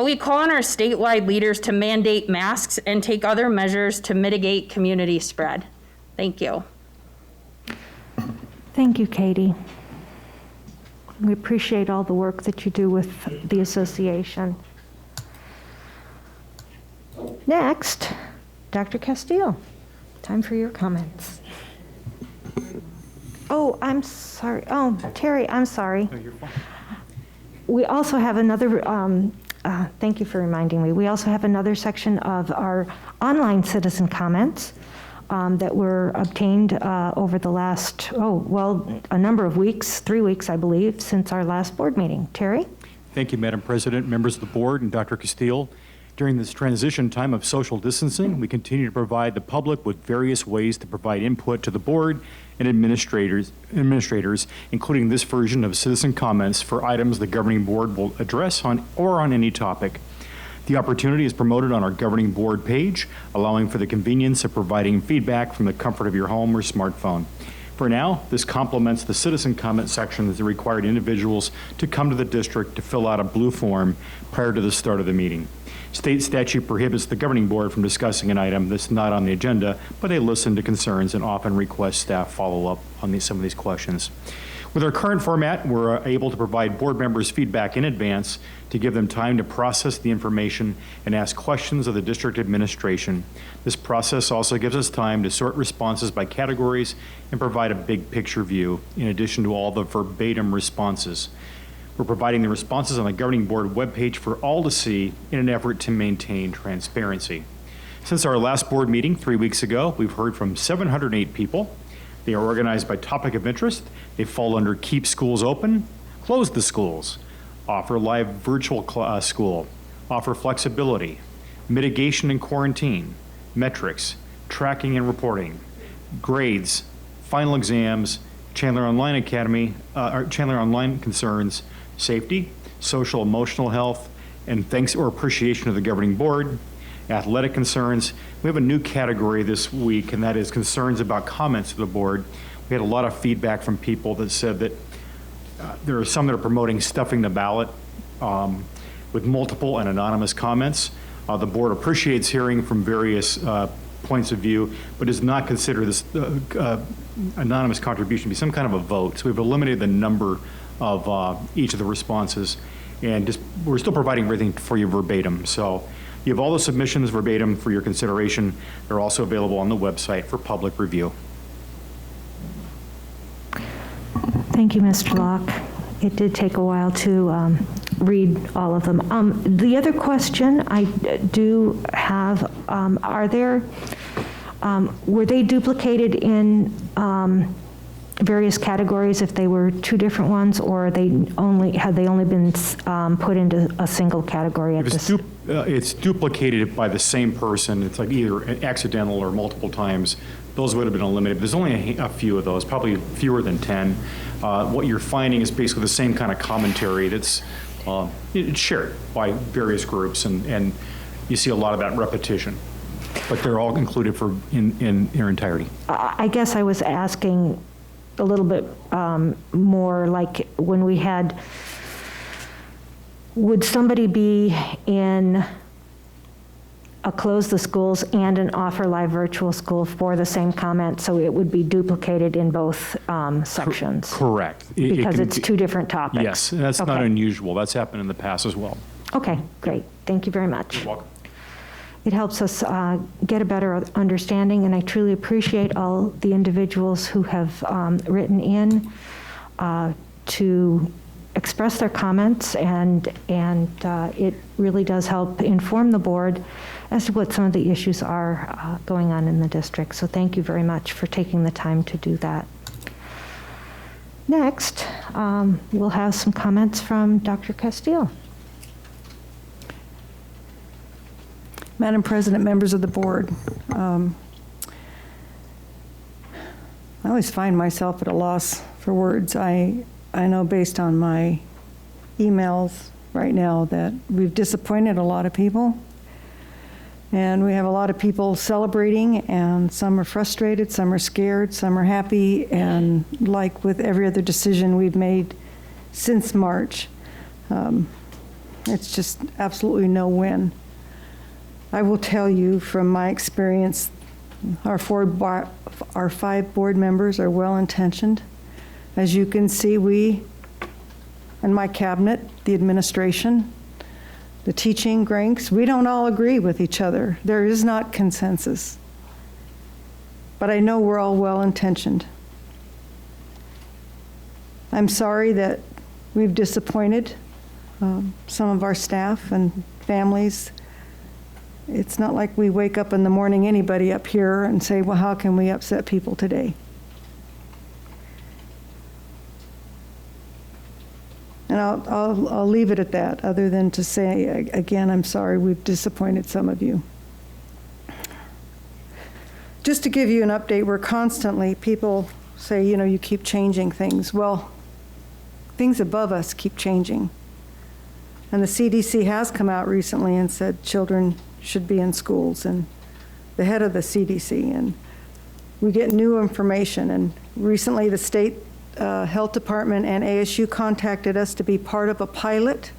We call on our statewide leaders to mandate masks and take other measures to mitigate community spread. Thank you. Thank you, Katie. We appreciate all the work that you do with the association. Next, Dr. Castillo, time for your comments. Oh, I'm sorry. Oh, Terry, I'm sorry. No, you're fine. We also have another, thank you for reminding me. We also have another section of our online citizen comments that were obtained over the last, a number of weeks, 3 weeks, I believe, since our last board meeting. Terry? Thank you, Madam President, members of the board, and Dr. Castile. During this transition time of social distancing, we continue to provide the public with various ways to provide input to the board and administrators, including this version of citizen comments for items the governing board will address on any topic. The opportunity is promoted on our governing board page, allowing for the convenience of providing feedback from the comfort of your home or smartphone. For now, this complements the citizen comment section that required individuals to come to the district to fill out a blue form prior to the start of the meeting. State statute prohibits the governing board from discussing an item that's not on the agenda, but they listen to concerns and often request staff follow up on some of these questions. With our current format, we're able to provide board members feedback in advance to give them time to process the information and ask questions of the district administration. This process also gives us time to sort responses by categories and provide a big picture view, in addition to all the verbatim responses. We're providing the responses on the governing board webpage for all to see in an effort to maintain transparency. Since our last board meeting 3 weeks ago, we've heard from 708 people. They are organized by topic of interest. They fall under Keep Schools Open, Close the Schools, Offer Live Virtual School, Offer Flexibility, Mitigation and Quarantine, Metrics, Tracking and Reporting, Grades, Final Exams, Chandler Online Academy, Chandler Online Concerns, Safety, Social Emotional Health, and thanks or appreciation of the governing board, athletic concerns. We have a new category this week, and that is concerns about comments to the board. We had a lot of feedback from people that said that there are some that are promoting stuffing the ballot with multiple and anonymous comments. The board appreciates hearing from various points of view, but does not consider this anonymous contribution to be some kind of a vote. So we've eliminated the number of each of the responses, and we're still providing everything for you verbatim. So you have all the submissions verbatim for your consideration. They're also available on the website for public review. Thank you, Mr. Locke. It did take a while to read all of them. The other question I do have, were they duplicated in various categories if they were two different ones, or had they only been put into a single category at this? It's duplicated by the same person. It's like either accidental or multiple times. Those would have been eliminated. There's only a few of those, probably fewer than 10. What you're finding is basically the same kind of commentary that's it's shared by various groups, and you see a lot of that repetition. But they're all included in their entirety. I guess I was asking a little bit more like when we had, would somebody be in a Close the Schools and an Offer Live Virtual School for the same comment, so it would be duplicated in both sections? Correct. Because it's two different topics? Yes, that's not unusual. That's happened in the past as well. Okay, great. Thank you very much. You're welcome. It helps us get a better understanding, and I truly appreciate all the individuals who have written in to express their comments, and it really does help inform the board as to what some of the issues are going on in the district. So thank you very much for taking the time to do that. Next, we'll have some comments from Dr. Castile. Madam President, members of the board, I always find myself at a loss for words. I know based on my emails right now that we've disappointed a lot of people, and we have a lot of people celebrating, and some are frustrated, some are scared, some are happy, and like with every other decision we've made since March, it's just absolutely no win. I will tell you from my experience, our 5 board members are well-intentioned. As you can see, we and my cabinet, the administration, the teaching ranks, we don't all agree with each other. There is not consensus. But I know we're all well-intentioned. I'm sorry that we've disappointed some of our staff and families. It's not like we wake up in the morning, anybody up here, and say, well, how can we upset people today? And I'll leave it at that, other than to say, again, I'm sorry we've disappointed some of you. Just to give you an update, we're constantly, people say, you know, you keep changing things. Well, things above us keep changing. And the CDC has come out recently and said children should be in schools, and the head of the CDC, and we get new information. And recently the state health department and ASU contacted us to be part of a pilot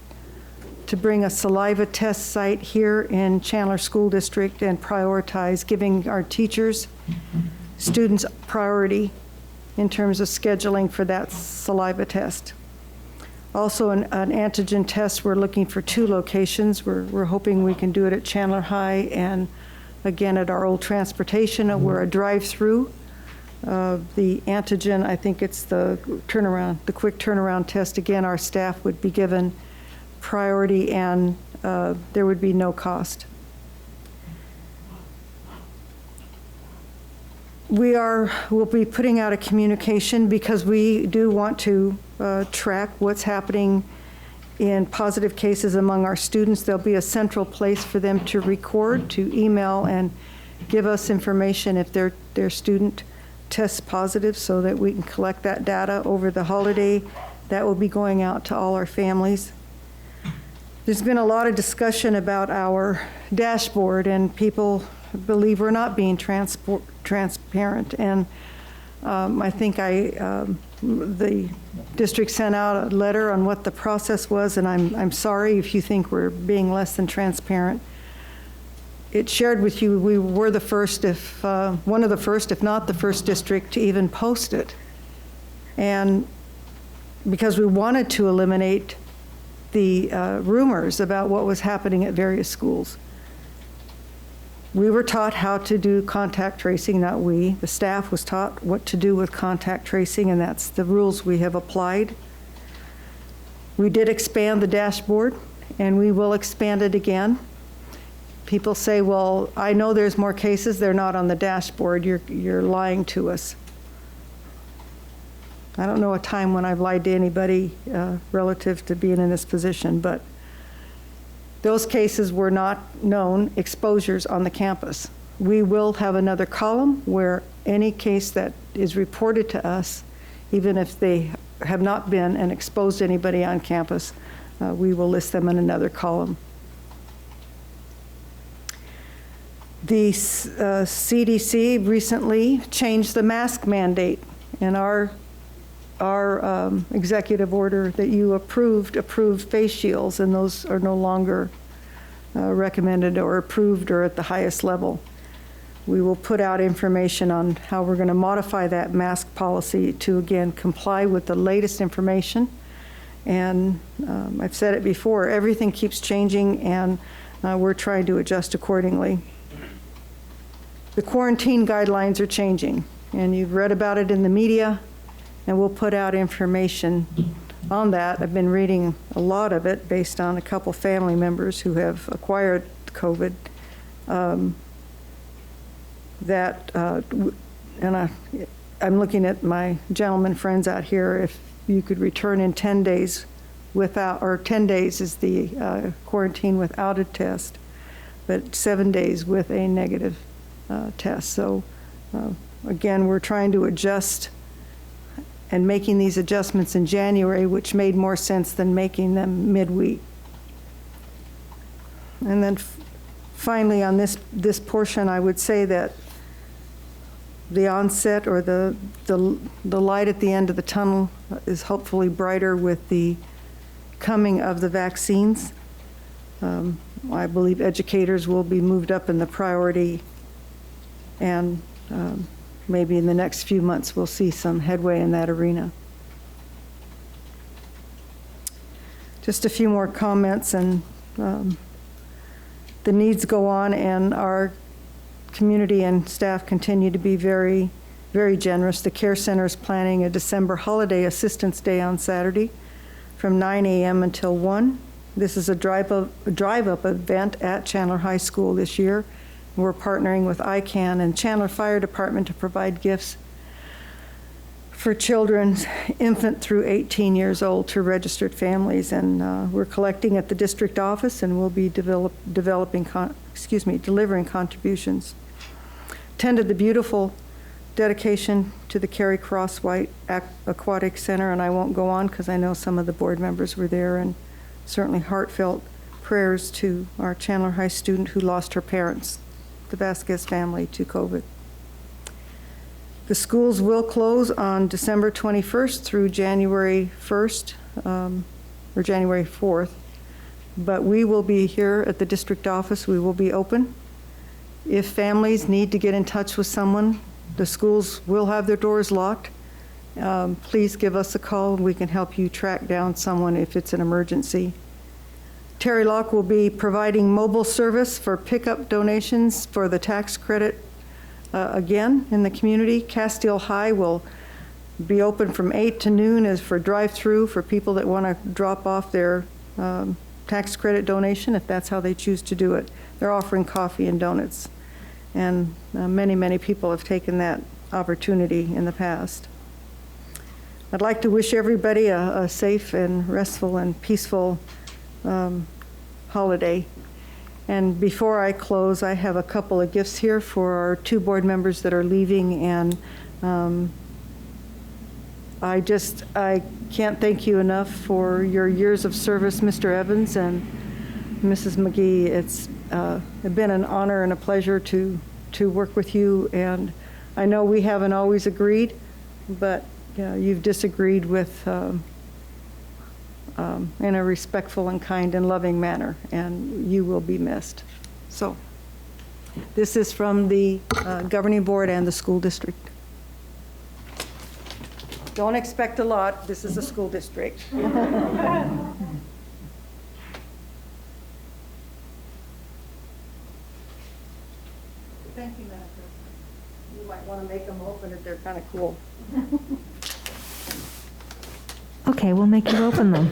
to bring a saliva test site here in Chandler School District and prioritize giving our teachers, students priority in terms of scheduling for that saliva test. Also an antigen test, we're looking for 2 locations. We're hoping we can do it at Chandler High and again at our old transportation. We're a drive-through. The antigen, I think it's the quick turnaround test. Again, our staff would be given priority, and there would be no cost. We'll be putting out a communication because we do want to track what's happening in positive cases among our students. There'll be a central place for them to record, to email, and give us information if their student tests positive so that we can collect that data over the holiday. That will be going out to all our families. There's been a lot of discussion about our dashboard, and people believe we're not being transparent. And I think the district sent out a letter on what the process was, and I'm sorry if you think we're being less than transparent. It shared with you we were the first, one of the first, if not the first district to even post it. And because we wanted to eliminate the rumors about what was happening at various schools. We were taught how to do contact tracing, not we. The staff was taught what to do with contact tracing, and that's the rules we have applied. We did expand the dashboard, and we will expand it again. People say, well, I know there's more cases, they're not on the dashboard, you're lying to us. I don't know a time when I've lied to anybody relative to being in this position, but those cases were not known exposures on the campus. We will have another column where any case that is reported to us, even if they have not been and exposed anybody on campus, we will list them in another column. The CDC recently changed the mask mandate, and our executive order that you approved face shields, and those are no longer recommended or approved or at the highest level. We will put out information on how we're going to modify that mask policy to, again, comply with the latest information. And I've said it before, everything keeps changing, and we're trying to adjust accordingly. The quarantine guidelines are changing, and you've read about it in the media, and we'll put out information on that. I've been reading a lot of it based on a couple family members who have acquired COVID. I'm looking at my gentleman friends out here. If you could return in 10 days without, or 10 days is the quarantine without a test, but 7 days with a negative test. So again, we're trying to adjust and making these adjustments in January, which made more sense than making them midweek. And then finally on this portion, I would say that the onset or the light at the end of the tunnel is hopefully brighter with the coming of the vaccines. I believe educators will be moved up in the priority, and maybe in the next few months we'll see some headway in that arena. Just a few more comments, and the needs go on, and our community and staff continue to be very, very generous. The Care Center is planning a December holiday assistance day on Saturday from 9 a.m. until 1. This is a drive-up event at Chandler High School this year. We're partnering with ICANN and Chandler Fire Department to provide gifts for children, infant through 18 years old, to registered families. And we're collecting at the district office, and we'll be delivering contributions. Attended the beautiful dedication to the Carrie Cross White Aquatic Center, and I won't go on because I know some of the board members were there, and certainly heartfelt prayers to our Chandler High student who lost her parents, the Vasquez family, to COVID. The schools will close on December 21st through January 1st, or January 4th, but we will be here at the district office. We will be open. If families need to get in touch with someone, the schools will have their doors locked. Please give us a call, and we can help you track down someone if it's an emergency. Terry Locke will be providing mobile service for pickup donations for the tax credit again in the community. Castile High will be open from 8 to noon as for drive-through for people that want to drop off their tax credit donation, if that's how they choose to do it. They're offering coffee and donuts, and many, many people have taken that opportunity in the past. I'd like to wish everybody a safe and restful and peaceful holiday. And before I close, I have a couple of gifts here for our 2 board members that are leaving, and I can't thank you enough for your years of service, Mr. Evans and Mrs. McGee. It's been an honor and a pleasure to work with you, and I know we haven't always agreed, but you've disagreed with in a respectful and kind and loving manner, and you will be missed. So this is from the governing board and the school district. Don't expect a lot. This is a school district. Thank you, Madam President. You might want to make them open it. They're kind of cool. Okay, we'll make you open them.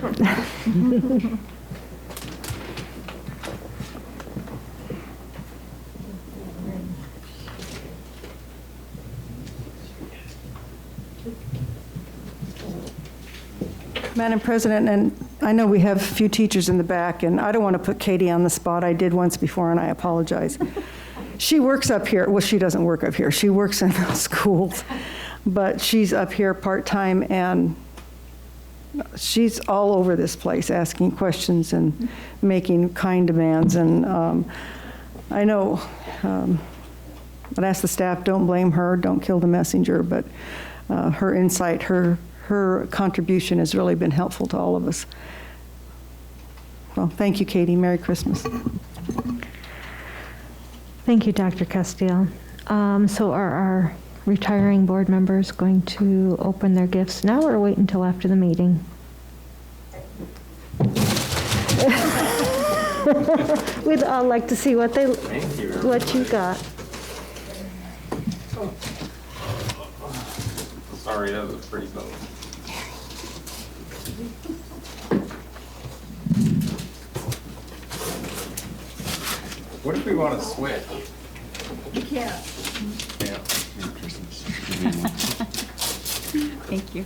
Madam President, and I know we have a few teachers in the back, and I don't want to put Katie on the spot. I did once before, and I apologize. She works up here. Well, she doesn't work up here. She works in the schools, but she's up here part-time, and she's all over this place asking questions and making kind demands. And I know I'd ask the staff, don't blame her, don't kill the messenger, but her insight, her contribution has really been helpful to all of us. Well, thank you, Katie. Merry Christmas. Thank you, Dr. Castile. So are our retiring board members going to open their gifts now or wait until after the meeting? We'd all like to see what you got. Sorry, that was a pretty boat. What if we want to switch? You can't. Yeah. Thank you.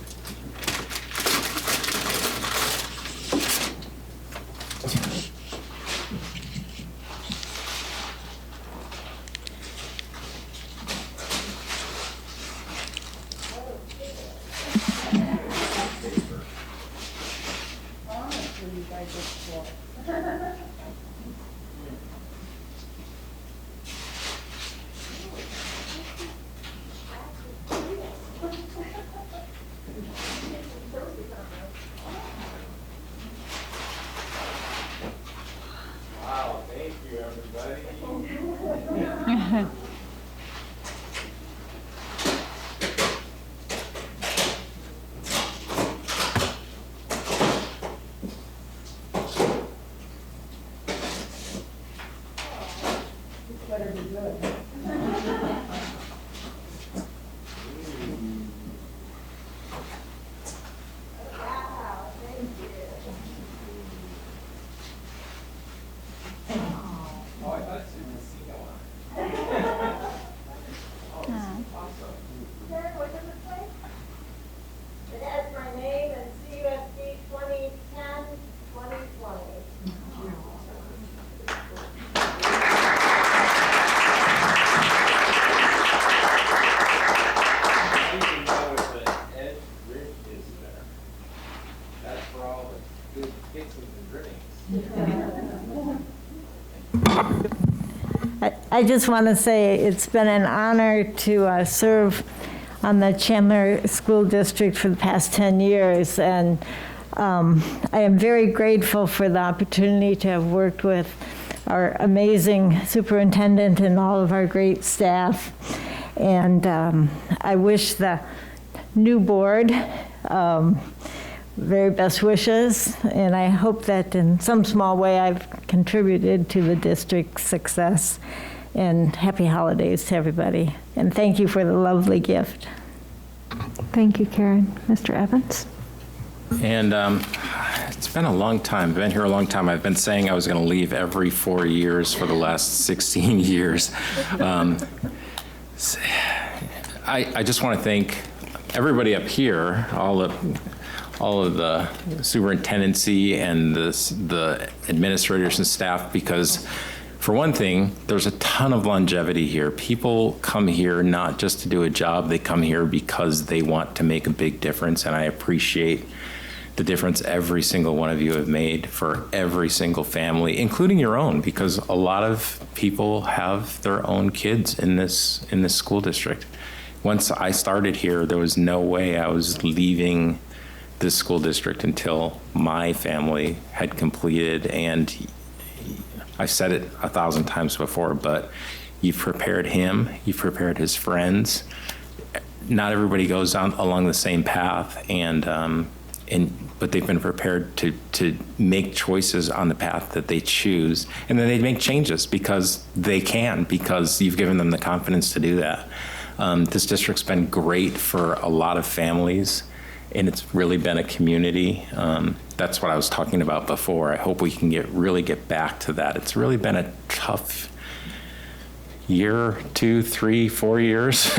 Wow, thank you, everybody. Better be good. Oh, I thought it said casino on it. Awesome. It has my name and CUSD 2010-2020. That's for all the good fixings and drippings. I just want to say it's been an honor to serve on the Chandler School District for the past 10 years, and I am very grateful for the opportunity to have worked with our amazing superintendent and all of our great staff. And I wish the new board very best wishes, and I hope that in some small way I've contributed to the district's success. And happy holidays to everybody. And thank you for the lovely gift. Thank you, Karen. Mr. Evans? And it's been a long time. I've been here a long time. I've been saying I was going to leave every 4 years for the last 16 years. I just want to thank everybody up here, all of the superintendency and the administrators and staff, because for one thing, there's a ton of longevity here. People come here not just to do a job, they come here because they want to make a big difference, and I appreciate the difference every single one of you have made for every single family, including your own, because a lot of people have their own kids in this school district. Once I started here, there was no way I was leaving this school district until my family had completed, and I've said it 1,000 times before, but you've prepared him, you've prepared his friends. Not everybody goes along the same path, but they've been prepared to make choices on the path that they choose, and then they make changes because they can, because you've given them the confidence to do that. This district's been great for a lot of families, and it's really been a community. That's what I was talking about before. I hope we can really get back to that. It's really been a tough year, 2, 3, 4 years,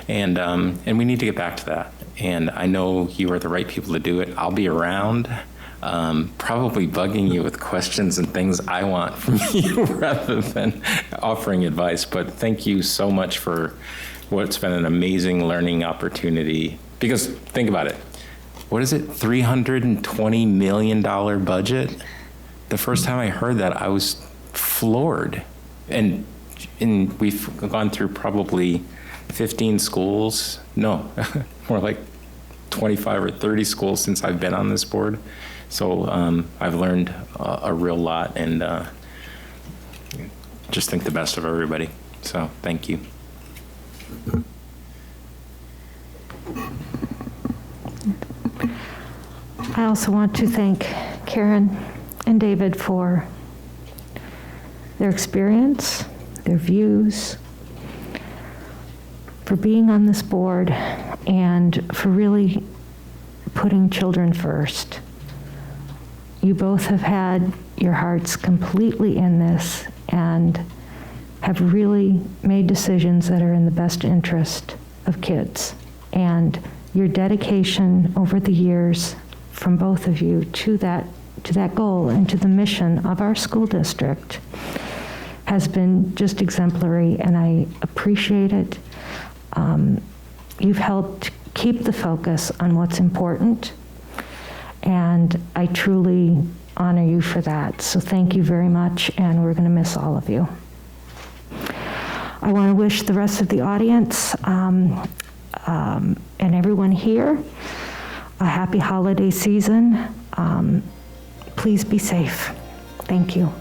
and we need to get back to that. And I know you are the right people to do it. I'll be around, probably bugging you with questions and things I want from you rather than offering advice. But thank you so much for what's been an amazing learning opportunity. Because think about it. What is it, $320 million budget? The first time I heard that, I was floored. And we've gone through probably 15 schools. No, more like 25 or 30 schools since I've been on this board. So I've learned a real lot, and just think the best of everybody. So thank you. I also want to thank Karen and David for their experience, their views, for being on this board, and for really putting children first. You both have had your hearts completely in this and have really made decisions that are in the best interest of kids. And your dedication over the years from both of you to that goal and to the mission of our school district has been just exemplary, and I appreciate it. You've helped keep the focus on what's important, and I truly honor you for that. So thank you very much, and we're going to miss all of you. I want to wish the rest of the audience and everyone here a happy holiday season. Please be safe. Thank you.